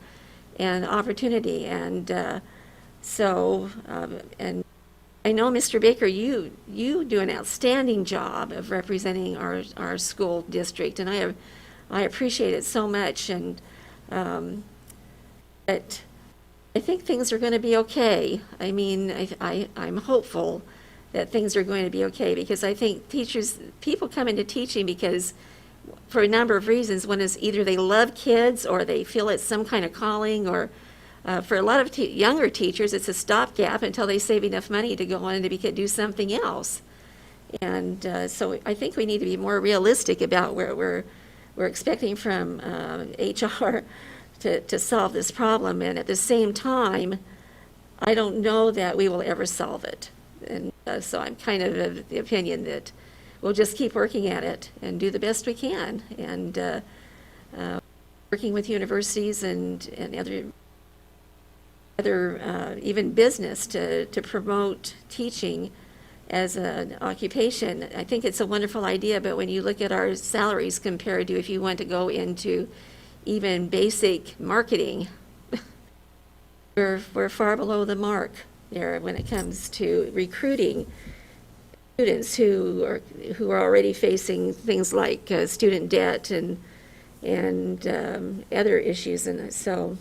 opportunity. And and I know, Mr. Baker, you do an outstanding job of representing our school district, and I appreciate it so much. And but I think things are going to be okay. I mean, I'm hopeful that things are going to be okay, because I think people come into teaching because, for a number of reasons. One is either they love kids or they feel it's some kind of calling, or for a lot of younger teachers, it's a stopgap until they save enough money to go on and to do something else. And so I think we need to be more realistic about where we're expecting from HR to solve this problem. And at the same time, I don't know that we will ever solve it. And so I'm kind of the opinion that we'll just keep working at it and do the best we can, and working with universities and other even business to promote teaching as an occupation. I think it's a wonderful idea, but when you look at our salaries compared to if you want to go into even basic marketing, we're far below the mark there when it comes to recruiting students who are already facing things like student debt and other issues. And so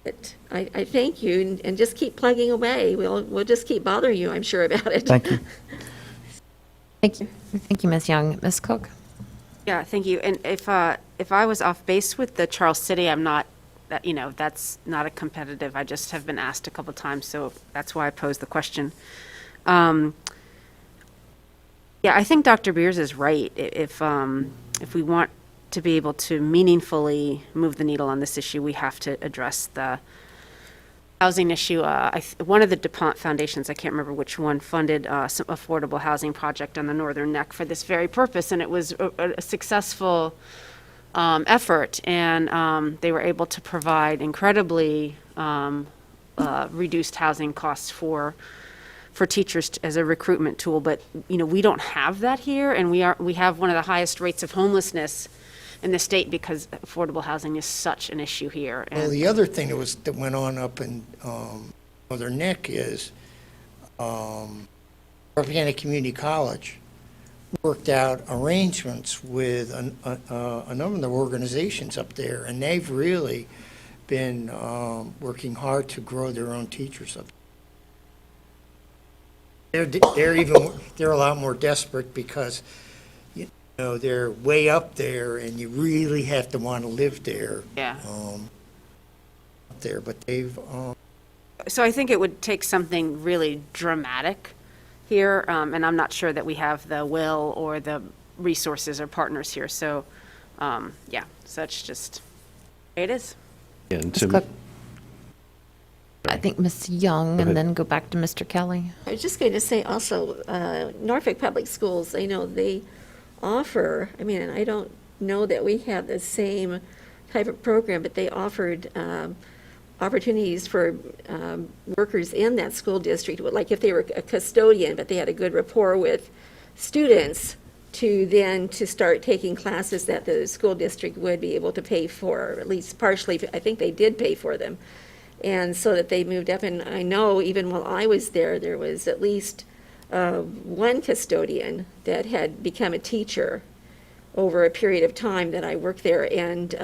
but I thank you, and just keep plugging away. We'll just keep bothering you, I'm sure, about it. Thank you. Thank you, Ms. Young. Ms. Cook? Yeah, thank you. And if I was off base with the Charles City, I'm not, that's not a competitive. I just have been asked a couple times, so that's why I posed the question. Yeah, I think Dr. Beers is right. If we want to be able to meaningfully move the needle on this issue, we have to address the housing issue. One of the DuPont foundations, I can't remember which one, funded some affordable housing project on the Northern Neck for this very purpose, and it was a successful effort, and they were able to provide incredibly reduced housing costs for teachers as a recruitment tool. But we don't have that here, and we have one of the highest rates of homelessness in the state because affordable housing is such an issue here. Well, the other thing that went on up in Northern Neck is Rappahannock Community College worked out arrangements with a number of organizations up there, and they've really been working hard to grow their own teachers up there. They're a lot more desperate because they're way up there, and you really have to want to live there. Yeah. Up there, but they've. So I think it would take something really dramatic here, and I'm not sure that we have the will or the resources or partners here. So, yeah, so it's just the way it is. Yeah, and Ms. to, Cook? I think Ms. Young, and then go back to Mr. Kelly. I was just going to say also, Norfolk Public Schools, I know they offer, and I don't know that we have the same type of program, but they offered opportunities for workers in that school district, like if they were a custodian, but they had a good rapport with students, to start taking classes that the school district would be able to pay for, or at least partially. I think they did pay for them. And so that they moved up, and I know even while I was there, there was at least one custodian that had become a teacher over a period of time that I worked there. And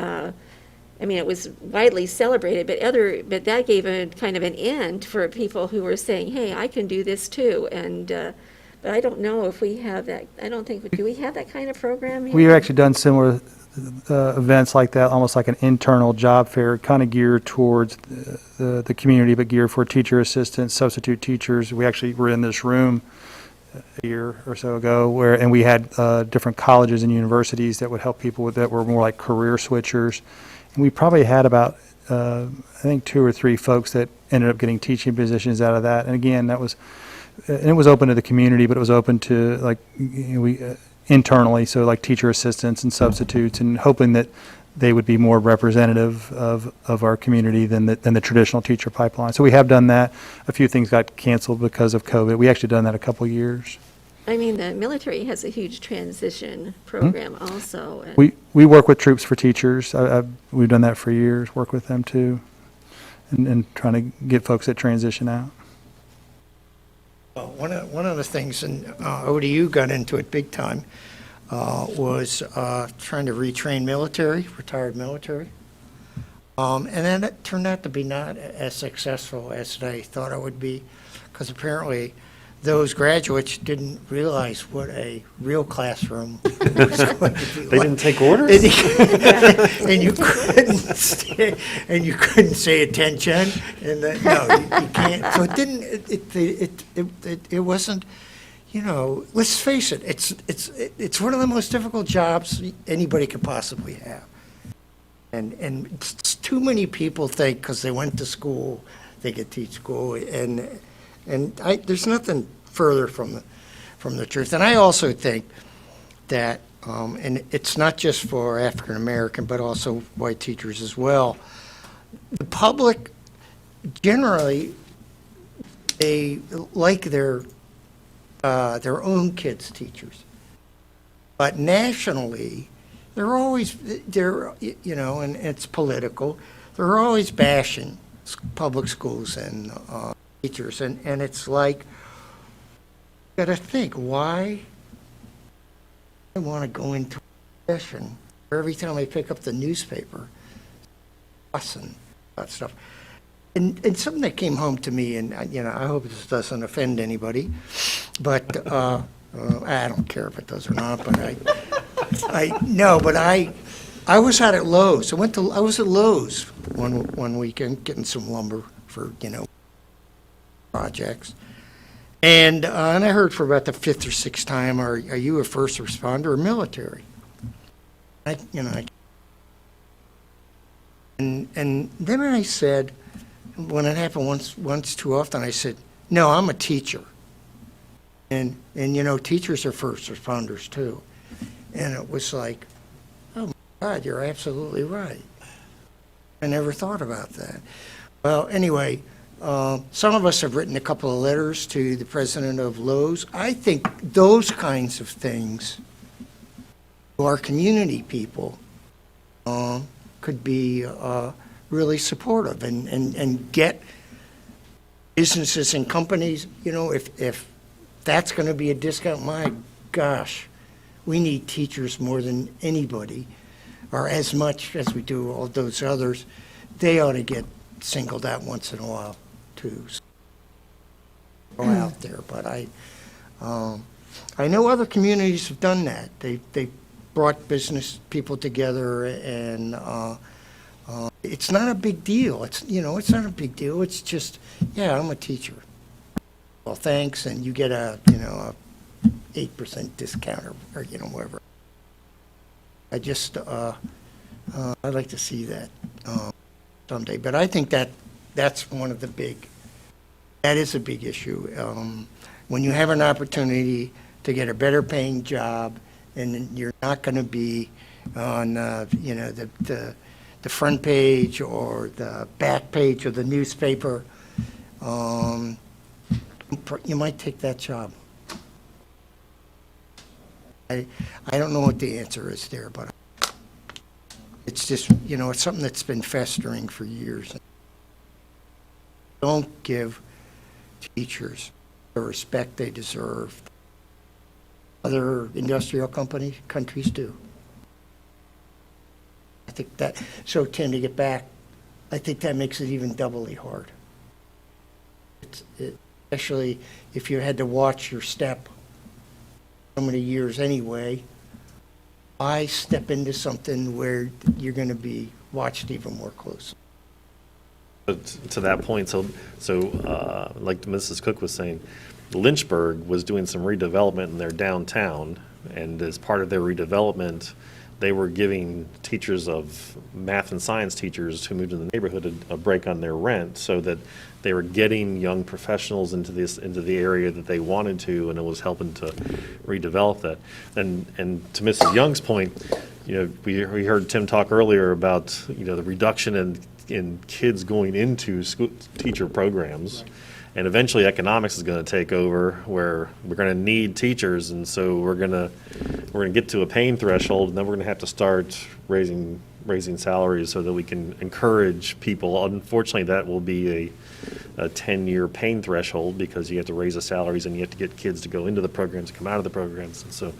it was widely celebrated, but that gave a kind of an end for people who were saying, hey, I can do this too. And but I don't know if we have that. Do we have that kind of program here? We've actually done similar events like that, almost like an internal job fair, kind of geared towards the community, but geared for teacher assistants, substitute teachers. We actually were in this room a year or so ago and we had different colleges and universities that would help people with that were more like career switchers. And we probably had about, I think 2 or 3 folks that ended up getting teaching positions out of that. And again, it was open to the community, but it was open to like, internally, so like teacher assistants and substitutes, and hoping that they would be more representative of our community than the traditional teacher pipeline. So we have done that. A few things got canceled because of COVID. We actually done that a couple years. I mean, the military has a huge transition program also. and- We work with Troops for Teachers. We've done that for years, work with them too, and trying to get folks that transition out. One of the things, and ODU got into it big time, was trying to retrain retired military. And then it turned out to be not as successful as they thought it would be, because apparently those graduates didn't realize what a real classroom was going to be. They didn't take orders? And you couldn't say attention, and you can't. So it didn't. It wasn't. Let's face it. It's one of the most difficult jobs anybody could possibly have. And too many people think because they went to school they could teach school, and there's nothing further from the truth. And I also think that, and it's not just for African American, but also white teachers as well. The public generally, they like their own kids' teachers, but nationally, and it's political. They're always bashing public schools and teachers, and it's like, you gotta think, why I want to go into a session where every time I pick up the newspaper, fussing about stuff. And something that came home to me, and I hope this doesn't offend anybody, but I don't care if it does or not. But I was out at Lowe's. I was at Lowe's one weekend getting some lumber for projects, and I heard for about the 5th or 6th time, are you a first responder or military? And then I said, when it happened once too often, I said, no, I'm a teacher. And teachers are first responders too. And it was like, oh my God, you're absolutely right. I never thought about that. Well, anyway, some of us have written a couple of letters to the president of Lowe's. I think those kinds of things to our community people could be really supportive and get businesses and companies, if that's going to be a discount, my gosh, we need teachers more than anybody, or as much as we do all those others. They ought to get singled out once in a while too. Go out there, but I know other communities have done that. They brought business people together, and it's not a big deal. It's not a big deal. It's just, yeah, I'm a teacher. Well, thanks, and you get a 8% discount or whatever. I just I'd like to see that someday. But I think that's one of the that is a big issue. When you have an opportunity to get a better paying job, and you're not going to be on the front page or the back page of the newspaper, you might take that job. I don't know what the answer is there, but it's just, it's something that's been festering for years. Don't give teachers the respect they deserve. Other industrial countries do. I think that, so Tim, to get back, I think that makes it even doubly hard. Especially if you had to watch your step so many years anyway, I step into something where you're going to be watched even more closely. But to that point, so like Mrs. Cook was saying, Lynchburg was doing some redevelopment in their downtown, and as part of their redevelopment, they were giving teachers of math and science teachers who moved in the neighborhood a break on their rent, so that they were getting young professionals into the area that they wanted to, and it was helping to redevelop that. And to Mrs. Young's point, we heard Tim talk earlier about the reduction in kids going into school teacher programs. And eventually economics is going to take over, where we're going to need teachers, and so we're going to get to a pain threshold, and then we're going to have to start raising salaries so that we can encourage people. Unfortunately, that will be a 10-year pain threshold, because you have to raise the salaries and you have to get kids to go into the programs and come out of the programs, and so.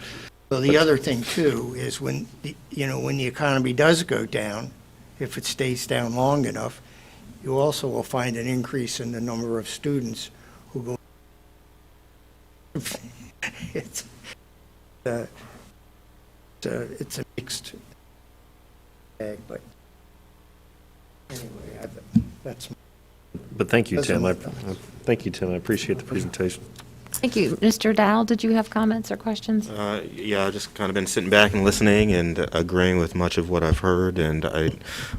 Well, the other thing too is when the economy does go down, if it stays down long enough, you also will find an increase in the number of students who go. It's a mixed bag, but anyway, that's. But thank you, Those are Tim. my thoughts. Thank you, Tim. I appreciate the presentation. Thank you. Mr. Dow, did you have comments or questions? Yeah, I've just kind of been sitting back and listening and agreeing with much of what I've heard, and I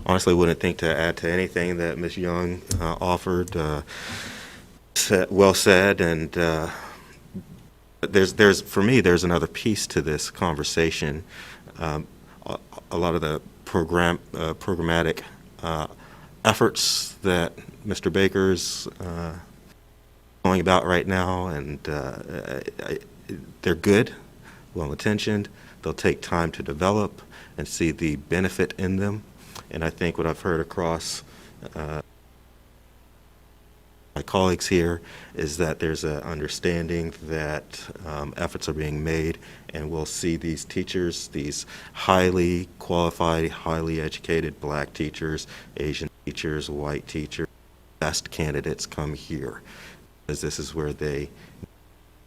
honestly wouldn't think to add to anything that Ms. Young offered. Well said, and there's for me, there's another piece to this conversation. A lot of the programmatic efforts that Mr. Baker's going about right now, and they're good, well-intentioned. They'll take time to develop and see the benefit in them. And I think what I've heard across my colleagues here is that there's an understanding that efforts are being made, and we'll see these teachers, these highly qualified, highly educated black teachers, Asian teachers, white teachers, best candidates come here, because this is where they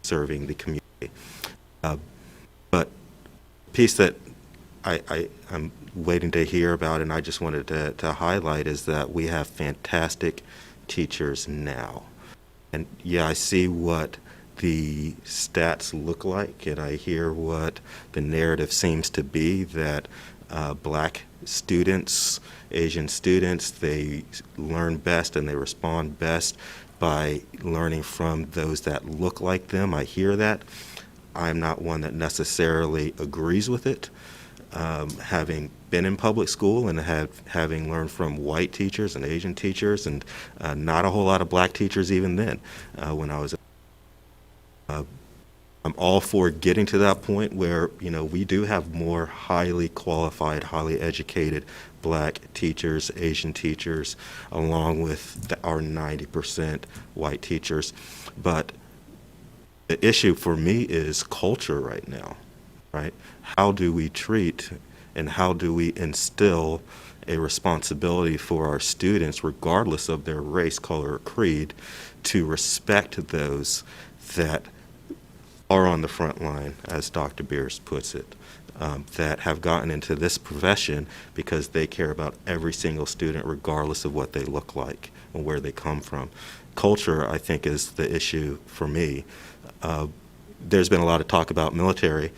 serving the community. But the piece that I'm waiting to hear about, and I just wanted to highlight, is that we have fantastic teachers now. And yeah, I see what the stats look like, and I hear what the narrative seems to be, that black students, Asian students, they learn best and they respond best by learning from those that look like them. I hear that. I'm not one that necessarily agrees with it. Having been in public school and having learned from white teachers and Asian teachers, and not a whole lot of black teachers even then, when I was I'm all for getting to that point where, we do have more highly qualified, highly educated black teachers, Asian teachers, along with our 90% white teachers. But the issue for me is culture right now, right? How do we treat and how do we instill a responsibility for our students, regardless of their race, color, or creed, to respect those that are on the front line, as Dr. Beers puts it, that have gotten into this profession because they care about every single student, regardless of what they look like and where they come from. Culture, I think, is the issue for me. There's been a lot of talk about military,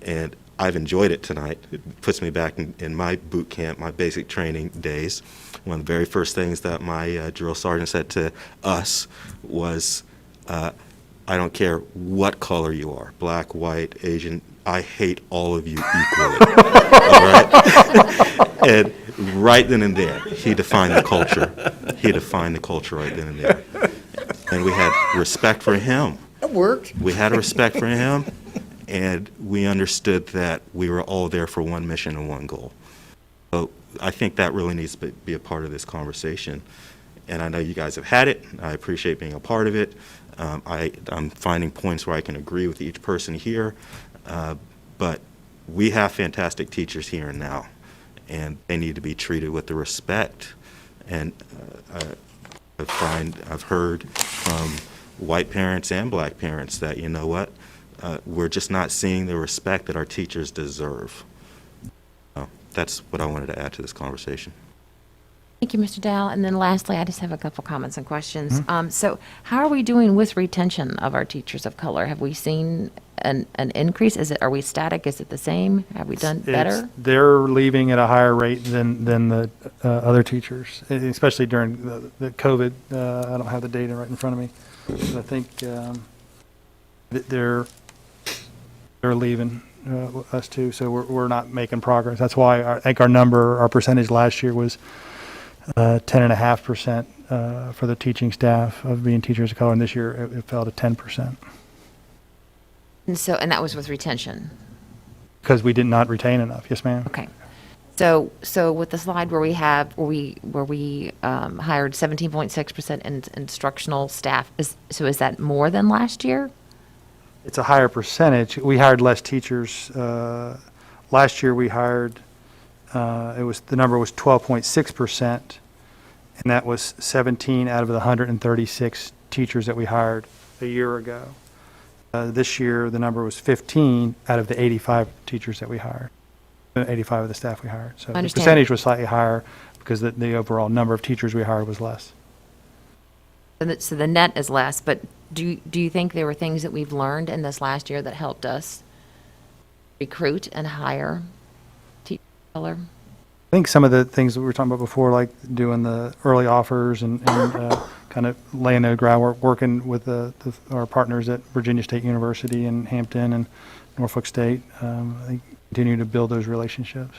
and I've enjoyed it tonight. It puts me back in my boot camp, my basic training days. One of the very first things that my drill sergeant said to us was, I don't care what color you are, black, white, Asian, I hate all of you equally. All right? And right then and there, he defined the culture. He defined the culture right then and there. And we had respect for him. It worked. We had respect for him, and we understood that we were all there for one mission and one goal. So I think that really needs to be a part of this conversation. And I know you guys have had it. I appreciate being a part of it. I'm finding points where I can agree with each person here, but we have fantastic teachers here and now, and they need to be treated with the respect. And I've heard from white parents and black parents that, we're just not seeing the respect that our teachers deserve. that's what I wanted to add to this conversation. Thank you, Mr. Dow. And then lastly, I just have a couple comments and questions. So how are we doing with retention of our teachers of color? Have we seen an increase? Are we static? Is it the same? Have we done better? They're leaving at a higher rate than the other teachers, especially during the COVID. I don't have the data right in front of me. But I think they're leaving us too, so we're not making progress. That's why I think our percentage last year was 10.5% for the teaching staff of being teachers of color, and this year it fell to 10%. And that was with retention. Because we did not retain enough. Yes, ma'am. Okay. So with the slide where we hired 17.6% in instructional staff, is that more than last year? It's a higher percentage. We hired less teachers. Last year we hired, the number was 12.6%, and that was 17 out of the 136 teachers that we hired a year ago. This year the number was 15 out of the 85 teachers that we hired, 85 of the staff we hired. So the percentage was slightly higher because the overall number of teachers we hired was less. So the net is less, but do you think there were things that we've learned in this last year that helped us recruit and hire teachers of color? I think some of the things that we were talking about before, like doing the early offers and kind of laying the groundwork, working with our partners at Virginia State University and Hampton and Norfolk State, I think continue to build those relationships.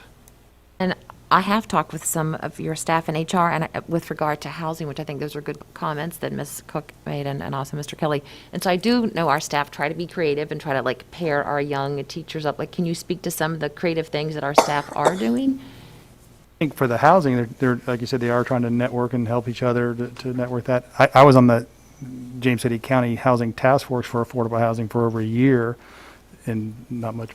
And I have talked with some of your staff in HR and with regard to housing, which I think those are good comments that Ms. Cook made and also Mr. Kelly. And so I do know our staff try to be creative and try to pair our young teachers up. Can you speak to some of the creative things that our staff are doing? I think for the housing, they're like you said, they are trying to network and help each other to network that. I was on the James City County Housing Task Force for affordable housing for over a year, and not much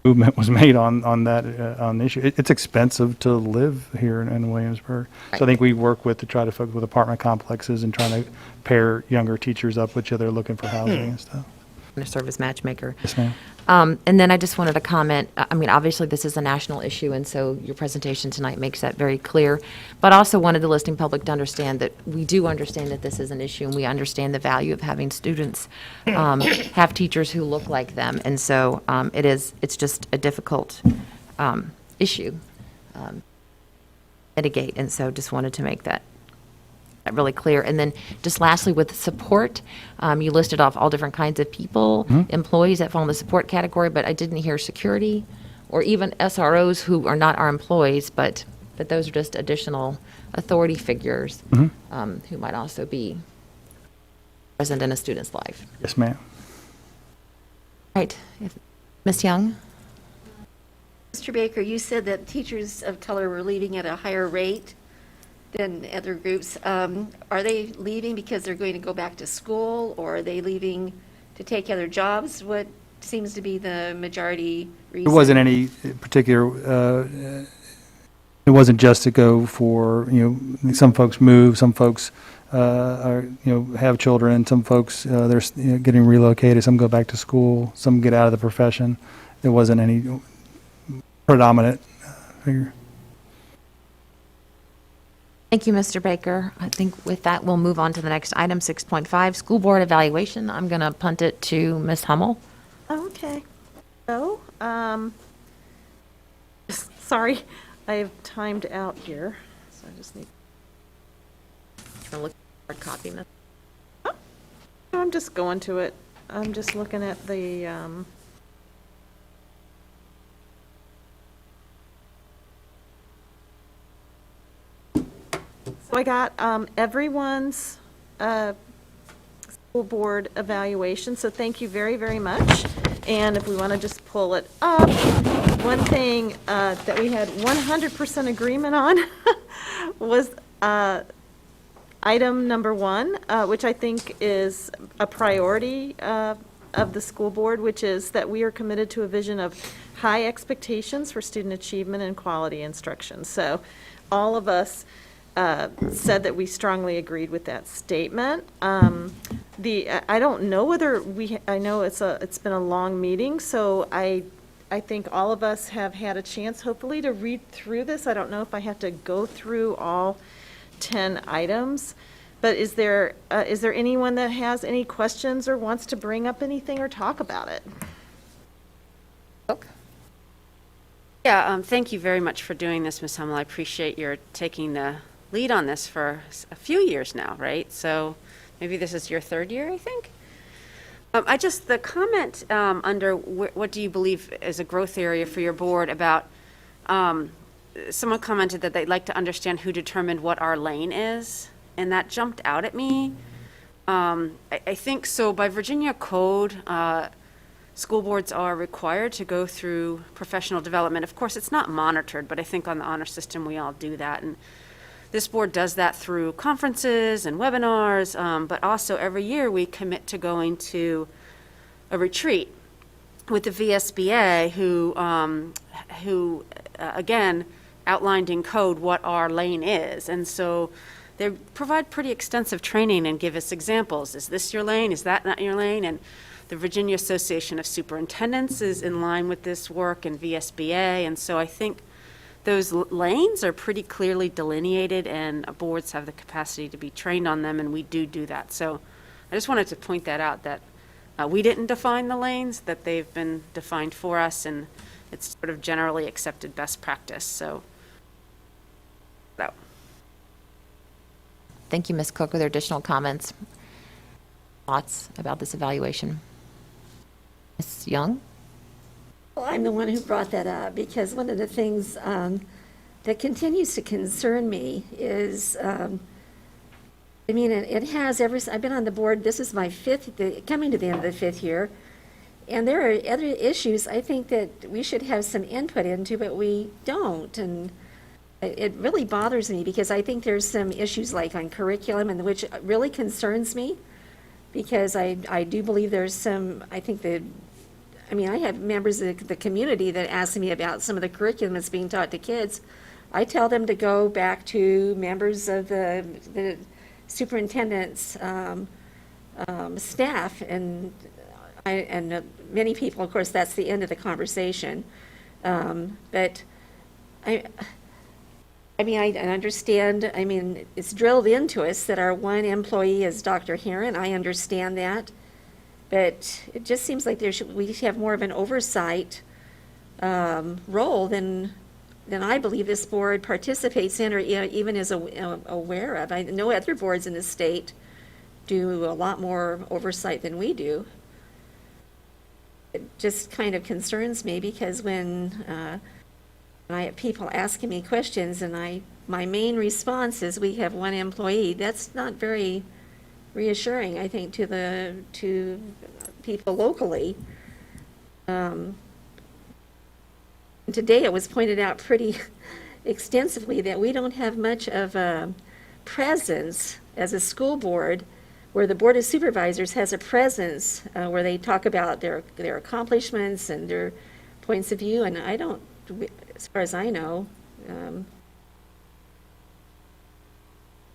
movement was made on that on the issue. It's expensive to live here in Williamsburg, so I think we work to try to focus with apartment complexes and trying to pair younger teachers up with each other looking for housing and stuff. I'm going to serve as matchmaker. Yes, ma'am. And then I just wanted to comment, I mean, obviously this is a national issue, and so your presentation tonight makes that very clear. But I also wanted the listening public to understand that we do understand that this is an issue, and we understand the value of having students have teachers who look like them. And so it's just a difficult issue to mitigate. And so just wanted to make that really clear. And then just lastly, with support, you listed off all different kinds of people, employees that fall in the support category, but I didn't hear security or even SROs who are not our employees, but those are just additional authority figures who might also be present in a student's life. Yes, ma'am. Right. Ms. Young? Mr. Baker, you said that teachers of color were leaving at a higher rate than other groups. Are they leaving because they're going to go back to school, or are they leaving to take other jobs? What seems to be the majority reason? It wasn't any particular, it wasn't just to go for, some folks move, some folks are, have children, some folks, they're getting relocated, some go back to school, some get out of the profession. There wasn't any predominant figure. Thank you, Mr. Baker. I think with that, we'll move on to the next item, 6.5, school board evaluation. I'm going to punt it to Ms. Hummel. Okay. So, sorry, I have timed out here, so I just need. Look at the hard copy, Ms. I'm just going to it. I'm just looking at the, So I got everyone's school board evaluation, so thank you very, very much. And if we want to just pull it up, one thing that we had 100% agreement on was item number 1, which I think is a priority of the school board, which is that we are committed to a vision of high expectations for student achievement and quality instruction. So all of us said that we strongly agreed with that statement. I don't know whether I know it's been a long meeting, so I I think all of us have had a chance, hopefully, to read through this. I don't know if I have to go through all 10 items, but is there anyone that has any questions or wants to bring up anything or talk about it? Yeah, thank you very much for doing this, Ms. Hummel. I appreciate your taking the lead on this for a few years now, right? So maybe this is your third year, I think? The comment under what do you believe is a growth area for your board about, someone commented that they'd like to understand who determined what our lane is, and that jumped out at me. I think so by Virginia code, school boards are required to go through professional development. Of course, it's not monitored, but I think on the honor system, we all do that. And this board does that through conferences and webinars, but also every year we commit to going to a retreat with the VSBA who again, outlined in code what our lane is. And so they provide pretty extensive training and give us examples. Is this your lane? Is that not your lane? And the Virginia Association of Superintendents is in line with this work, and VSBA, and so I think those lanes are pretty clearly delineated, and boards have the capacity to be trained on them, and we do that. So I just wanted to point that out, that we didn't define the lanes, that they've been defined for us, and it's sort of generally accepted best practice. So that. Thank you, Ms. Cook. Are there additional comments, thoughts about this evaluation? Ms. Young? Well, I'm the one who brought that up because one of the things that continues to concern me is, it has I've been on the board, this is my coming to the end of the fifth year, and there are other issues I think that we should have some input into, but we don't, and it really bothers me because I think there's some issues like on curriculum, and which really concerns me, because I do believe there's some, I have members of the community that ask me about some of the curriculum that's being taught to kids. I tell them to go back to members of the superintendent's staff, and many people, of course, that's the end of the conversation. But I understand, it's drilled into us that our one employee is Dr. Heron. I understand that. But it just seems like we have more of an oversight role than I believe this board participates in or even is aware of. I know other boards in the state do a lot more oversight than we do. It just kind of concerns me because when I have people asking me questions and my main response is we have one employee, that's not very reassuring, I think, to people locally. Today it was pointed out pretty extensively that we don't have much of a presence as a school board, where the Board of Supervisors has a presence where they talk about their accomplishments and their points of view, and I don't, as far as I know,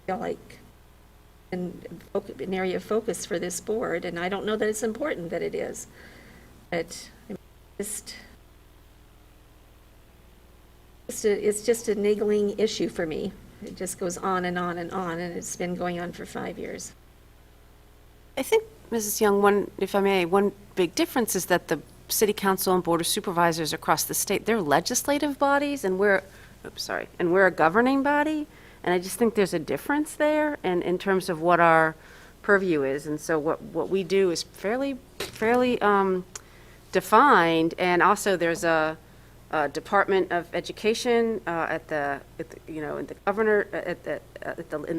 feel like an area of focus for this board, and I don't know that it's important that it is, but it's just a niggling issue for me. It just goes on and on and on, and it's been going on for 5 years. I think, Mrs. Young, if I may, one big difference is that the City Council and Board of Supervisors across the state, they're legislative bodies, and we're a governing body. And I just think there's a difference there, and in terms of what our purview is. And so what we do is fairly defined. And also there's a Department of Education in the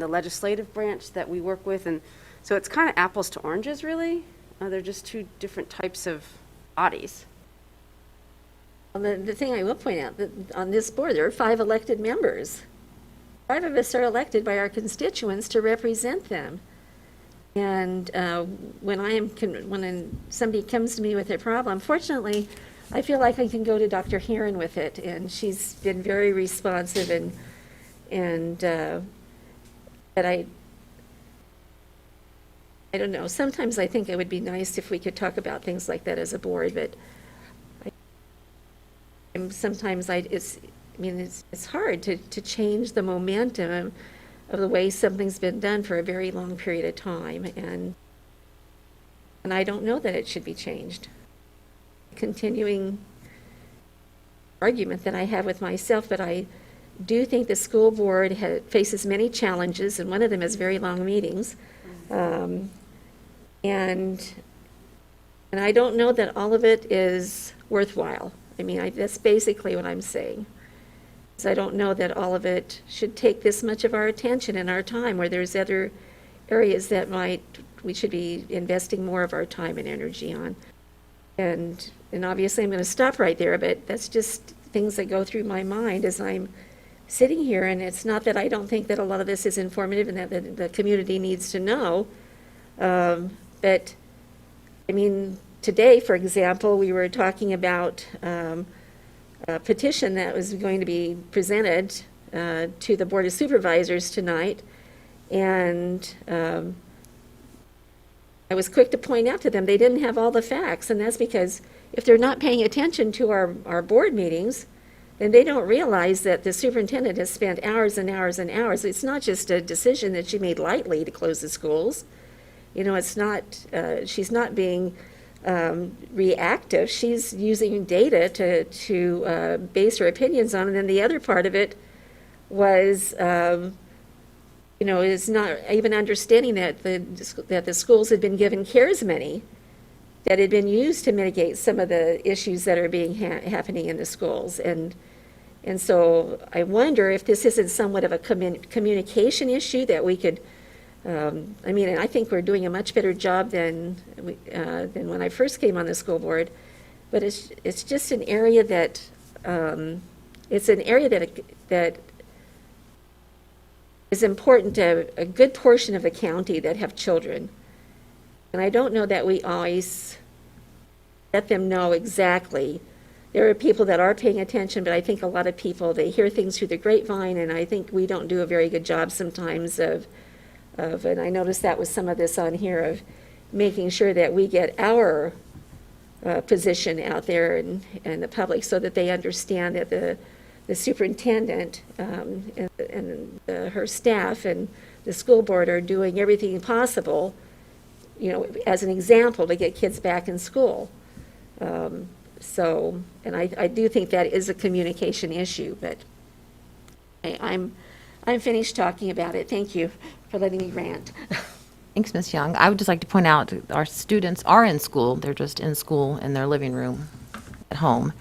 legislative branch that we work with, and so it's kind of apples to oranges, really. They're just two different types of bodies. Well, the thing I will point out, that on this board, there are 5 elected members. 5 of us are elected by our constituents to represent them. And when somebody comes to me with a problem, fortunately, I feel like I can go to Dr. Heron with it, and she's been very responsive, but I don't know. Sometimes I think it would be nice if we could talk about things like that as a board, but sometimes it's hard to change the momentum of the way something's been done for a very long period of time, and I don't know that it should be changed. Continuing argument that I have with myself, but I do think the school board faces many challenges, and one of them is very long meetings. And I don't know that all of it is worthwhile. I mean, that's basically what I'm saying. Is I don't know that all of it should take this much of our attention and our time, where there's other areas that we should be investing more of our time and energy on. And obviously I'm going to stop right there, but that's just things that go through my mind as I'm sitting here. And it's not that I don't think that a lot of this is informative and that the community needs to know. But I mean, today, for example, we were talking about a petition that was going to be presented to the Board of Supervisors tonight. And I was quick to point out to them they didn't have all the facts, and that's because if they're not paying attention to our board meetings, then they don't realize that the superintendent has spent hours and hours and hours. It's not just a decision that she made lightly to close the schools. You know, it's not, she's not being reactive. She's using data to base her opinions on, and then the other part of it was, you know, is not even understanding that the schools had been given CARES money that had been used to mitigate some of the issues that are being happening in the schools. And so I wonder if this isn't somewhat of a communication issue that we could, I mean, and I think we're doing a much better job than when I first came on the school board, but it's just an area that, it's an area that is important to a good portion of the county that have children. And I don't know that we always let them know exactly. There are people that are paying attention, but I think a lot of people, they hear things through the grapevine, and I think we don't do a very good job sometimes of and I noticed that with some of this on here, of making sure that we get our position out there and the public, so that they understand that the superintendent and her staff and the school board are doing everything possible, you know, as an example, to get kids back in school. So, and I do think that is a communication issue, but I'm finished talking about it. Thank you for letting me rant. Thanks, Ms. Young. I would just like to point out our students are in school. They're just in school in their living room at home.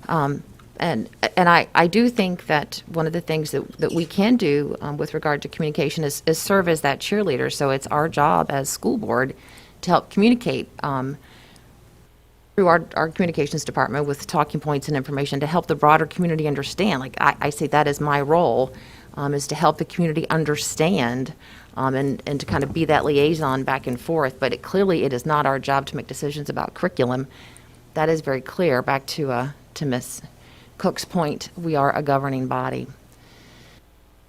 And I do think that one of the things that we can do with regard to communication is serve as that cheerleader. So it's our job as school board to help communicate through our communications department with talking points and information to help the broader community understand. Like I say that is my role, is to help the community understand and to kind of be that liaison back and forth. But clearly it is not our job to make decisions about curriculum. That is very clear. Back to Ms. Cook's point, we are a governing body.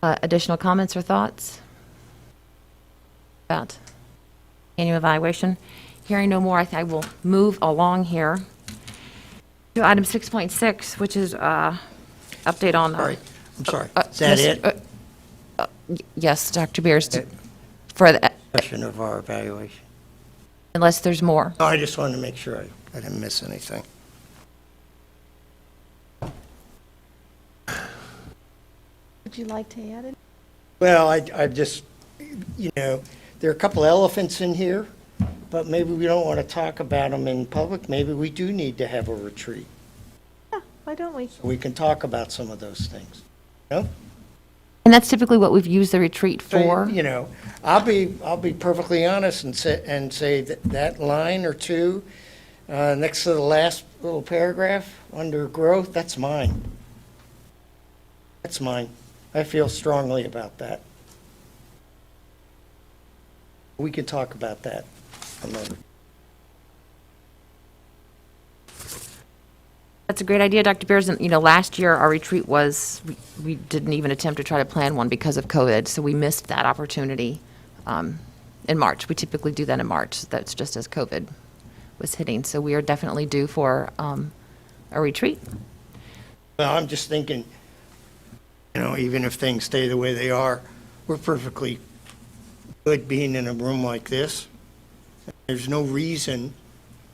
Additional comments or thoughts about annual evaluation? Hearing no more, I will move along here to item 6.6, which is update on. Sorry, I'm sorry. Is that it? Yes, Dr. Beers, for the Question of our evaluation. unless there's more. No, I just wanted to make sure I didn't miss anything. Would you like to add it? Well, I just, you know, there are a couple elephants in here, but maybe we don't want to talk about them in public. Maybe we do need to have a retreat. Why don't we? We can talk about some of those things. No? And that's typically what we've used the retreat for. You know, I'll be perfectly honest and say that line or two next to the last little paragraph under growth, that's mine. That's mine. I feel strongly about that. We could talk about that another. That's a great idea, Dr. Beers. And, you know, last year our retreat was, we didn't even attempt to try to plan one because of COVID, so we missed that opportunity in March. We typically do that in March. That's just as COVID was hitting. So we are definitely due for a retreat. Well, I'm just thinking, even if things stay the way they are, we're perfectly good being in a room like this. There's no reason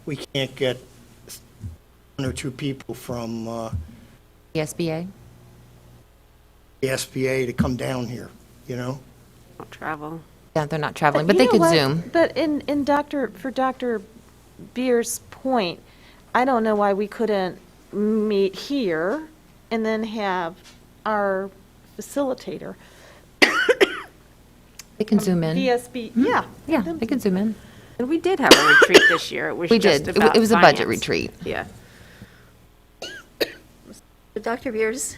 we can't get one or two people from The SBA? the SBA to come down here, Don't travel. Yeah, they're not traveling, but they you know could what? Zoom. But for Dr. Beer's point, I don't know why we couldn't meet here and then have our facilitator. They can Zoom in. VSB, yeah. Yeah, they can Zoom in. And we did have a retreat this year. It was We just did. about It was a budget finance. retreat. Yeah. Dr. Beers?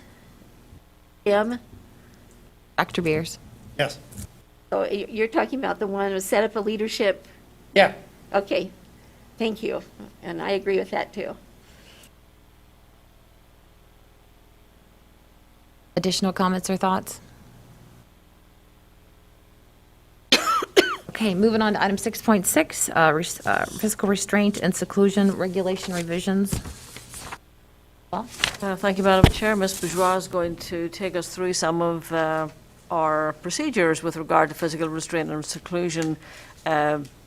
Jim? Dr. Beers? Yes. So you're talking about the one who set up a leadership? Yeah. Okay, thank you. And I agree with that, too. Additional comments or thoughts? Okay, moving on to item 6.6, fiscal restraint and seclusion regulation revisions. Well, Thank you, Madam Chair. Ms. Bourgeois is going to take us through some of our procedures with regard to physical restraint and seclusion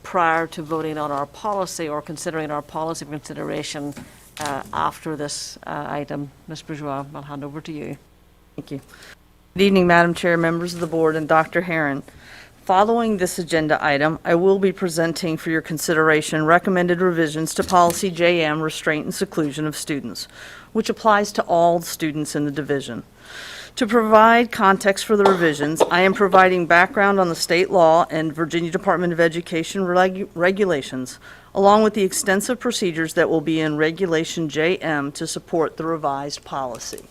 prior to voting on our policy or considering our policy for consideration after this item. Ms. Bourgeois, I'll hand over to you. Thank you. Good evening, Madam Chair, members of the board, and Dr. Herron. Following this agenda item, I will be presenting for your consideration recommended revisions to Policy JM, Restraint and Seclusion of Students, which applies to all students in the division. To provide context for the revisions, I am providing background on the state law and Virginia Department of Education regulations, along with the extensive procedures that will be in Regulation JM to support the revised policy.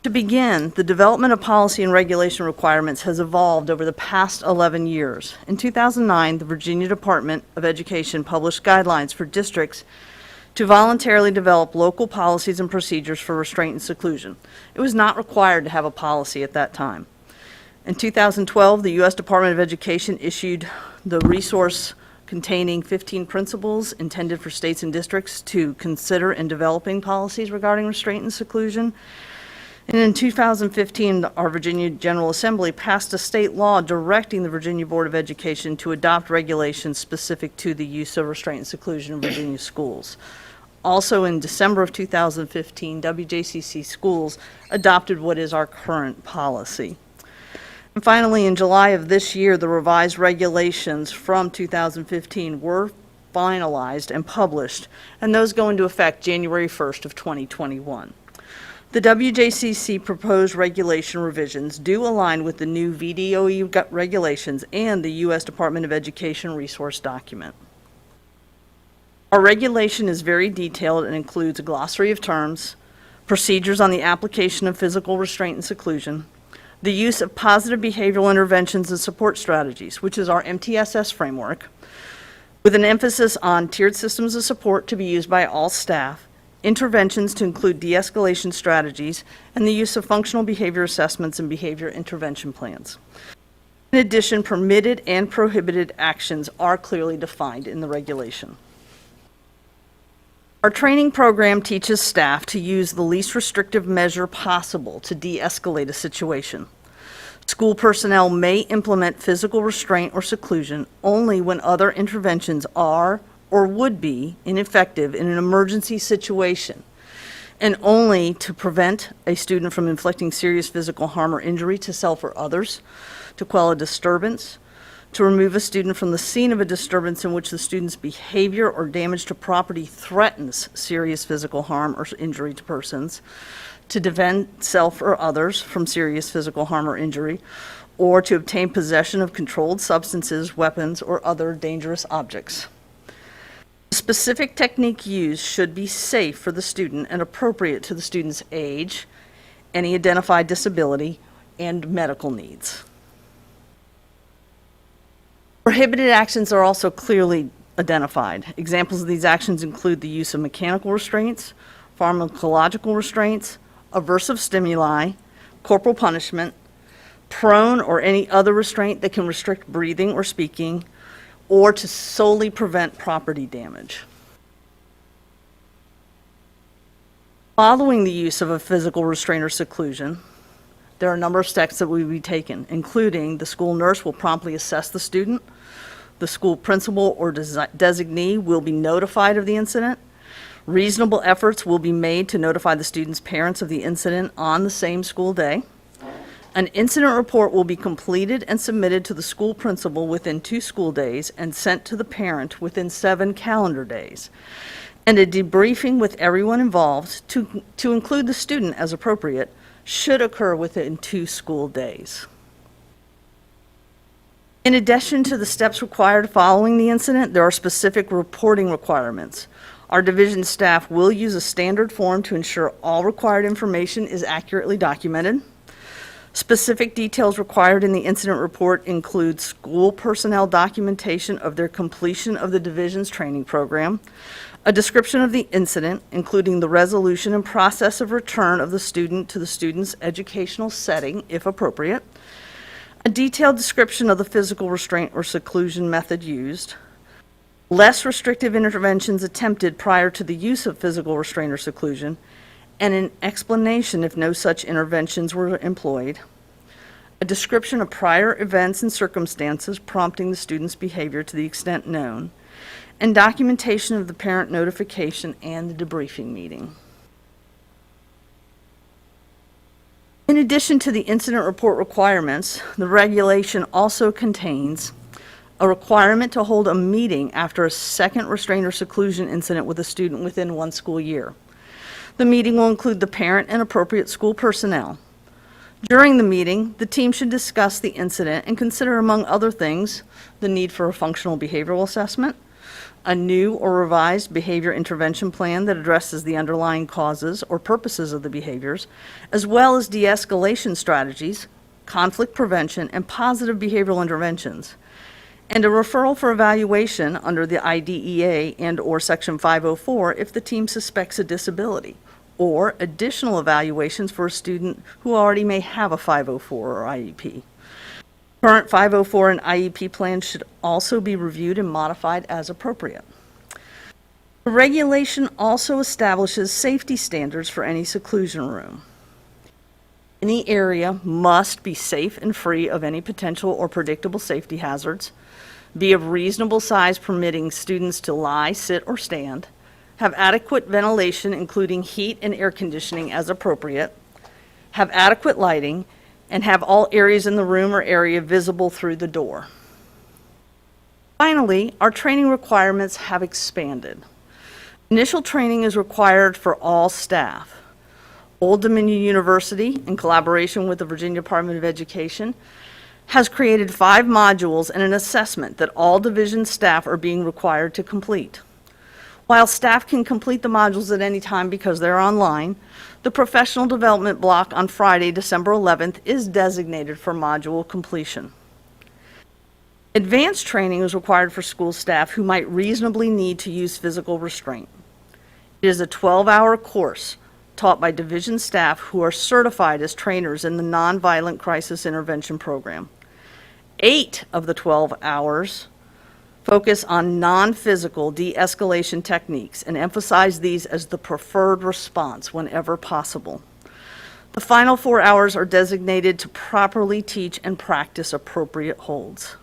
To begin, the development of policy and regulation requirements has evolved over the past 11 years. In 2009, the Virginia Department of Education published guidelines for districts to voluntarily develop local policies and procedures for restraint and seclusion. It was not required to have a policy at that time. In 2012, the U.S. Department of Education issued the resource containing 15 principles intended for states and districts to consider in developing policies regarding restraint and seclusion. And in 2015, our Virginia General Assembly passed a state law directing the Virginia Board of Education to adopt regulations specific to the use of restraint and seclusion in Virginia schools. Also, in December of 2015, WJCC schools adopted what is our current policy. And finally, in July of this year, the revised regulations from 2015 were finalized and published, and those go into effect January 1st of 2021. The WJCC proposed regulation revisions do align with the new VDOE regulations and the U.S. Department of Education resource document. Our regulation is very detailed and includes a glossary of terms, procedures on the application of physical restraint and seclusion, the use of positive behavioral interventions and support strategies, which is our MTSS framework, with an emphasis on tiered systems of support to be used by all staff, interventions to include de-escalation strategies, and the use of functional behavior assessments and behavior intervention plans. In addition, permitted and prohibited actions are clearly defined in the regulation. Our training program teaches staff to use the least restrictive measure possible to de-escalate a situation. School personnel may implement physical restraint or seclusion only when other interventions are or would be ineffective in an emergency situation, and only to prevent a student from inflicting serious physical harm or injury to self or others, to quell a disturbance, to remove a student from the scene of a disturbance in which the student's behavior or damage to property threatens serious physical harm or injury to persons, to defend self or others from serious physical harm or injury, or to obtain possession of controlled substances, weapons, or other dangerous objects. The specific technique used should be safe for the student and appropriate to the student's age, any identified disability, and medical needs. Prohibited actions are also clearly identified. Examples of these actions include the use of mechanical restraints, pharmacological restraints, aversive stimuli, corporal punishment, prone or any other restraint that can restrict breathing or speaking, or to solely prevent property damage. Following the use of a physical restraint or seclusion, there are a number of steps that will be taken, including the school nurse will promptly assess the student, the school principal or designee will be notified of the incident, reasonable efforts will be made to notify the student's parents of the incident on the same school day, an incident report will be completed and submitted to the school principal within 2 school days and sent to the parent within 7 calendar days, and a debriefing with everyone involved, to include the student as appropriate, should occur within 2 school days. In addition to the steps required following the incident, there are specific reporting requirements. Our division staff will use a standard form to ensure all required information is accurately documented. Specific details required in the incident report include school personnel documentation of their completion of the division's training program, a description of the incident, including the resolution and process of return of the student to the student's educational setting, if appropriate, a detailed description of the physical restraint or seclusion method used, less restrictive interventions attempted prior to the use of physical restraint or seclusion, and an explanation if no such interventions were employed, a description of prior events and circumstances prompting the student's behavior to the extent known, and documentation of the parent notification and the debriefing meeting. In addition to the incident report requirements, the regulation also contains a requirement to hold a meeting after a second restraint or seclusion incident with a student within 1 school year. The meeting will include the parent and appropriate school personnel. During the meeting, the team should discuss the incident and consider, among other things, the need for a functional behavioral assessment, a new or revised behavior intervention plan that addresses the underlying causes or purposes of the behaviors, as well as de-escalation strategies, conflict prevention, and positive behavioral interventions, and a referral for evaluation under the IDEA and/or Section 504 if the team suspects a disability, or additional evaluations for a student who already may have a 504 or IEP. Current 504 and IEP plans should also be reviewed and modified as appropriate. The regulation also establishes safety standards for any seclusion room. Any area must be safe and free of any potential or predictable safety hazards, be of reasonable size permitting students to lie, sit, or stand, have adequate ventilation including heat and air conditioning as appropriate, have adequate lighting, and have all areas in the room or area visible through the door. Finally, our training requirements have expanded. Initial training is required for all staff. Old Dominion University, in collaboration with the Virginia Department of Education, has created 5 modules and an assessment that all division staff are being required to complete. While staff can complete the modules at any time because they're online, the professional development block on Friday, December 11th, is designated for module completion. Advanced training is required for school staff who might reasonably need to use physical restraint. It is a 12-hour course taught by division staff who are certified as trainers in the Nonviolent Crisis Intervention Program. 8 of the 12 hours focus on non-physical de-escalation techniques and emphasize these as the preferred response whenever possible. The final 4 hours are designated to properly teach and practice appropriate holds.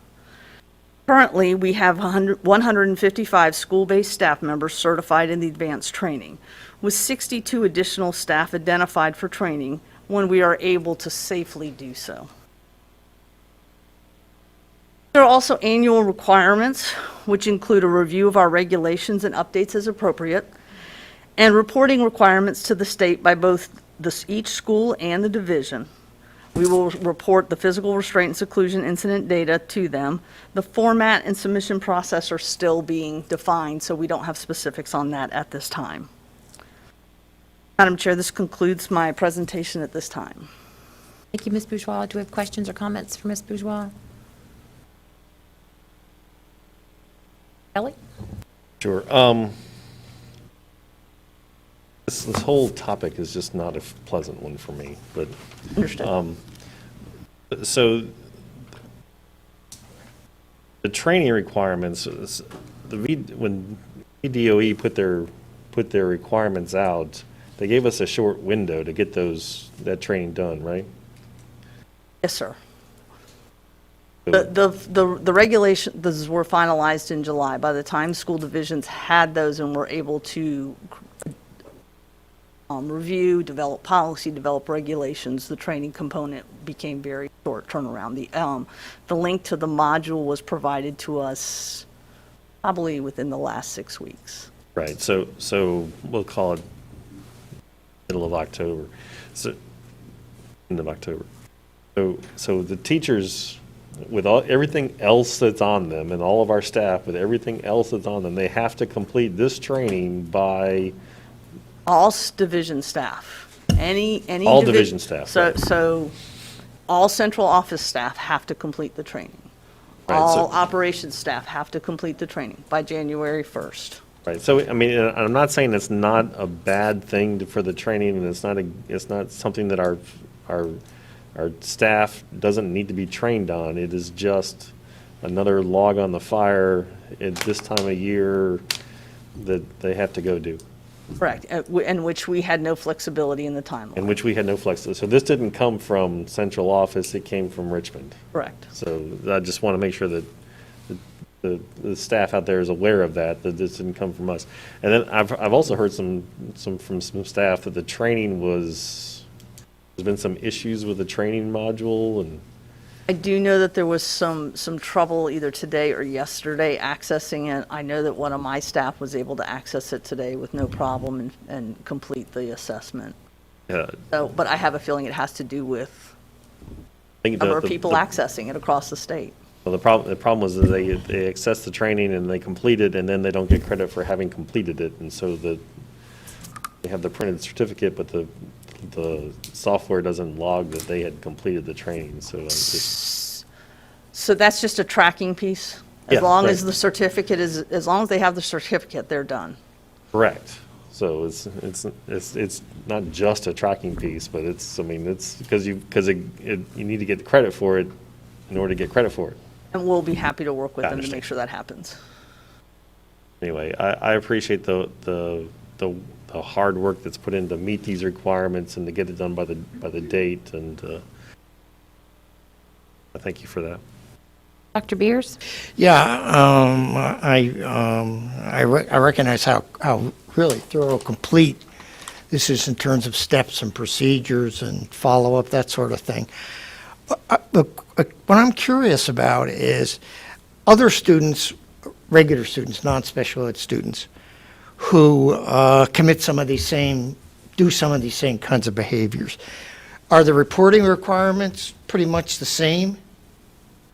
Currently, we have 155 school-based staff members certified in the advanced training, with 62 additional staff identified for training when we are able to safely do so. There are also annual requirements, which include a review of our regulations and updates as appropriate, and reporting requirements to the state by both each school and the division. We will report the physical restraint and seclusion incident data to them. The format and submission process are still being defined, so we don't have specifics on that at this time. Madam Chair, this concludes my presentation at this time. Thank you, Ms. Bourgeois. Do we have questions or comments for Ms. Bourgeois? Kelly? Sure. This whole topic is just not a pleasant one for me, but. Understood. So the training requirements, when VDOE put their requirements out, they gave us a short window to get that training done, right? Yes, sir. The regulations were finalized in July. By the time school divisions had those and were able to review, develop policy, develop regulations, the training component became very short turnaround. The link to the module was provided to us probably within the last 6 weeks. Right, so we'll call it middle of October, so, end of October. So the teachers, with everything else that's on them, and all of our staff, with everything else that's on them, they have to complete this training by? All division staff, any. All division staff, right. So all central office staff have to complete the training. Right, All operations staff have to complete the training by January 1st. Right, so, I mean, and I'm not saying it's not a bad thing for the training, and it's not something that our staff doesn't need to be trained on. It is just another log on the fire at this time of year that they have to go do. Correct, in which we had no flexibility in the timeline. In which we had no flexibility. So this didn't come from central office, it came from Richmond. Correct. So I just want to make sure that the staff out there is aware of that this didn't come from us. And then I've also heard from some staff that the training there's been some issues with the training module, and I do know that there was some trouble either today or yesterday accessing it. I know that one of my staff was able to access it today with no problem and complete the assessment. So, but I have a feeling it has to do with number of people accessing it across the state. Well, the problem was that they access the training and they complete it, and then they don't get credit for having completed it, and so they have the printed certificate, but the software doesn't log that they had completed the training. So that's just a tracking piece. As long as the certificate as long as they have the certificate, they're done. Correct. So it's not just a tracking piece, but it's because you need to get credit for it in order to get credit for it. And we'll be happy to work with them to make sure that happens. Anyway, I appreciate the hard work that's put in to meet these requirements and to get it done by the date, and I thank you for that. Dr. Beers? Yeah, I recognize how really thorough, complete this is in terms of steps and procedures and follow-up, that sort of thing. What I'm curious about is other students, regular students, non-special ed students, who commit do some of these same kinds of behaviors. Are the reporting requirements pretty much the same?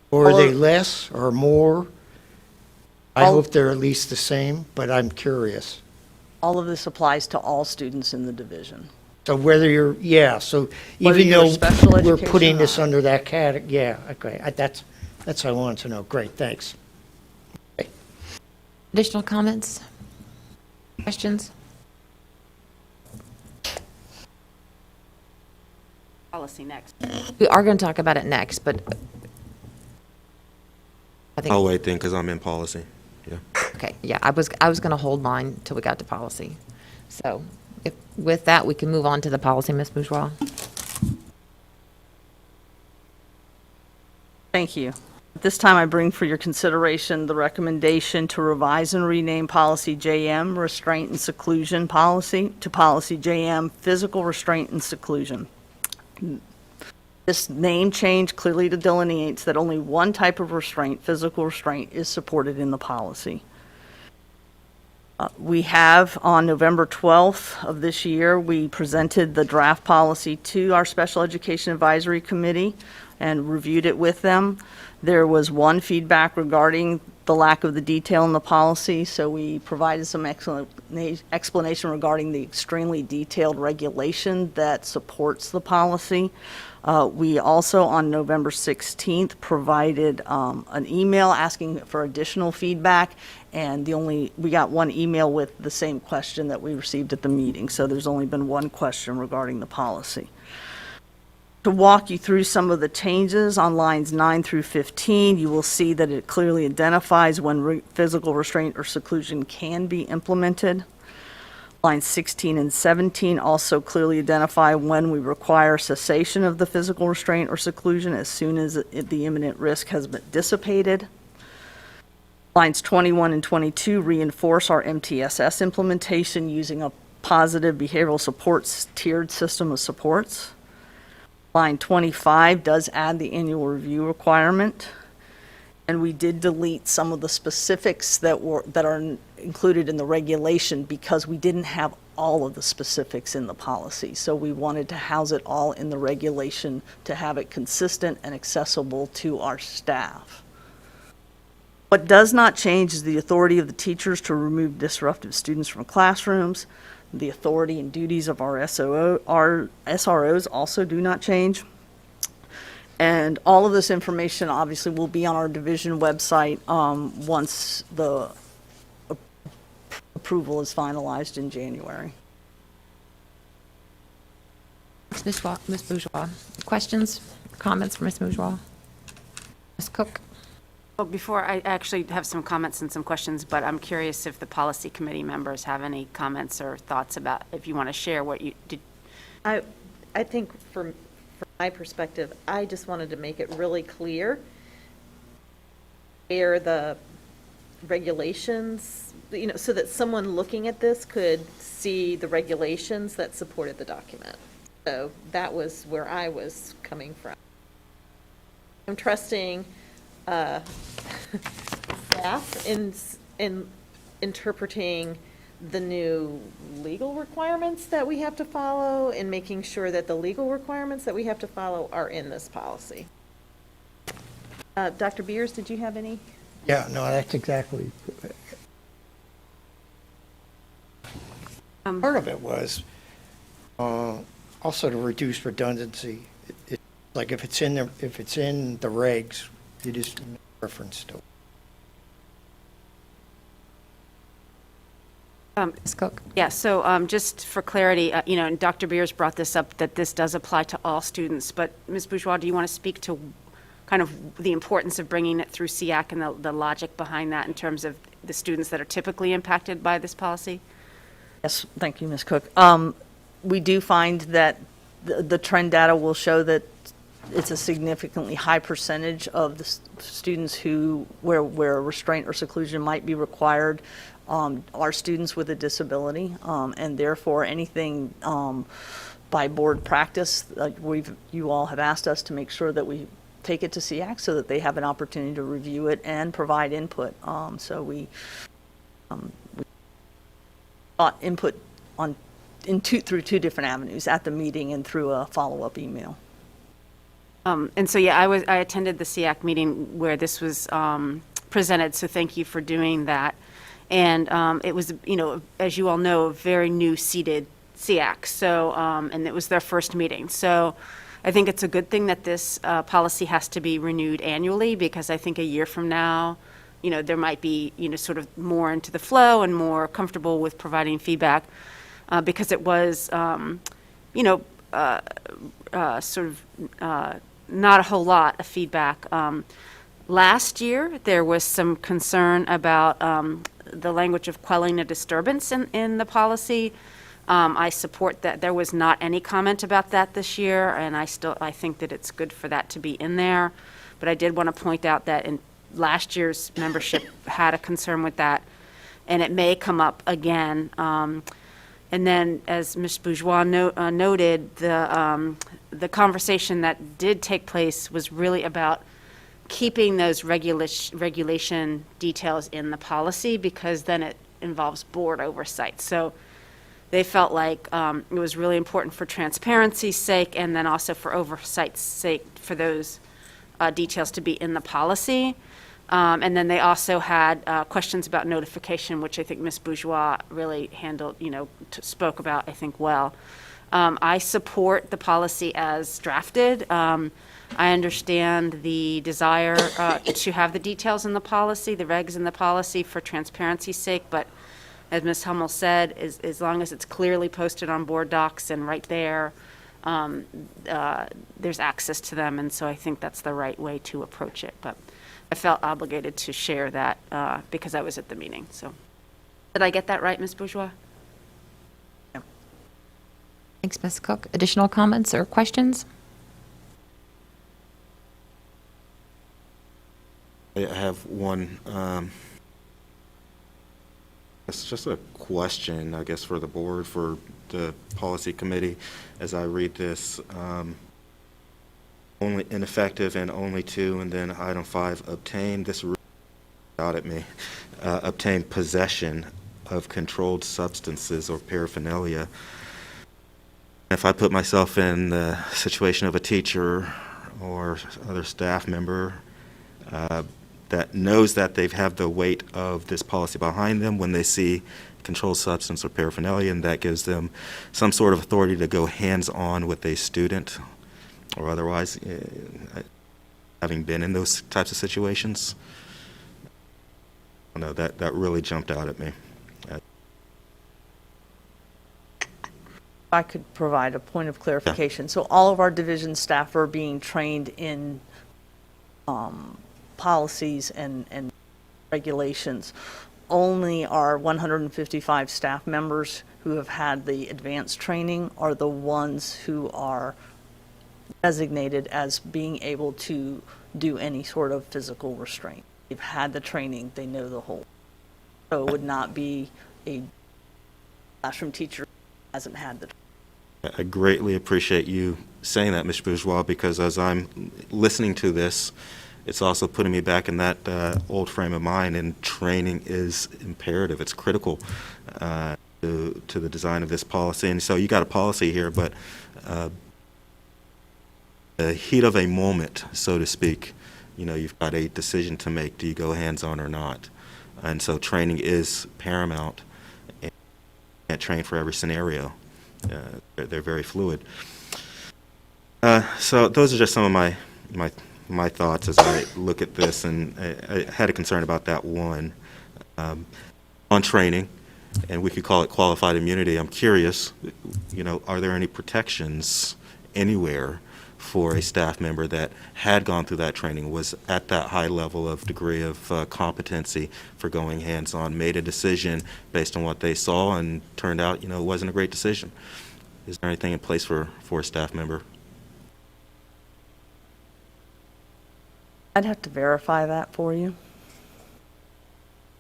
Or are they less or more? I hope they're at least the same, but I'm curious. All of this applies to all students in the division. So whether you're, so Whether even you're though special we're education putting or this not. under that category, okay, that's what I wanted to know. Great, thanks. Additional comments? Questions? Policy next. We are going to talk about it next, but I think. I'll wait then, because I'm in policy. Yeah. Okay, yeah, I was going to hold mine till we got to policy. So with that, we can move on to the policy, Ms. Bourgeois. Thank you. At this time, I bring for your consideration the recommendation to revise and rename Policy JM, Restraint and Seclusion Policy, to Policy JM, Physical Restraint and Seclusion. This name change clearly delineates that only one type of restraint, physical restraint, is supported in the policy. We have, on November 12th of this year, we presented the draft policy to our Special Education Advisory Committee and reviewed it with them. There was one feedback regarding the lack of the detail in the policy, so we provided some explanation regarding the extremely detailed regulation that supports the policy. We also, on November 16th, provided an email asking for additional feedback, and we got one email with the same question that we received at the meeting, so there's only been one question regarding the policy. To walk you through some of the changes on lines 9 through 15, you will see that it clearly identifies when physical restraint or seclusion can be implemented. Lines 16 and 17 also clearly identify when we require cessation of the physical restraint or seclusion as soon as the imminent risk has been dissipated. Lines 21 and 22 reinforce our MTSS implementation using a positive behavioral supports tiered system of supports. Line 25 does add the annual review requirement. And we did delete some of the specifics that are included in the regulation because we didn't have all of the specifics in the policy. So we wanted to house it all in the regulation to have it consistent and accessible to our staff. What does not change is the authority of the teachers to remove disruptive students from classrooms. The authority and duties of our SROs also do not change. And all of this information obviously will be on our division website once the approval is finalized in January. Ms. Bourgeois, questions, comments from Ms. Bourgeois? Ms. Cook? Well, before, I actually have some comments and some questions, but I'm curious if the policy committee members have any comments or thoughts about, if you want to share what you did. I think from my perspective, I just wanted to make it really clear where the regulations, so that someone looking at this could see the regulations that supported the document. So that was where I was coming from. I'm trusting staff in interpreting the new legal requirements that we have to follow and making sure that the legal requirements that we have to follow are in this policy. Dr. Beers, did you have any? Yeah, no, that's exactly. Part of it was also to reduce redundancy. It's like if it's in the regs, you just reference to it. Ms. Cook? Yeah, so just for clarity, and Dr. Beers brought this up, that this does apply to all students, but Ms. Bourgeois, do you want to speak to kind of the importance of bringing it through SEAC and the logic behind that in terms of the students that are typically impacted by this policy? Yes, thank you, Ms. Cook. We do find that the trend data will show that it's a significantly high percentage of the students where restraint or seclusion might be required are students with a disability, and therefore anything by board practice, you all have asked us to make sure that we take it to SEAC so that they have an opportunity to review it and provide input. So we got input through two different avenues, at the meeting and through a follow-up email. And so, yeah, I attended the SEAC meeting where this was presented, so thank you for doing that. And it was, as you all know, a very new seated SEAC, so, and it was their first meeting. So I think it's a good thing that this policy has to be renewed annually, because I think a year from now, there might be, sort of more into the flow and more comfortable with providing feedback, because it was, sort of not a whole lot of feedback. Last year, there was some concern about the language of quelling a disturbance in the policy. I support that. There was not any comment about that this year, and I think that it's good for that to be in there. But I did want to point out that in last year's membership had a concern with that, and it may come up again. And then, as Ms. Bourgeois noted, the conversation that did take place was really about keeping those regulation details in the policy, because then it involves board oversight. So they felt like it was really important for transparency's sake, and then also for oversight's sake, for those details to be in the policy. And then they also had questions about notification, which I think Ms. Bourgeois really handled, spoke about, I think, well. I support the policy as drafted. I understand the desire to have the details in the policy, the regs in the policy, for transparency's sake, but as Ms. Hummel said, as long as it's clearly posted on board docs and right there, there's access to them, and so I think that's the right way to approach it. But I felt obligated to share that because I was at the meeting. So, did I get that right, Ms. Bourgeois? Thanks, Ms. Cook. Additional comments or questions? I have one. It's just a question, I guess, for the board, for the policy committee. As I read this, only ineffective and only two, and then item 5, obtain. This really got at me. Obtain possession of controlled substances or paraphernalia. If I put myself in the situation of a teacher or other staff member that knows that they have the weight of this policy behind them when they see controlled substance or paraphernalia, and that gives them some sort of authority to go hands-on with a student or otherwise, having been in those types of situations, I don't know, that really jumped out at me. I could provide a point of clarification. So all of our division staff are being trained in policies and regulations. Only our 155 staff members who have had the advanced training are the ones who are designated as being able to do any sort of physical restraint. They've had the training, they know the whole. So it would not be a classroom teacher who hasn't had the training. I greatly appreciate you saying that, Ms. Bourgeois, because as I'm listening to this, it's also putting me back in that old frame of mind, and training is imperative. It's critical to the design of this policy. And so you got a policy here, but the heat of a moment, so to speak, you know, you've got a decision to make. Do you go hands-on or not? And so training is paramount. And you can't train for every scenario. They're very fluid. So those are just some of my thoughts as I look at this, and I had a concern about that one. On training, and we could call it qualified immunity, I'm curious, you know, are there any protections anywhere for a staff member that had gone through that training, was at that high level of degree of competency for going hands-on, made a decision based on what they saw, and turned out, you know, it wasn't a great decision? Is there anything in place for a staff member? I'd have to verify that for you.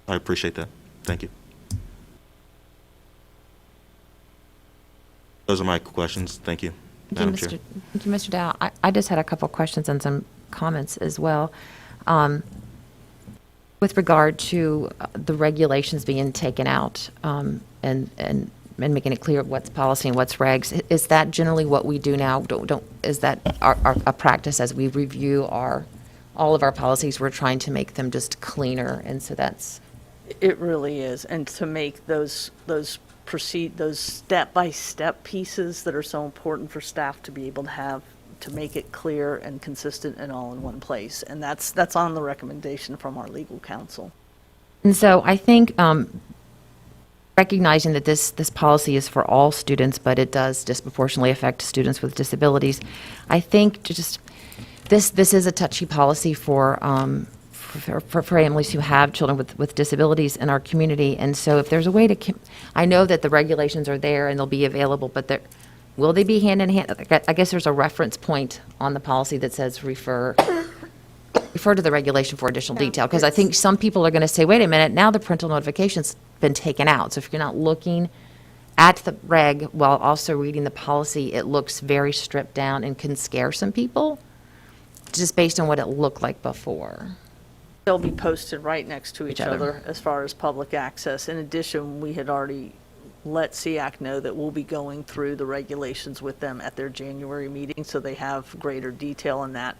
I appreciate that. Thank you. Those are my questions. Thank you, Madam Chair. Thank you, Mr. Dow. I just had a couple of questions and some comments as well. With regard to the regulations being taken out and making it clear what's policy and what's regs, is that generally what we do now? Is that a practice as we review all of our policies? We're trying to make them just cleaner, and so that's... It really is, and to make those step-by-step pieces that are so important for staff to be able to have, to make it clear and consistent and all in one place. And that's on the recommendation from our legal counsel. And so I think recognizing that this policy is for all students, but it does disproportionately affect students with disabilities, I think this is a touchy policy for families who have children with disabilities in our community. And so if there's a way to, I know that the regulations are there and they'll be available, but will they be hand in hand? I guess there's a reference point on the policy that says refer to the regulation for additional detail. Because I think some people are going to say, wait a minute, now the parental notification's been taken out. So if you're not looking at the reg while also reading the policy, it looks very stripped down and can scare some people just based on what it looked like before. They'll be posted right next to each other as far as public access. In addition, we had already let SEAC know that we'll be going through the regulations with them at their January meeting, so they have greater detail in that.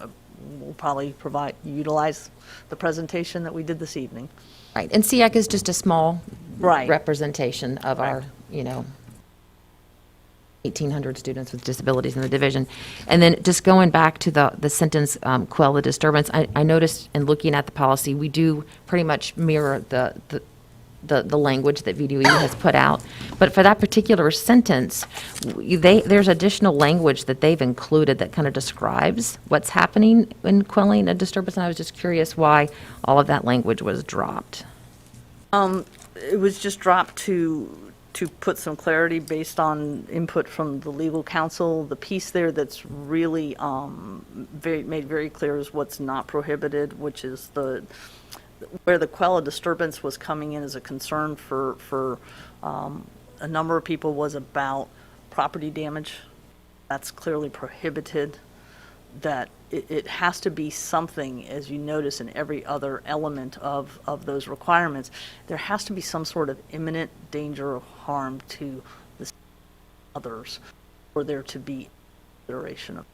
We'll probably utilize the presentation that we did this evening. Right, and SEAC is just a small representation of our, 1,800 students with disabilities in the division. And then just going back to the sentence, quell the disturbance, I noticed in looking at the policy, we do pretty much mirror the language that VDOE has put out. But for that particular sentence, there's additional language that they've included that kind of describes what's happening in quelling a disturbance. And I was just curious why all of that language was dropped. It was just dropped to to put some clarity based on input from the legal counsel. The piece there that's really made very clear is what's not prohibited, which is where the quell of disturbance was coming in as a concern for a number of people was about property damage. That's clearly prohibited. That it has to be something, as you notice in every other element of those requirements, there has to be some sort of imminent danger of harm to the others for there to be consideration of,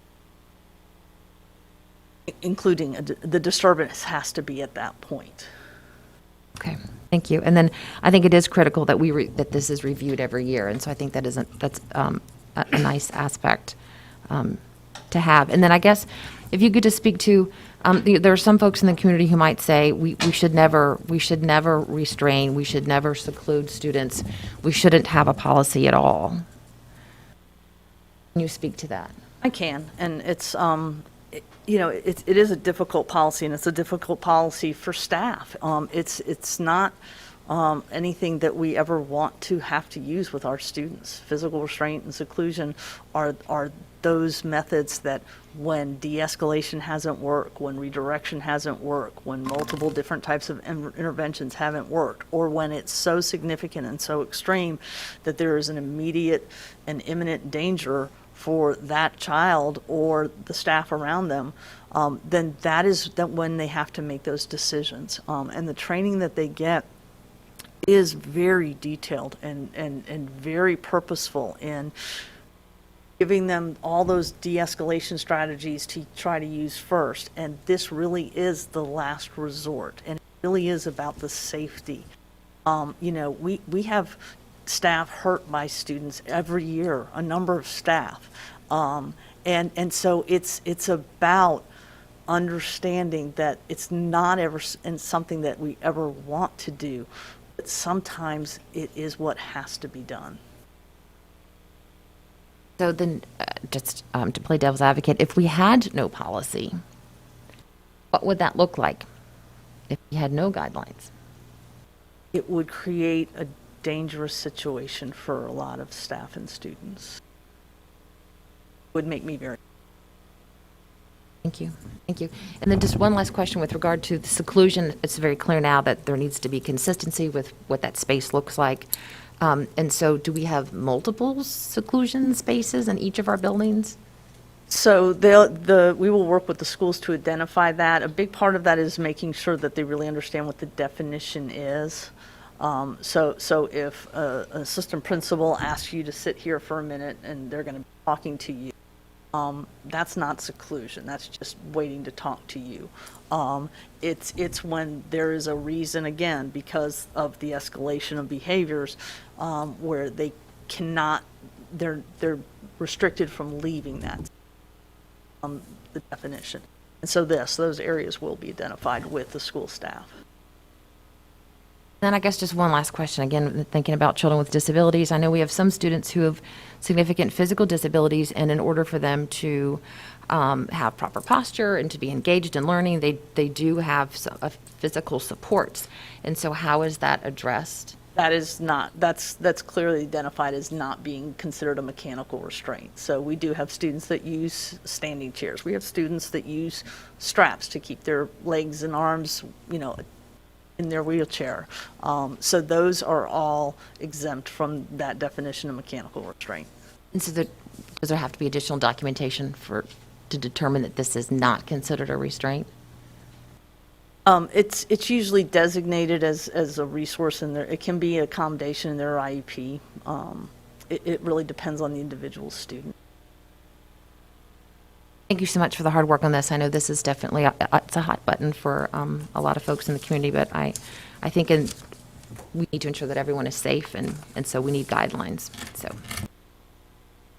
including the disturbance has to be at that point. Okay, thank you. And then I think it is critical that that this is reviewed every year, and so I think that's a nice aspect to have. And then I guess if you could just speak to, there are some folks in the community who might say we should never restrain, we should never seclude students, we shouldn't have a policy at all. Can you speak to that? I can, and it's it is a difficult policy, and it's a difficult policy for staff. It's not anything that we ever want to have to use with our students. Physical restraint and seclusion are those methods that when de-escalation hasn't worked, when redirection hasn't worked, when multiple different types of interventions haven't worked, or when it's so significant and so extreme that there is an immediate and imminent danger for that child or the staff around them, then that is when they have to make those decisions. And the training that they get is very detailed and very purposeful in giving them all those de-escalation strategies to try to use first. And this really is the last resort, and it really is about the safety. We have staff hurt by students every year, a number of staff. And so it's about understanding that it's not ever something that we ever want to do, but sometimes it is what has to be done. So then, just to play devil's advocate, if we had no policy, what would that look like if we had no guidelines? It would create a dangerous situation for a lot of staff and students. It would make me very... Thank you. Thank you. And then just one last question with regard to the seclusion. It's very clear now that there needs to be consistency with what that space looks like. And so do we have multiple seclusion spaces in each of our buildings? So we will work with the schools to identify that. A big part of that is making sure that they really understand what the definition is. So if an assistant principal asks you to sit here for a minute and they're going to be talking to you, that's not seclusion. That's just waiting to talk to you. It's when there is a reason, again, because of the escalation of behaviors, where they cannot, they're restricted from leaving that, the definition. And so those areas will be identified with the school staff. Then I guess just one last question, again, thinking about children with disabilities. I know we have some students who have significant physical disabilities, and in order for them to have proper posture and to be engaged in learning, they do have physical supports. And so how is that addressed? That is not, that's clearly identified as not being considered a mechanical restraint. So we do have students that use standing chairs. We have students that use straps to keep their legs and arms, in their wheelchair. So those are all exempt from that definition of mechanical restraint. And so does there have to be additional documentation to determine that this is not considered a restraint? It's usually designated as a resource in there. It can be an accommodation in their IEP. It really depends on the individual student. Thank you so much for the hard work on this. I know this is definitely, it's a hot button for a lot of folks in the community, but I think we need to ensure that everyone is safe, and so we need guidelines. So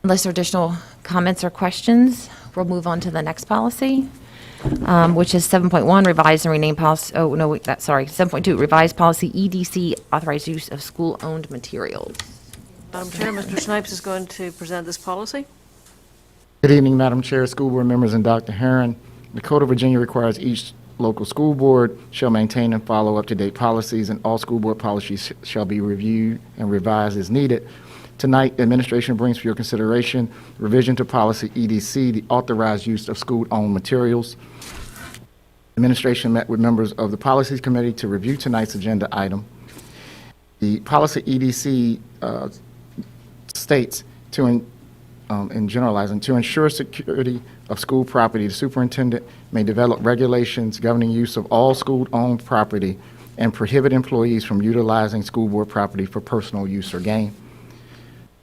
unless there are additional comments or questions, we'll move on to the next policy, which is 7.1, revise and rename policy, 7.2, revised policy EDC, authorized use of school-owned materials. Madam Chair, Mr. Snipes is going to present this policy. Good evening, Madam Chair, school board members, and Dr. Herron. The Code of Virginia requires each local school board shall maintain and follow up-to-date policies, and all school board policies shall be reviewed and revised as needed. Tonight, the administration brings for your consideration revision to policy EDC, the authorized use of school-owned materials. Administration met with members of the Policies Committee to review tonight's agenda item. The policy EDC states in generalizing, to ensure security of school property, the superintendent may develop regulations governing use of all school-owned property and prohibit employees from utilizing school board property for personal use or gain.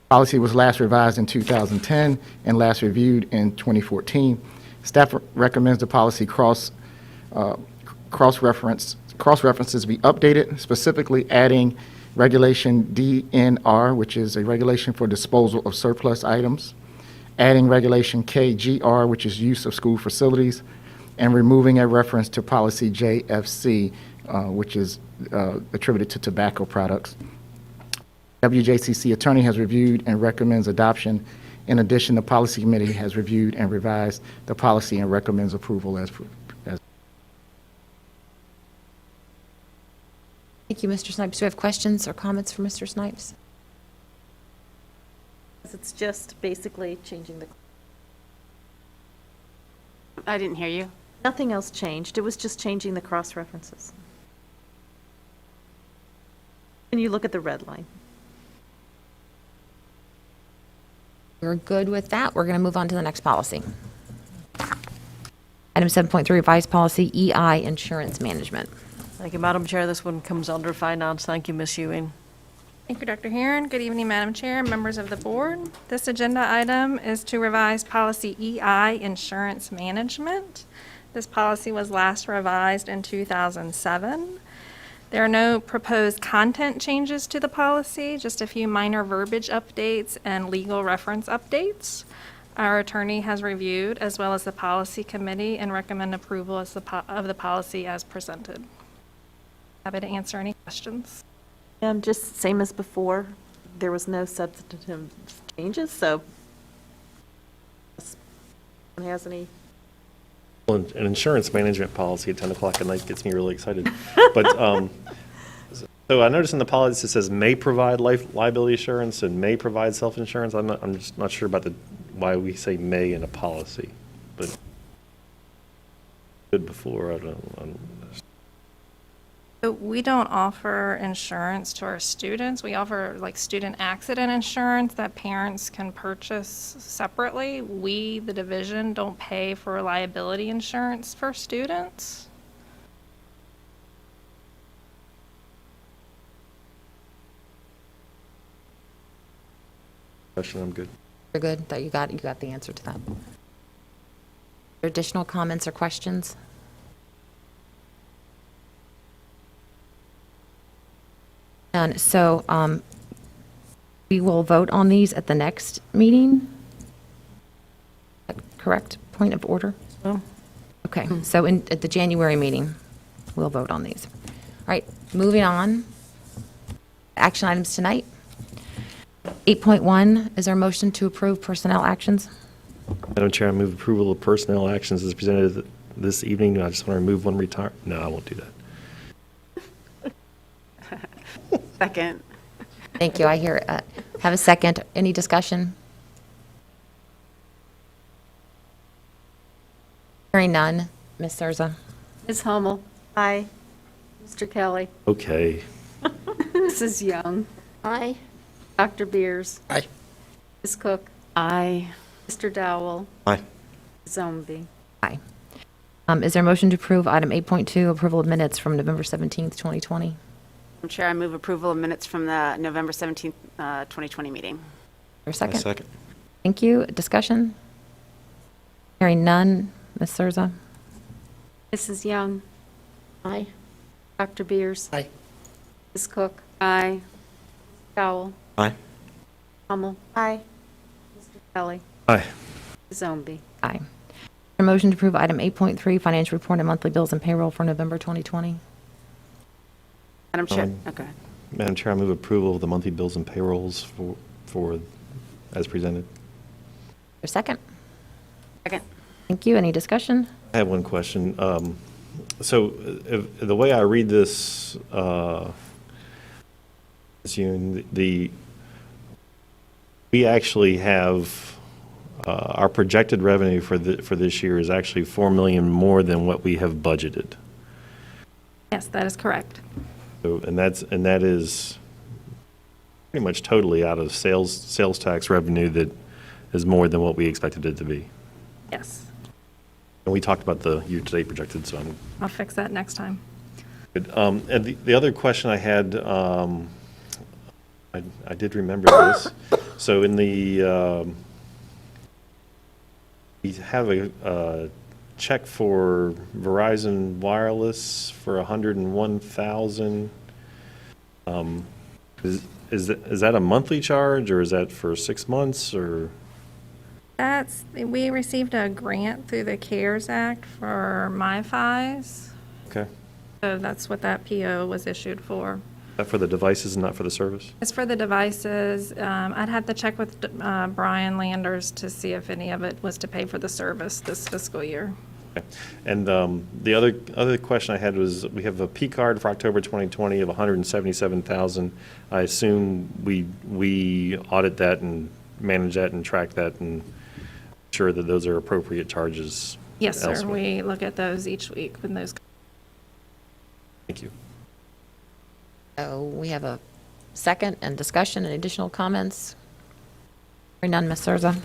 Policy was last revised in 2010 and last reviewed in 2014. Staff recommends the policy cross-references be updated, specifically adding Regulation DNR, which is a regulation for disposal of surplus items, adding Regulation KGR, which is use of school facilities, and removing a reference to Policy JFC, which is attributed to tobacco products. WJCC attorney has reviewed and recommends adoption. In addition, the Policy Committee has reviewed and revised the policy and recommends approval as. Thank you, Mr. Snipes. Do we have questions or comments for Mr. Snipes? It's just basically changing the, I didn't hear you. nothing else changed. It was just changing the cross-references. And you look at the red line. We're good with that. We're going to move on to the next policy. Item 7.3, revised policy EI, insurance management. Thank you, Madam Chair. This one comes under Finance. Thank you, Ms. Ewing. Thank you, Dr. Heron. Good evening, Madam Chair, members of the board. This agenda item is to revise policy EI, insurance management. This policy was last revised in 2007. There are no proposed content changes to the policy, just a few minor verbiage updates and legal reference updates. Our attorney has reviewed, as well as the policy committee, and recommend approval of the policy as presented. Happy to answer any questions. Just same as before. There was no substantive changes, so. Anyone has any? Well, an insurance management policy at 10 o'clock at night gets me really excited. But, so I noticed in the policy it says may provide liability assurance and may provide self-insurance. I'm just not sure about why we say may in a policy, but good before, I don't. So we don't offer insurance to our students. We offer like student accident insurance that parents can purchase separately. We, the division, don't pay for liability insurance for students. Question, I'm good. You're good, that you got the answer to that. Additional comments or questions? And so we will vote on these at the next meeting. Correct? Point of order? Okay, so at the January meeting, we'll vote on these. All right, moving on. Action items tonight. 8.1, is there a motion to approve personnel actions? Madam Chair, I move approval of personnel actions as presented this evening. I just want to remove one retire. No, I won't do that. Second. Thank you, I hear it. Have a second. Any discussion? Hearing none. Ms. Surza? Ms. Hummel. Aye. Mr. Kelly. Okay. Mrs. Young. Aye. Dr. Beers. Aye. Ms. Cook. Aye. Mr. Dowell. Aye. Zombie. Aye. Is there a motion to approve item 8.2, approval of minutes from November 17th, 2020? Madam Chair, I move approval of minutes from the November 17th, 2020 meeting. For a second? Second. Thank you. Discussion? Hearing none. Ms. Surza? Mrs. Young. Aye. Dr. Beers. Aye. Ms. Cook. Aye. Dowell. Aye. Hummel. Aye. Mr. Kelly. Aye. Zombie. Aye. A motion to approve item 8.3, financial report and monthly bills and payroll for November 2020? Madam Chair. Okay. Madam Chair, I move approval of the monthly bills and payrolls for as presented. For a second? Second. Thank you. Any discussion? I have one question. So the way I read this, we actually have, our projected revenue for this year is actually 4 million more than what we have budgeted. Yes, that is correct. So, and that is pretty much totally out of sales tax revenue that is more than what we expected it to be. Yes, And we talked about the year-to-date projected, so I'll fix that next time. good. And the other question I had, I did remember this. So in the, we have a check for Verizon Wireless for 101,000. Is that a monthly charge, or is that for 6 months, or? We received a grant through the CARES Act for MiFi's, Okay. so that's what that PO was issued for. Is that for the devices and not for the service? As for the devices, I'd have to check with Brian Landers to see if any of it was to pay for the service this fiscal year. Okay. And the other question I had was, we have a P card for October 2020 of 177,000. I assume we audit that and manage that and track that and ensure that those are appropriate charges. Yes, sir. elsewhere. We look at those each week when those. Thank you. We have a second and discussion and additional comments. Hearing none, Ms. Surza.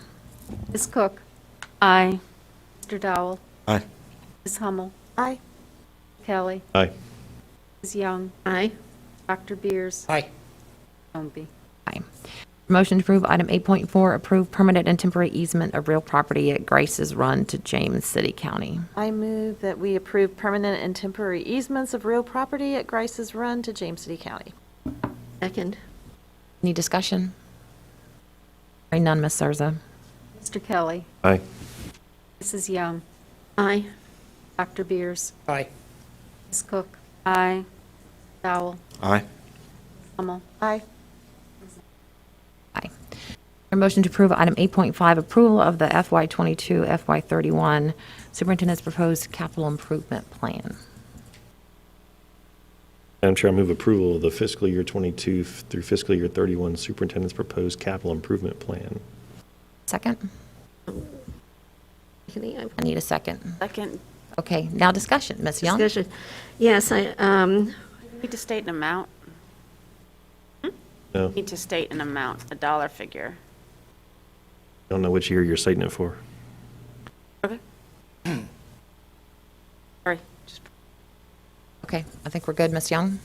Ms. Cook? Aye. Mr. Dowell? Aye. Ms. Hummel? Aye. Kelly? Aye. Ms. Young? Aye. Dr. Beers? Aye. Homeby? Aye. Motion to approve item 8.4, approve permanent and temporary easement of real property at Grace's Run to James City County. I move that we approve permanent and temporary easements of real property at Grice's Run to James City County. Second. Any discussion? Hearing none, Ms. Surza. Mr. Kelly? Aye. Mrs. Young? Aye. Dr. Beers? Aye. Ms. Cook? Aye. Dowell? Aye. Hummel? Aye. Aye. A motion to approve item 8.5, approval of the FY22, FY31 Superintendent's Proposed Capital Improvement Plan. Madam Chair, I move approval of the fiscal year 22 through fiscal year 31 Superintendent's Proposed Capital Improvement Plan. Second? I need a second. Second. Okay, now discussion. Ms. Young? Discussion. Yes, Need to state an amount? No, Need to state an amount, a dollar figure. don't know which year you're citing it for. Okay. Sorry. Okay, I think we're good. Ms. Young?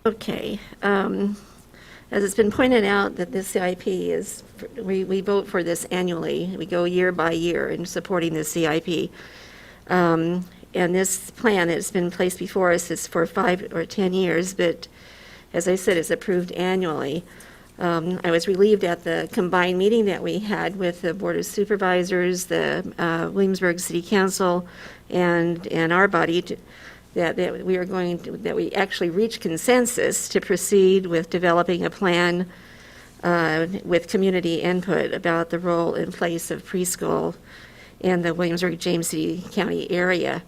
Okay. As it's been pointed out, that this CIP is, we vote for this annually. We go year by year in supporting this CIP. And this plan that's been placed before us is for 5 or 10 years, but as I said, it's approved annually. I was relieved at the combined meeting that we had with the Board of Supervisors, the Williamsburg City Council, and our body, that we actually reached consensus to proceed with developing a plan with community input about the role and place of preschool in the Williamsburg-James City County area,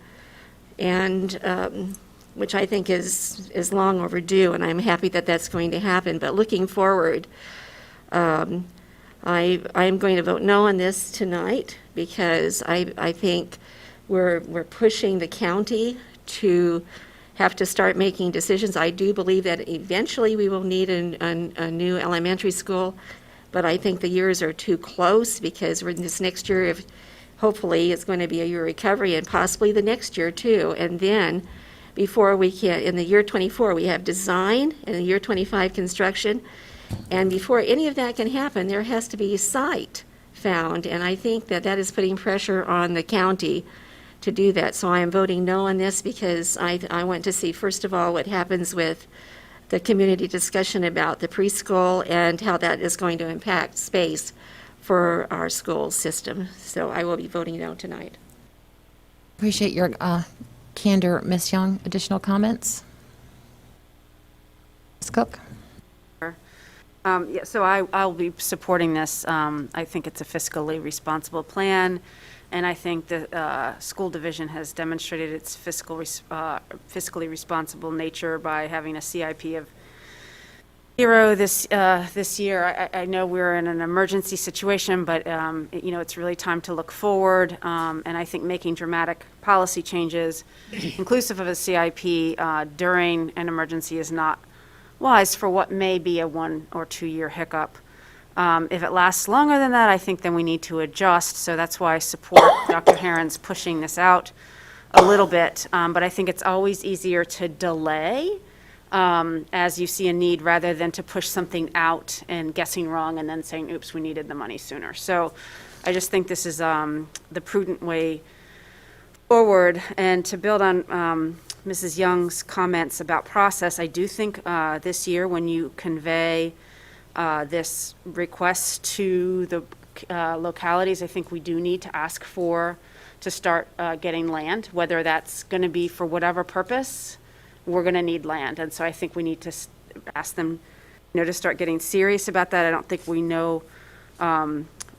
and which I think is long overdue, and I'm happy that that's going to happen. But looking forward, I'm going to vote no on this tonight because I think we're pushing the county to have to start making decisions. I do believe that eventually we will need a new elementary school, but I think the years are too close because we're in this next year of, hopefully, it's going to be a year of recovery and possibly the next year too. And then before we can, in the year 24, we have design, and in the year 25, construction. And before any of that can happen, there has to be a site found. And I think that that is putting pressure on the county to do that. So I am voting no on this because I want to see, first of all, what happens with the community discussion about the preschool and how that is going to impact space for our school system. So I will be voting no tonight. Appreciate your candor, Ms. Young. Additional comments? Ms. Cook? Yeah, so I'll be supporting this. I think it's a fiscally responsible plan, and I think the school division has demonstrated its fiscally responsible nature by having a CIP of 0 this year. I know we're in an emergency situation, but it's really time to look forward. And I think making dramatic policy changes, inclusive of a CIP, during an emergency is not wise for what may be a 1 or 2 year hiccup. If it lasts longer than that, I think then we need to adjust. So that's why I support Dr. Herron's pushing this out a little bit. But I think it's always easier to delay as you see a need rather than to push something out and guessing wrong and then saying, oops, we needed the money sooner. So I just think this is the prudent way forward. And to build on Mrs. Young's comments about process, I do think this year when you convey this request to the localities, I think we do need to ask to start getting land, whether that's going to be for whatever purpose. We're going to need land. And so I think we need to ask them, to start getting serious about that. I don't think we know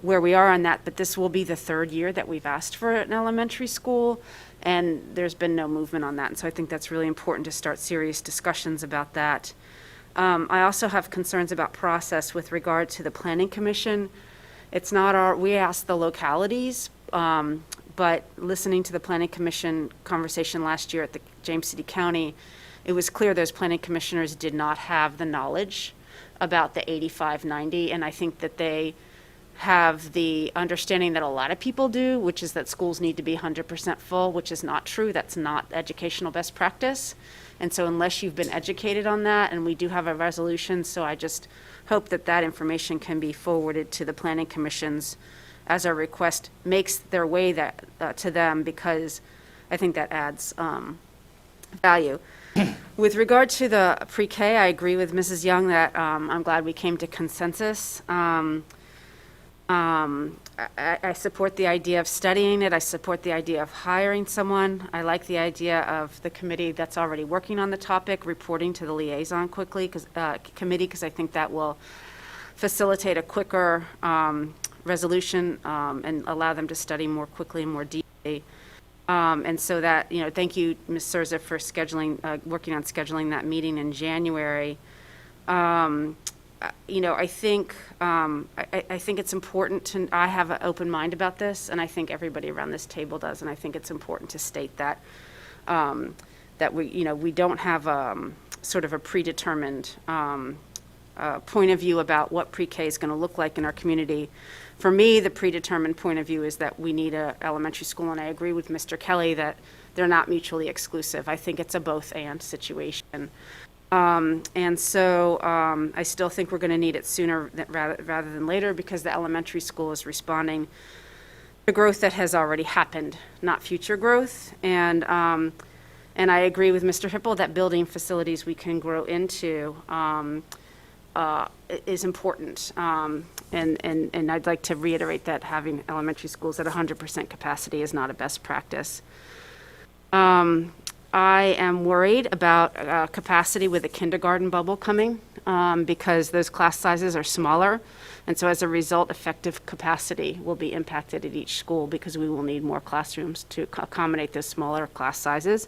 where we are on that, but this will be the 3rd year that we've asked for an elementary school, and there's been no movement on that. And so I think that's really important to start serious discussions about that. I also have concerns about process with regard to the Planning Commission. It's not we asked the localities, but listening to the Planning Commission conversation last year at the James City County, it was clear those planning commissioners did not have the knowledge about the 85-90, and I think that they have the understanding that a lot of people do, which is that schools need to be 100% full, which is not true. That's not educational best practice. And so unless you've been educated on that, and we do have a resolution, so I just hope that that information can be forwarded to the planning commissions as our request makes their way to them, because I think that adds value. With regard to the pre-K, I agree with Mrs. Young that I'm glad we came to consensus. I support the idea of studying it. I support the idea of hiring someone. I like the idea of the committee that's already working on the topic reporting to the liaison committee, because I think that will facilitate a quicker resolution and allow them to study more quickly and more deeply. And so that, thank you, Ms. Surza, for working on scheduling that meeting in January. I think it's important I have an open mind about this, and I think everybody around this table does, and I think it's important to state that we don't have sort of a predetermined point of view about what pre-K is going to look like in our community. For me, the predetermined point of view is that we need an elementary school, and I agree with Mr. Kelly that they're not mutually exclusive. I think it's a both-and situation. And so I still think we're going to need it sooner rather than later, because the elementary school is responding to growth that has already happened, not future growth. And I agree with Mr. Hipple that building facilities we can grow into is important. And I'd like to reiterate that having elementary schools at 100% capacity is not a best practice. I am worried about capacity with a kindergarten bubble coming because those class sizes are smaller. And so as a result, effective capacity will be impacted at each school because we will need more classrooms to accommodate those smaller class sizes.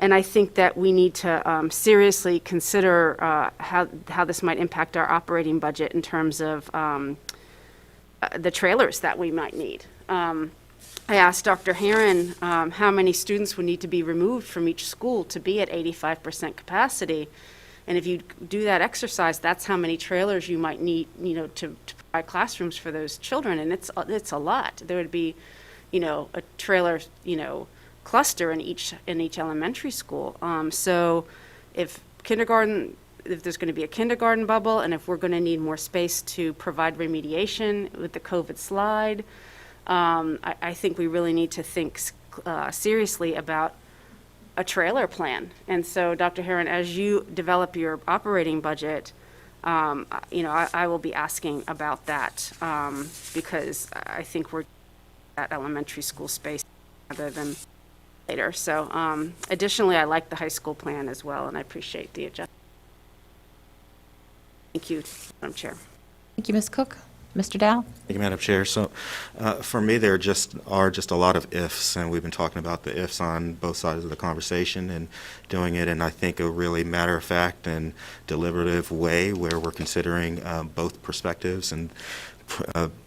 And I think that we need to seriously consider how this might impact our operating budget in terms of the trailers that we might need. I asked Dr. Herron how many students would need to be removed from each school to be at 85% capacity. And if you do that exercise, that's how many trailers you might need, to provide classrooms for those children. And it's a lot. There would be, a trailer, cluster in each elementary school. So if there's going to be a kindergarten bubble, and if we're going to need more space to provide remediation with the COVID slide, I think we really need to think seriously about a trailer plan. And so, Dr. Herron, as you develop your operating budget, I will be asking about that because I think we're at elementary school space rather than later. So, additionally, I like the high school plan as well, and I appreciate the adjustment. Thank you, Madam Chair. Thank you, Ms. Cook. Mr. Dow? Thank you, Madam Chair. So, for me, there are just a lot of ifs, and we've been talking about the ifs on both sides of the conversation and doing it in, I think, a really matter-of-fact and deliberative way where we're considering both perspectives and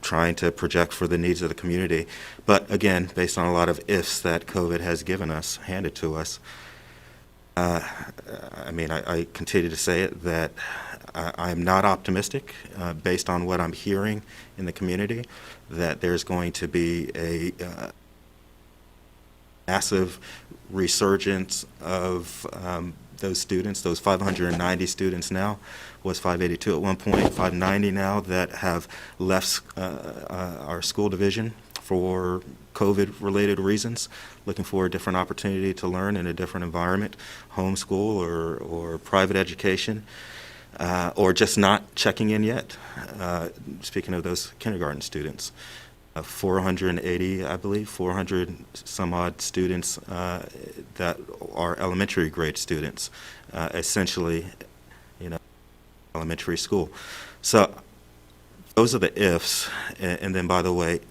trying to project for the needs of the community. But again, based on a lot of ifs that COVID has given us, handed to us, I continue to say it that I'm not optimistic based on what I'm hearing in the community that there's going to be a massive resurgence of those students, those 590 students now, was 582 at one point, 590 now that have left our school division for COVID-related reasons, looking for a different opportunity to learn in a different environment, homeschool or private education, or just not checking in yet. Speaking of those kindergarten students, 480, I believe, 400 some odd students that are elementary grade students, essentially, elementary school. So those are the ifs. And then, by the way,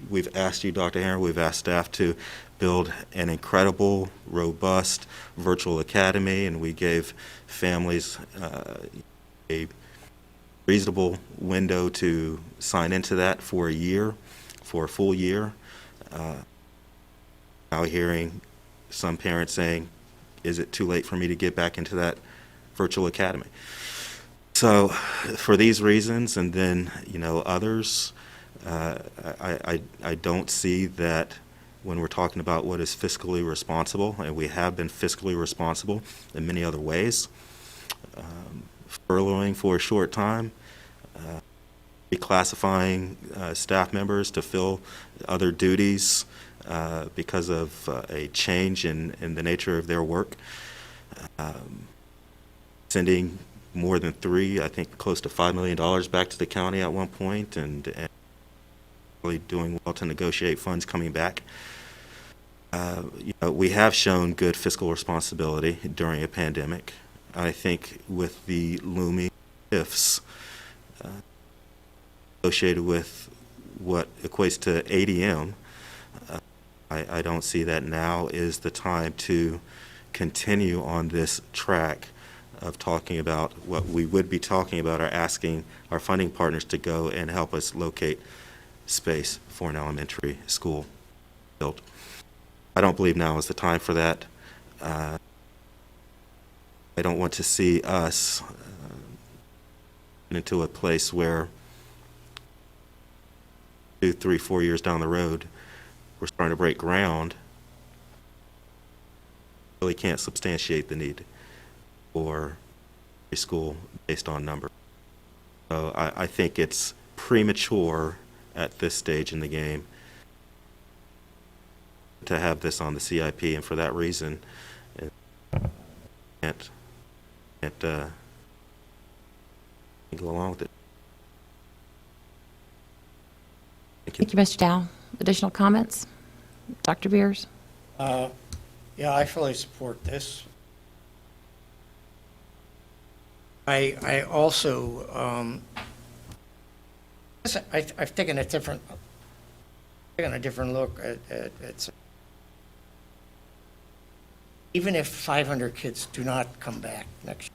we've asked you, Dr. Herron, we've asked staff to build an incredible, robust virtual academy, and we gave families a reasonable window to sign into that for a full year. Now hearing some parents saying, is it too late for me to get back into that virtual academy? So for these reasons, and then, others, I don't see that when we're talking about what is fiscally responsible, and we have been fiscally responsible in many other ways, furloughing for a short time, reclassifying staff members to fill other duties because of a change in the nature of their work, sending more than $3, I think close to $5 million back to the county at one point, and really doing well to negotiate funds coming back. We have shown good fiscal responsibility during a pandemic. I think with the looming ifs associated with what equates to ADM, I don't see that now is the time to continue on this track of talking about what we would be talking about or asking our funding partners to go and help us locate space for an elementary school built. I don't believe now is the time for that. I don't want to see us into a place where 2, 3, 4 years down the road, we're starting to break ground, really can't substantiate the need for a school based on number. So I think it's premature at this stage in the game to have this on the CIP, and for that reason, can't go along with it. Thank you, Mr. Dow. Additional comments? Dr. Beers? Yeah, I fully support this. I also, I've taken a different look at even if 500 kids do not come back next year.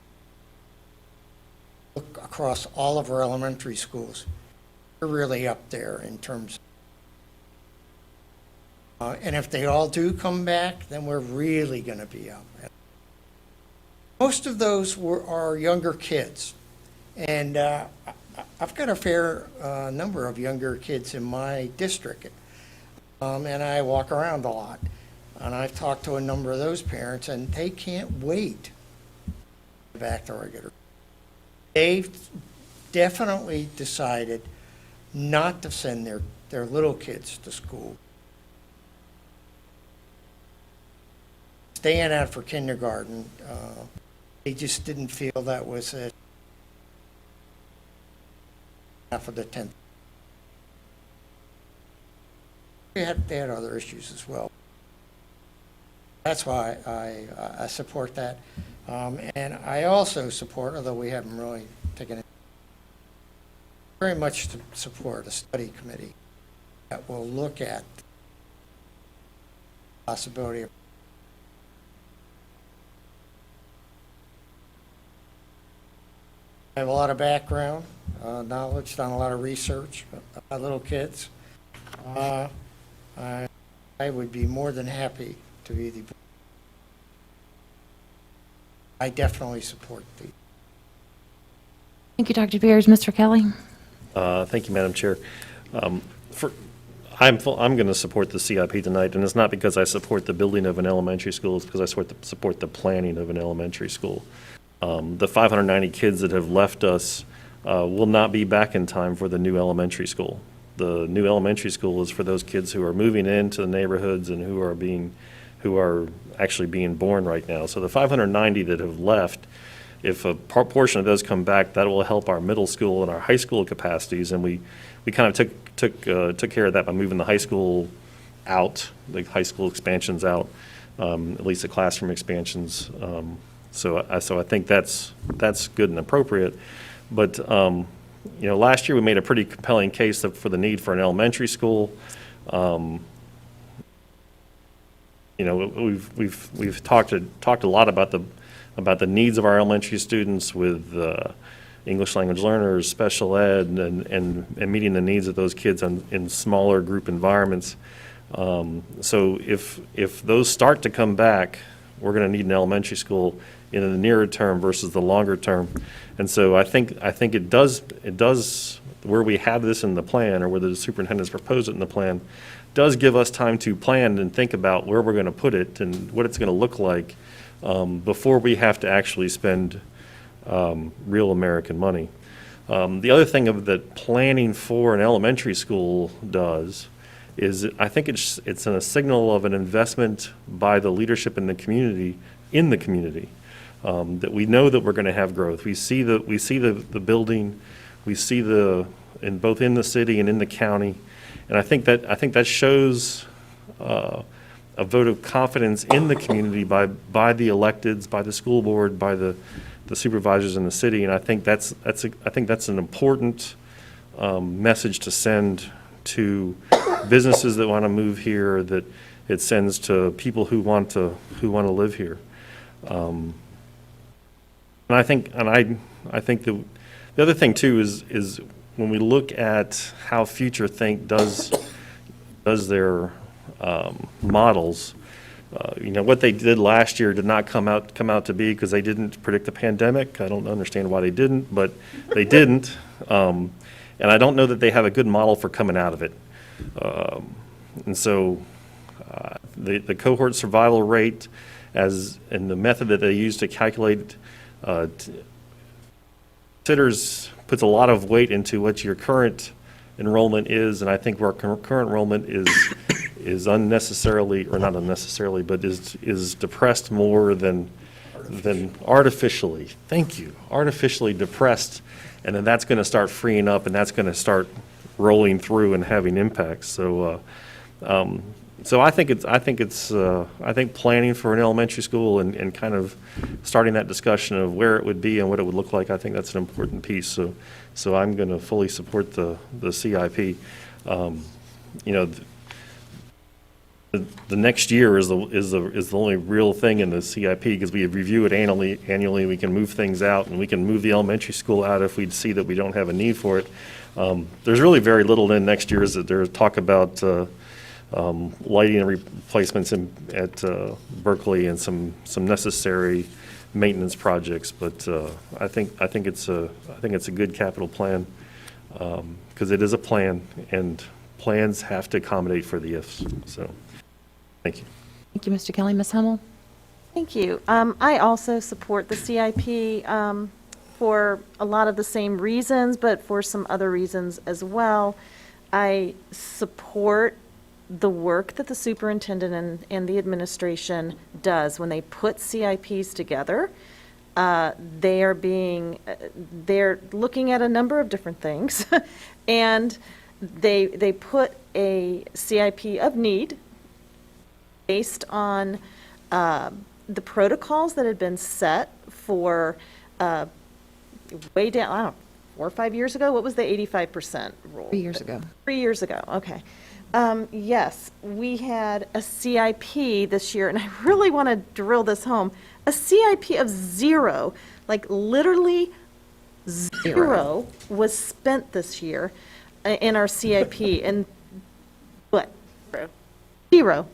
Look across all of our elementary schools, we're really up there in terms and if they all do come back, then we're really going to be up. Most of those are younger kids, and I've got a fair number of younger kids in my district, and I walk around a lot, and I've talked to a number of those parents, and they can't wait to get back to regular. They've definitely decided not to send their little kids to school. Staying out for kindergarten, they just didn't feel that was half of the 10th. They had other issues as well. That's why I support that. And I also support, although we haven't really taken it, very much to support a study committee that will look at the possibility of I have a lot of background, knowledge, done a lot of research about little kids. I would be more than happy to be the, I definitely support the. Thank you, Dr. Beers. Mr. Kelly? Thank you, Madam Chair. I'm going to support the CIP tonight, and it's not because I support the building of an elementary school, it's because I support the planning of an elementary school. The 590 kids that have left us will not be back in time for the new elementary school. The new elementary school is for those kids who are moving into the neighborhoods and who are actually being born right now. So the 590 that have left, if a portion of those come back, that will help our middle school and our high school capacities. And we kind of took care of that by moving the high school out, the high school expansions out, at least the classroom expansions. So I think that's good and appropriate. But last year we made a pretty compelling case for the need for an elementary school. We've talked a lot about the needs of our elementary students with English language learners, special ed, and meeting the needs of those kids in smaller group environments. So if those start to come back, we're going to need an elementary school in the nearer term versus the longer term. And so I think it does, where we have this in the plan, or where the superintendent's proposed it in the plan, does give us time to plan and think about where we're going to put it and what it's going to look like before we have to actually spend real American money. The other thing that planning for an elementary school does is I think it's a signal of an investment by the leadership in the community, that we know that we're going to have growth. We see the building, we see both in the city and in the county, and I think that shows a vote of confidence in the community by the electeds, by the school board, by the supervisors in the city, and I think that's an important message to send to businesses that want to move here, that it sends to people who want to live here. And I think the other thing too is when we look at how Future Think does their models, what they did last year did not come out to be because they didn't predict the pandemic. I don't understand why they didn't, but they didn't. And I don't know that they have a good model for coming out of it. And so the cohort survival rate and the method that they use to calculate puts a lot of weight into what your current enrollment is, and I think our current enrollment is unnecessarily, or not unnecessarily, but is depressed more than artificially. Thank you. Artificially depressed, and then that's going to start freeing up, and that's going to start rolling through and having impacts. So I think planning for an elementary school and kind of starting that discussion of where it would be and what it would look like, I think that's an important piece. So I'm going to fully support the CIP. The next year is the only real thing in the CIP, because we review it annually. We can move things out, and we can move the elementary school out if we see that we don't have a need for it. There's really very little in next year. Is that there's talk about lighting and replacements at Berkeley and some necessary maintenance projects, but I think it's a good capital plan, because it is a plan, and plans have to accommodate for the ifs. So, thank you. Thank you, Mr. Kelly. Ms. Hummel? Thank you. I also support the CIP for a lot of the same reasons, but for some other reasons as well. I support the work that the superintendent and the administration does when they put CIPs together. They're looking at a number of different things, and they put a CIP of need based on the protocols that had been set for way down, 4 or 5 years ago? What was the 85% rule? 3 years ago. 3 years ago, okay. Yes, we had a CIP this year, and I really want to drill this home. A CIP of 0, like literally zero was spent this year in our CIP. And what? Zero.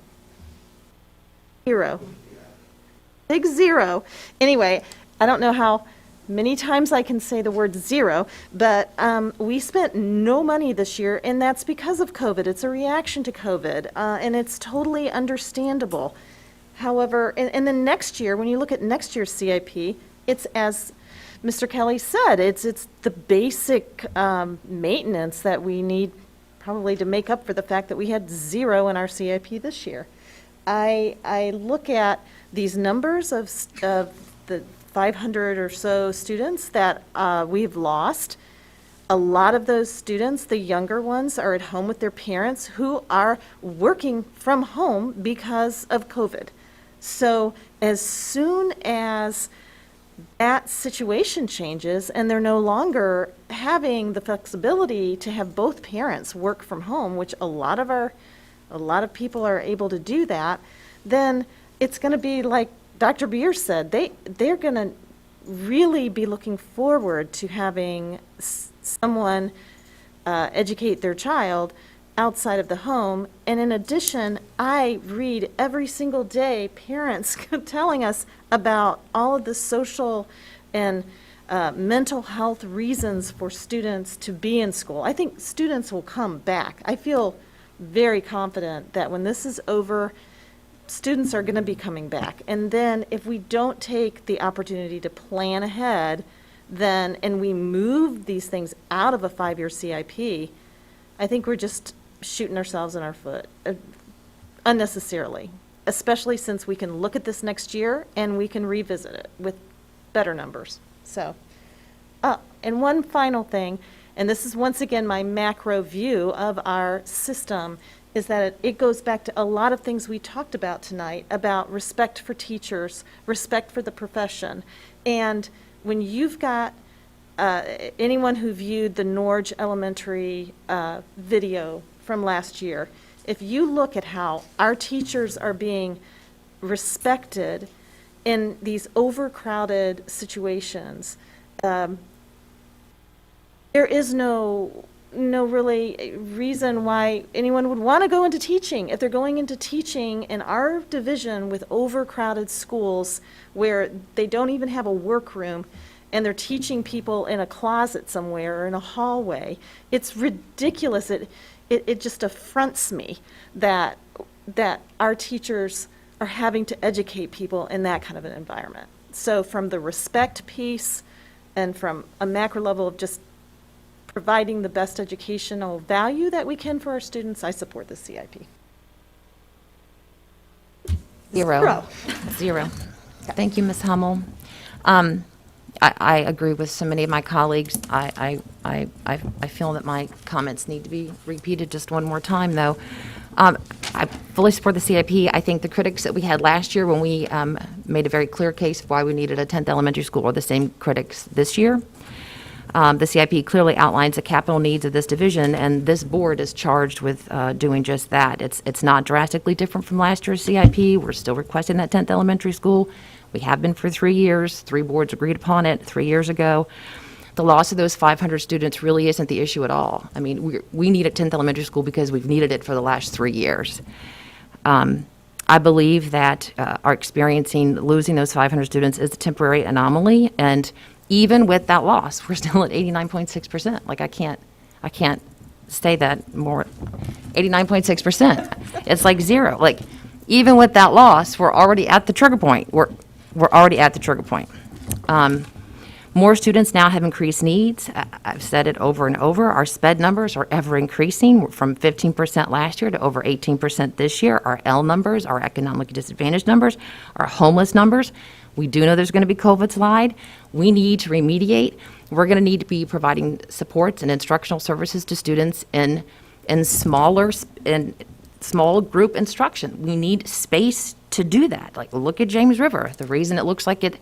Big zero. Anyway, I don't know how many times I can say the word zero, but we spent no money this year, and that's because of COVID. It's a reaction to COVID, and it's totally understandable. However, and then next year, when you look at next year's CIP, it's as Mr. Kelly said, it's the basic maintenance that we need probably to make up for the fact that we had 0 in our CIP this year. I look at these numbers of the 500 or so students that we've lost. A lot of those students, the younger ones, are at home with their parents who are working from home because of COVID. So as soon as that situation changes and they're no longer having the flexibility to have both parents work from home, which a lot of people are able to do that, then it's going to be like Dr. Beer said, they're going to really be looking forward to having someone educate their child outside of the home. And in addition, I read every single day parents telling us about all of the social and mental health reasons for students to be in school. I think students will come back. I feel very confident that when this is over, students are going to be coming back. And then if we don't take the opportunity to plan ahead, then, and we move these things out of a 5-year CIP, I think we're just shooting ourselves in our foot unnecessarily, especially since we can look at this next year and we can revisit it with better numbers. So, and one final thing, and this is once again my macro view of our system, is that it goes back to a lot of things we talked about tonight about respect for teachers, respect for the profession. And when you've got anyone who viewed the Norge Elementary video from last year, if you look at how our teachers are being respected in these overcrowded situations, there is no really reason why anyone would want to go into teaching. If they're going into teaching in our division with overcrowded schools where they don't even have a workroom and they're teaching people in a closet somewhere or in a hallway, it's ridiculous. It just affronts me that our teachers are having to educate people in that kind of an environment. So from the respect piece and from a macro level of just providing the best educational value that we can for our students, I support the CIP. Zero. Thank you, Ms. Hummel. I agree with so many of my colleagues. I feel that my comments need to be repeated just one more time, though. I fully support the CIP. I think the critics that we had last year when we made a very clear case of why we needed a 10th elementary school are the same critics this year. The CIP clearly outlines the capital needs of this division, and this board is charged with doing just that. It's not drastically different from last year's CIP. We're still requesting that 10th elementary school. We have been for 3 years. 3 boards agreed upon it 3 years ago. The loss of those 500 students really isn't the issue at all. I mean, we need a 10th elementary school because we've needed it for the last 3 years. I believe that our experiencing losing those 500 students is a temporary anomaly, and even with that loss, we're still at 89.6%. Like, I can't say that more. 89.6%. It's like zero. Like, even with that loss, we're already at the trigger point. We're already at the trigger point. More students now have increased needs. I've said it over and over. Our SPED numbers are ever increasing from 15% last year to over 18% this year. Our L numbers, our economically disadvantaged numbers, our homeless numbers. We do know there's going to be COVID slide. We need to remediate. We're going to need to be providing supports and instructional services to students in small group instruction. We need space to do that. Like, look at James River. The reason it looks like it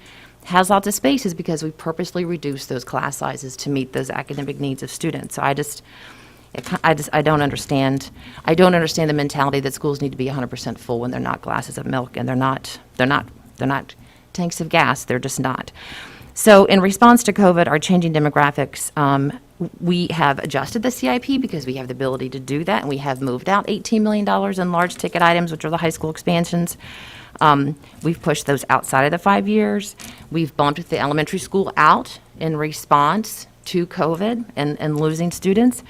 has lots of space is because we purposely reduced those class sizes to meet those academic needs of students. So I don't understand. I don't understand the mentality that schools need to be 100% full when they're not glasses of milk, and they're not tanks of gas. They're just not. So in response to COVID, our changing demographics, we have adjusted the CIP because we have the ability to do that, and we have moved out $18 million in large ticket items, which are the high school expansions. We've pushed those outside of the 5 years. We've bumped the elementary school out in response to COVID and losing students.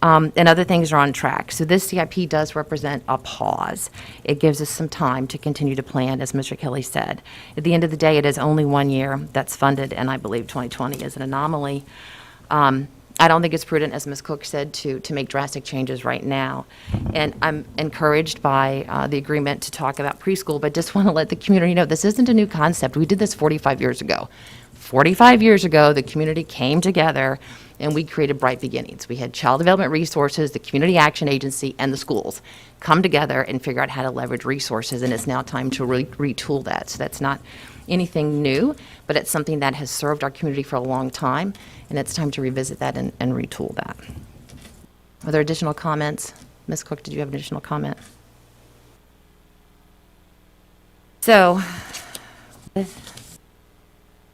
And other things are on track. So this CIP does represent a pause. It gives us some time to continue to plan, as Mr. Kelly said. At the end of the day, it is only 1 year that's funded, and I believe 2020 is an anomaly. I don't think it's prudent, as Ms. Cook said, to make drastic changes right now. And I'm encouraged by the agreement to talk about preschool, but just want to let the community know this isn't a new concept. We did this 45 years ago. 45 years ago, the community came together and we created Bright Beginnings. We had Child Development Resources, the Community Action Agency, and the schools come together and figure out how to leverage resources, and it's now time to retool that. So that's not anything new, but it's something that has served our community for a long time, and it's time to revisit that and retool that. Are there additional comments? Ms. Cook, did you have an additional comment? So, with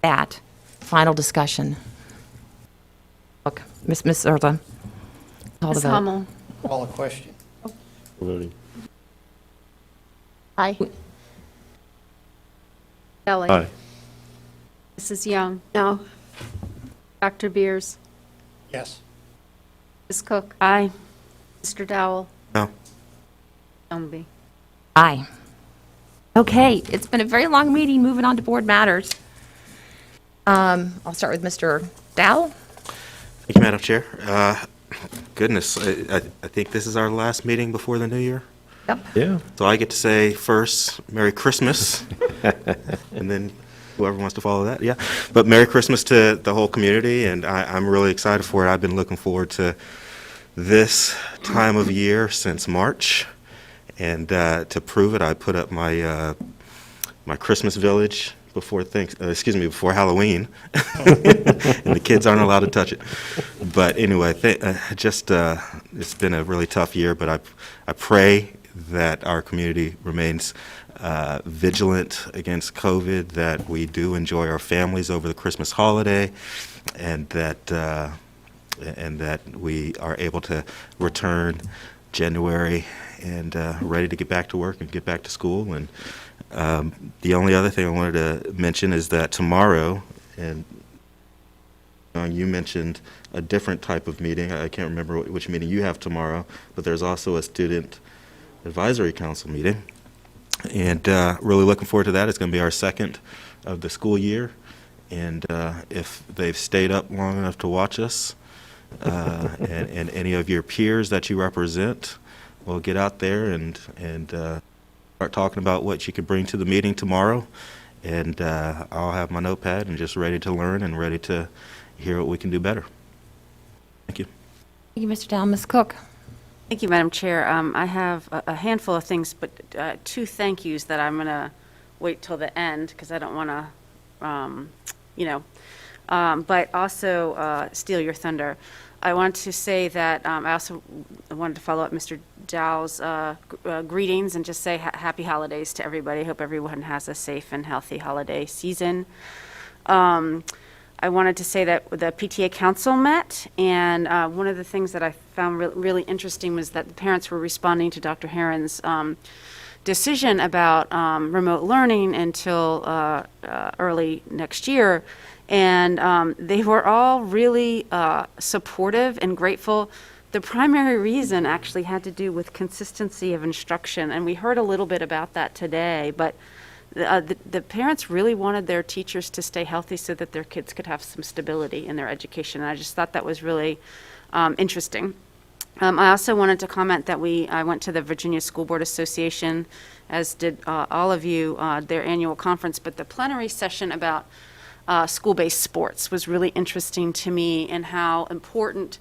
that, final discussion. Look, Ms. Urla, call the Ms. vote. Hummel. Call a question. Voting. Aye. Kelly. Aye. Mrs. Young. No. Dr. Beers. Yes. Ms. Cook. Aye. Mr. Dowell. No. Helmby. Aye. Okay, it's been a very long meeting. Moving on to board matters. I'll start with Mr. Dowell. Thank you, Madam Chair. Goodness, I think this is our last meeting before the new year. Yep. Yeah. So I get to say first, Merry Christmas, and then whoever wants to follow that, yeah. But Merry Christmas to the whole community, and I'm really excited for it. I've been looking forward to this time of year since March, and to prove it, I put up my my Christmas village before Halloween, and the kids aren't allowed to touch it. But anyway, it's been a really tough year, but I pray that our community remains vigilant against COVID, that we do enjoy our families over the Christmas holiday, and that we are able to return January and ready to get back to work and get back to school. And the only other thing I wanted to mention is that tomorrow, and you mentioned a different type of meeting. I can't remember which meeting you have tomorrow, but there's also a student advisory council meeting. And really looking forward to that. It's going to be our second of the school year. And if they've stayed up long enough to watch us, and any of your peers that you represent, will get out there and start talking about what you could bring to the meeting tomorrow. And I'll have my notepad and just ready to learn and ready to hear what we can do better. Thank you. Thank you, Mr. Dowell. Ms. Cook. Thank you, Madam Chair. I have a handful of things, but two thank yous that I'm going to wait till the end because I don't want to, but also steal your thunder. I want to say that I also wanted to follow up Mr. Dowell's greetings and just say happy holidays to everybody. I hope everyone has a safe and healthy holiday season. I wanted to say that the PTA Council met, and one of the things that I found really interesting was that the parents were responding to Dr. Herron's decision about remote learning until early next year. And they were all really supportive and grateful. The primary reason actually had to do with consistency of instruction, and we heard a little bit about that today, but the parents really wanted their teachers to stay healthy so that their kids could have some stability in their education. And I just thought that was really interesting. I also wanted to comment that I went to the Virginia School Board Association, as did all of you, their annual conference, but the plenary session about school-based sports was really interesting to me, and how important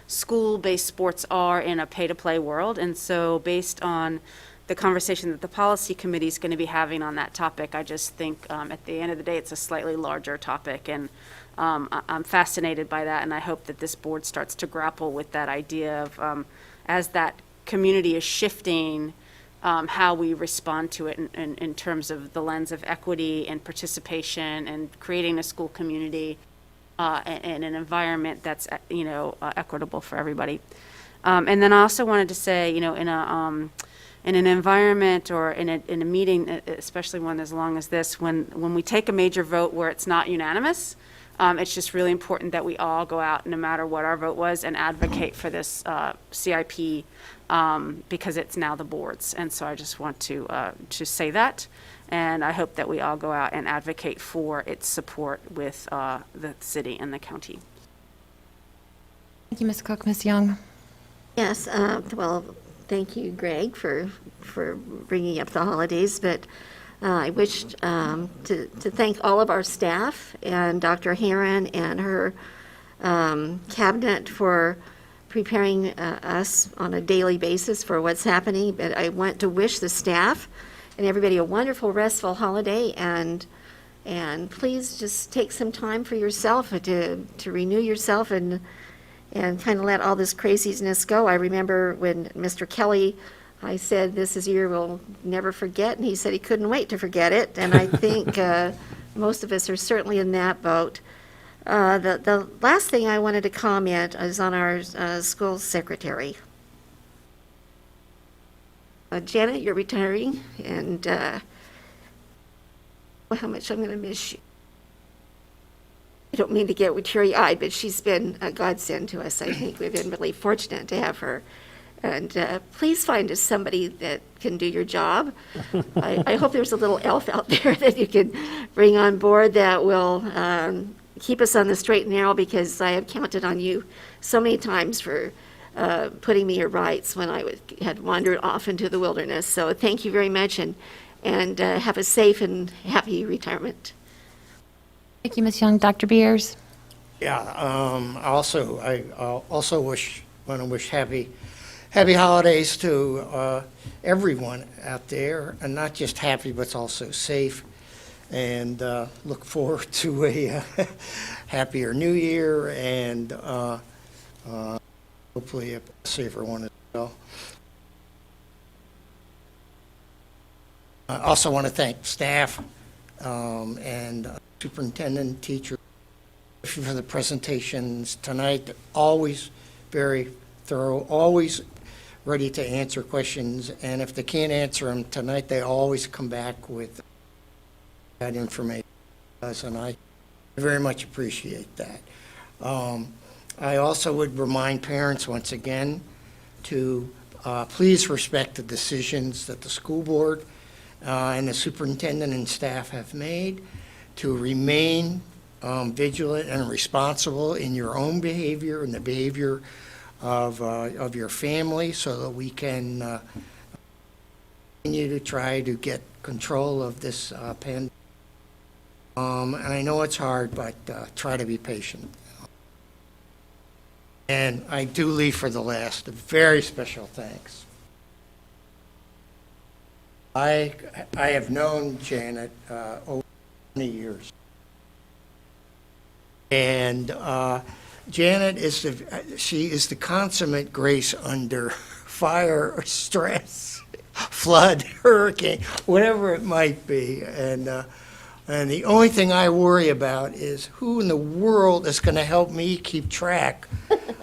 school-based sports are in a pay-to-play world. And so based on the conversation that the policy committee is going to be having on that topic. I just think at the end of the day, it's a slightly larger topic, and I'm fascinated by that, and I hope that this board starts to grapple with that idea of, as that community is shifting, how we respond to it in terms of the lens of equity and participation and creating a school community and an environment that's, equitable for everybody. And then I also wanted to say, in an environment or in a meeting, especially one as long as this, when we take a major vote where it's not unanimous, it's just really important that we all go out, no matter what our vote was, and advocate for this CIP because it's now the board's. And so I just want to say that, and I hope that we all go out and advocate for its support with the city and the county. Thank you, Ms. Cook. Ms. Young? Yes, well, thank you, Greg, for bringing up the holidays, but I wish to thank all of our staff and Dr. Herron and her cabinet for preparing us on a daily basis for what's happening. But I want to wish the staff and everybody a wonderful, restful holiday, and please just take some time for yourself to renew yourself and kind of let all this craziness go. I remember when Mr. Kelly, I said, this is a year we'll never forget, and he said he couldn't wait to forget it, and I think most of us are certainly in that boat. The last thing I wanted to comment is on our school secretary. Janet, you're retiring, and how much I'm going to miss you. I don't mean to get teary-eyed, but she's been a godsend to us. I think we've been really fortunate to have her. And please find us somebody that can do your job. I hope there's a little elf out there that you can bring on board that will keep us on the straight and narrow, because I have counted on you so many times for putting me in rights when I had wandered off into the wilderness. So thank you very much, and have a safe and happy retirement. Thank you, Ms. Young. Dr. Beers? Yeah, I also want to wish happy holidays to everyone out there, and not just happy, but also safe, and look forward to a happier new year, and hopefully a safer one as well. I also want to thank staff and superintendent, teacher, for the presentations tonight. They're always very thorough, always ready to answer questions, and if they can't answer them tonight, they always come back with that information, and I very much appreciate that. I also would remind parents once again to please respect the decisions that the school board and the superintendent and staff have made, to remain vigilant and responsible in your own behavior and the behavior of your family, so that we can continue to try to get control of this pandemic. And I know it's hard, but try to be patient. And I do leave for the last a very special thanks. I have known Janet over 20 years. And Janet is the consummate grace under fire or stress, flood, hurricane, whatever it might be. And the only thing I worry about is who in the world is going to help me keep track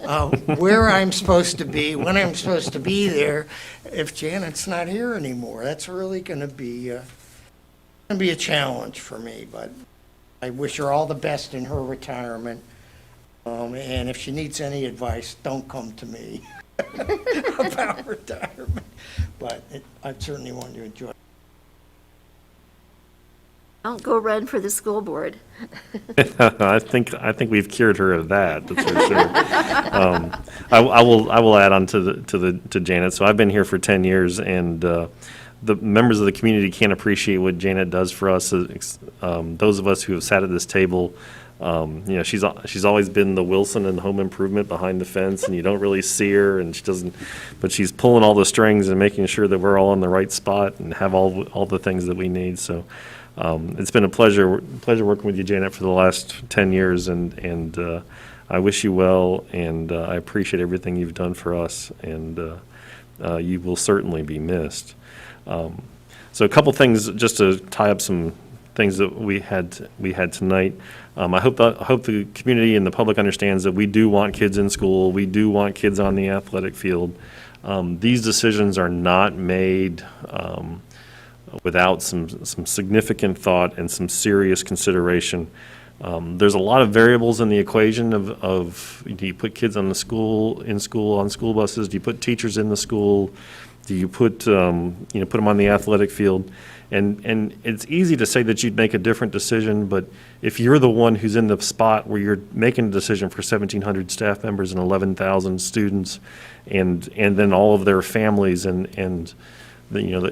of where I'm supposed to be, when I'm supposed to be there, if Janet's not here anymore. That's really going to be a challenge for me, but I wish her all the best in her retirement. And if she needs any advice, don't come to me about retirement. But I certainly want you to enjoy it. Don't go run for the school board. I think we've cured her of that. That's for sure. I will add on to Janet. So I've been here for 10 years, and the members of the community can't appreciate what Janet does for us. Those of us who have sat at this table You know, she's always been the Wilson in Home Improvement behind the fence, and you don't really see her, and she doesn't, but she's pulling all the strings and making sure that we're all in the right spot and have all the things that we need. So it's been a pleasure working with you, Janet, for the last 10 years, and I wish you well, and I appreciate everything you've done for us, and you will certainly be missed. So a couple things just to tie up some things that we had tonight. I hope the community and the public understands that we do want kids in school. We do want kids on the athletic field. These decisions are not made without some significant thought and some serious consideration. There's a lot of variables in the equation of do you put kids on school buses? Do you put teachers in the school? Do you put put them on the athletic field? And it's easy to say that you'd make a different decision, but if you're the one who's in the spot where you're making a decision for 1,700 staff members and 11,000 students, and then all of their families and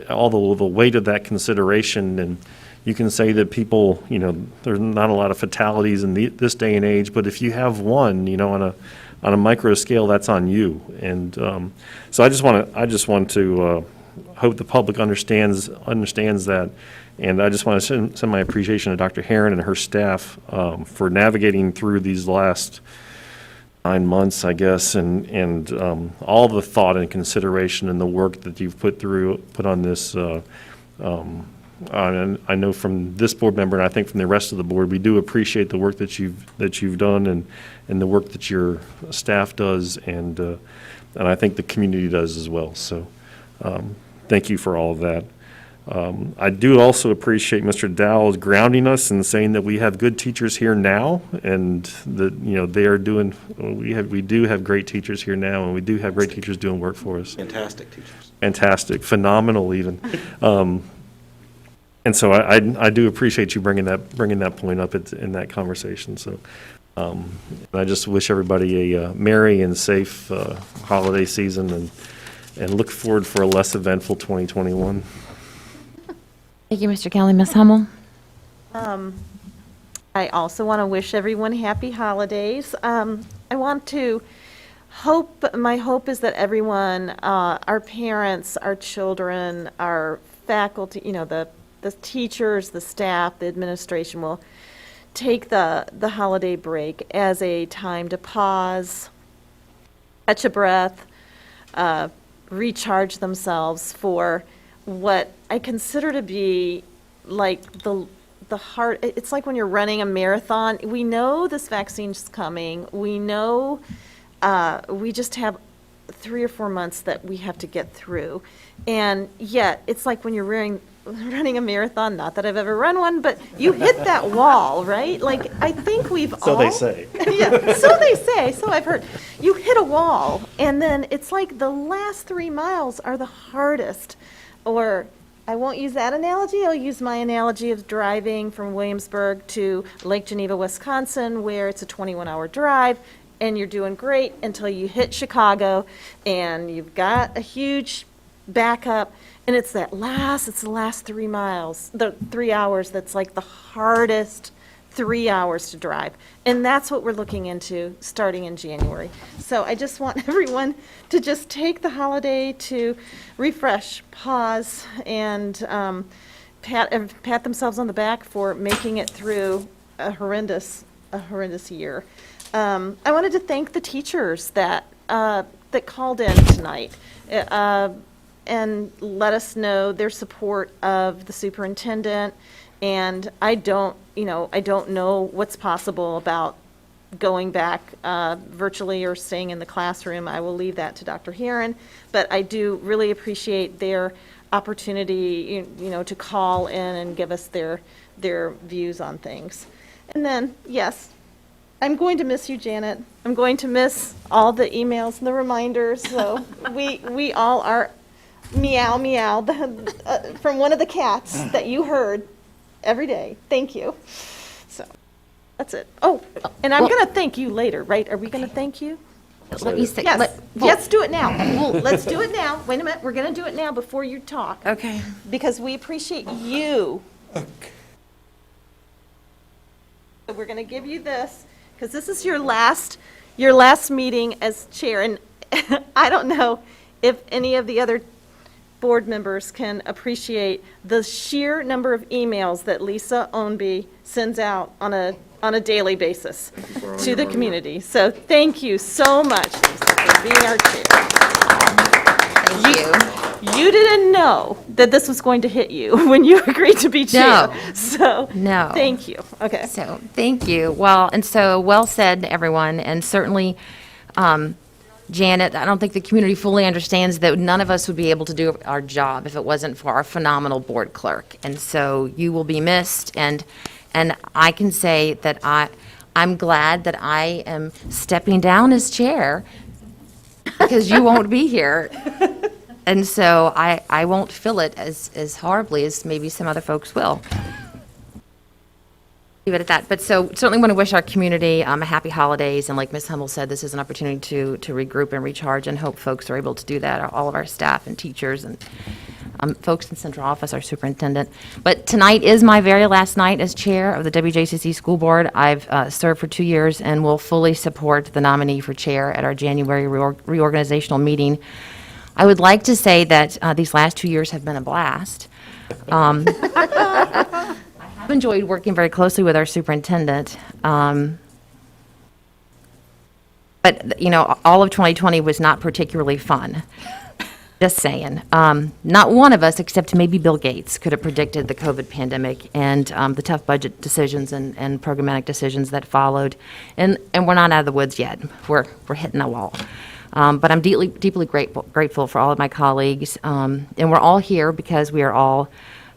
all the weight of that consideration, and you can say that people, there's not a lot of fatalities in this day and age, but if you have one, on a micro scale, that's on you. And so I just want to hope the public understands that, and I just want to send my appreciation to Dr. Herron and her staff for navigating through these last 9 months, I guess, and all the thought and consideration and the work that you've put on this. And I know from this board member, and I think from the rest of the board, we do appreciate the work that you've done and the work that your staff does, and I think the community does as well. So thank you for all of that. I do also appreciate Mr. Dowell's grounding us and saying that we have good teachers here now, and that they are doing. We do have great teachers here now, and we do have great teachers doing work for us. Fantastic teachers. Fantastic, phenomenal, even. And so I do appreciate you bringing that point up in that conversation. So I just wish everybody a merry and safe holiday season, and look forward for a less eventful 2021. Thank you, Mr. Kelly. Ms. Hummel? I also want to wish everyone happy holidays. I want to my hope is that everyone, our parents, our children, our faculty, the teachers, the staff, the administration will take the holiday break as a time to pause, catch a breath, recharge themselves for what I consider to be like the heart. It's like when you're running a marathon. We know this vaccine's coming. We know we just have 3 or 4 months that we have to get through. And yet, it's like when you're running a marathon, not that I've ever run one, but you hit that wall, right? Like, I think we've all... So they say. Yeah, so they say, so I've heard. You hit a wall, and then it's like the last 3 miles are the hardest. Or, I won't use that analogy, I'll use my analogy of driving from Williamsburg to Lake Geneva, Wisconsin, where it's a 21-hour drive, and you're doing great until you hit Chicago, and you've got a huge backup, and it's the last 3 miles, the 3 hours that's like the hardest 3 hours to drive. And that's what we're looking into starting in January. So I just want everyone to just take the holiday to refresh, pause, and pat themselves on the back for making it through a horrendous year. I wanted to thank the teachers that called in tonight. And let us know their support of the superintendent. And I don't know what's possible about going back virtually or staying in the classroom. I will leave that to Dr. Herron, but I do really appreciate their opportunity, to call in and give us their views on things. And then, yes, I'm going to miss you, Janet. I'm going to miss all the emails and the reminders. So we all are. Meow, meow, from one of the cats that you heard every day. Thank you. So, that's it. Oh, and I'm going to thank you later, right? Are we going to thank you? Let me say. Yes, let's do it now. Let's do it now. Wait a minute, we're going to do it now before you talk. Okay. Because we appreciate you. We're going to give you this, because this is your last meeting as chair, and I don't know if any of the other board members can appreciate the sheer number of emails that Lisa Ownby sends out on a daily basis to the community. So thank you so much, Lisa, for being our chair. Thank you. You didn't know that this was going to hit you when you agreed to be chair. No. So, No. thank you. Okay. So, thank you. Well, and so, well said, everyone, and certainly, Janet, I don't think the community fully understands that none of us would be able to do our job if it wasn't for our phenomenal board clerk. And so you will be missed, and I can say that I'm glad that I am stepping down as chair because you won't be here. And so I won't feel it as horribly as maybe some other folks will. Leave it at that. But so certainly want to wish our community a happy holidays. And like Ms. Hummel said, this is an opportunity to regroup and recharge, and hope folks are able to do that, all of our staff and teachers and folks in central office, our superintendent. But tonight is my very last night as chair of the WJCC School Board. I've served for 2 years and will fully support the nominee for chair at our January reorganizational meeting. I would like to say that these last 2 years have been a blast. I've enjoyed working very closely with our superintendent. But, you know, all of 2020 was not particularly fun. Just saying. Not one of us, except maybe Bill Gates, could have predicted the COVID pandemic and the tough budget decisions and programmatic decisions that followed. And we're not out of the woods yet. We're hitting a wall. But I'm deeply grateful for all of my colleagues. And we're all here because we are all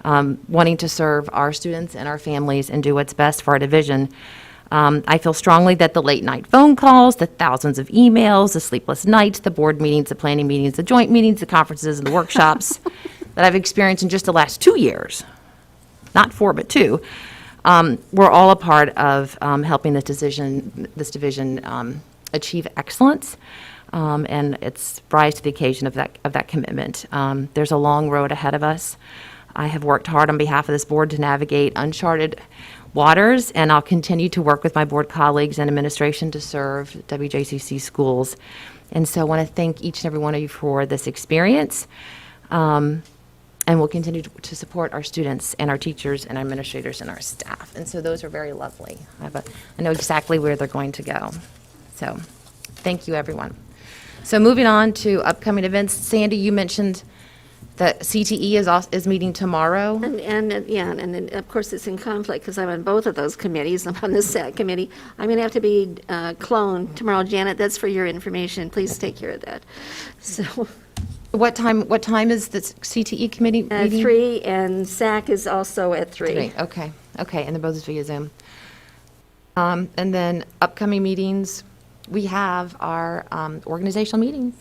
wanting to serve our students and our families and do what's best for our division. I feel strongly that the late night phone calls, the thousands of emails, the sleepless nights, the board meetings, the planning meetings, the joint meetings, the conferences, and the workshops that I've experienced in just the last 2 years, not 4, but 2, we're all a part of helping this division achieve excellence. And it's rise to the occasion of that commitment. There's a long road ahead of us. I have worked hard on behalf of this board to navigate uncharted waters, and I'll continue to work with my board colleagues and administration to serve WJCC schools. And so I want to thank each and every one of you for this experience. And we'll continue to support our students and our teachers and our administrators and our staff. And so those are very lovely. I know exactly where they're going to go. So thank you, everyone. So moving on to upcoming events, Sandy, you mentioned that CTE is meeting tomorrow. And then, of course, it's in conflict because I'm on both of those committees. I'm on the SAC committee. I'm going to have to be cloned tomorrow. Janet, that's for your information. Please take care of that. So, What time is the CTE committee meeting? 3, and SAC is also at 3. Okay, and they're both via Zoom. And then upcoming meetings, we have our organizational meeting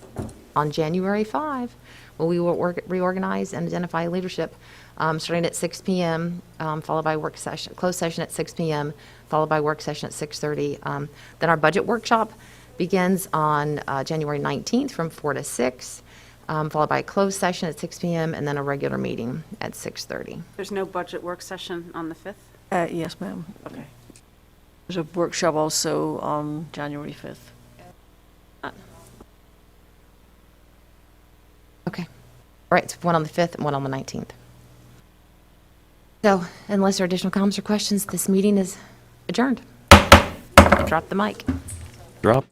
on January 5. Well, we will reorganize and identify leadership, starting at 6 p.m., followed by closed session at 6 p.m., followed by work session at 6:30. Then our budget workshop begins on January 19th from 4 to 6, followed by a closed session at 6 p.m., and then a regular meeting at 6:30. There's no budget work session on the 5th? Yes, ma'am. Okay. There's a workshop also on January 5th. Okay. All right, so one on the 5th and one on the 19th. So unless there are additional comments or questions, this meeting is adjourned. Drop the mic. Drop.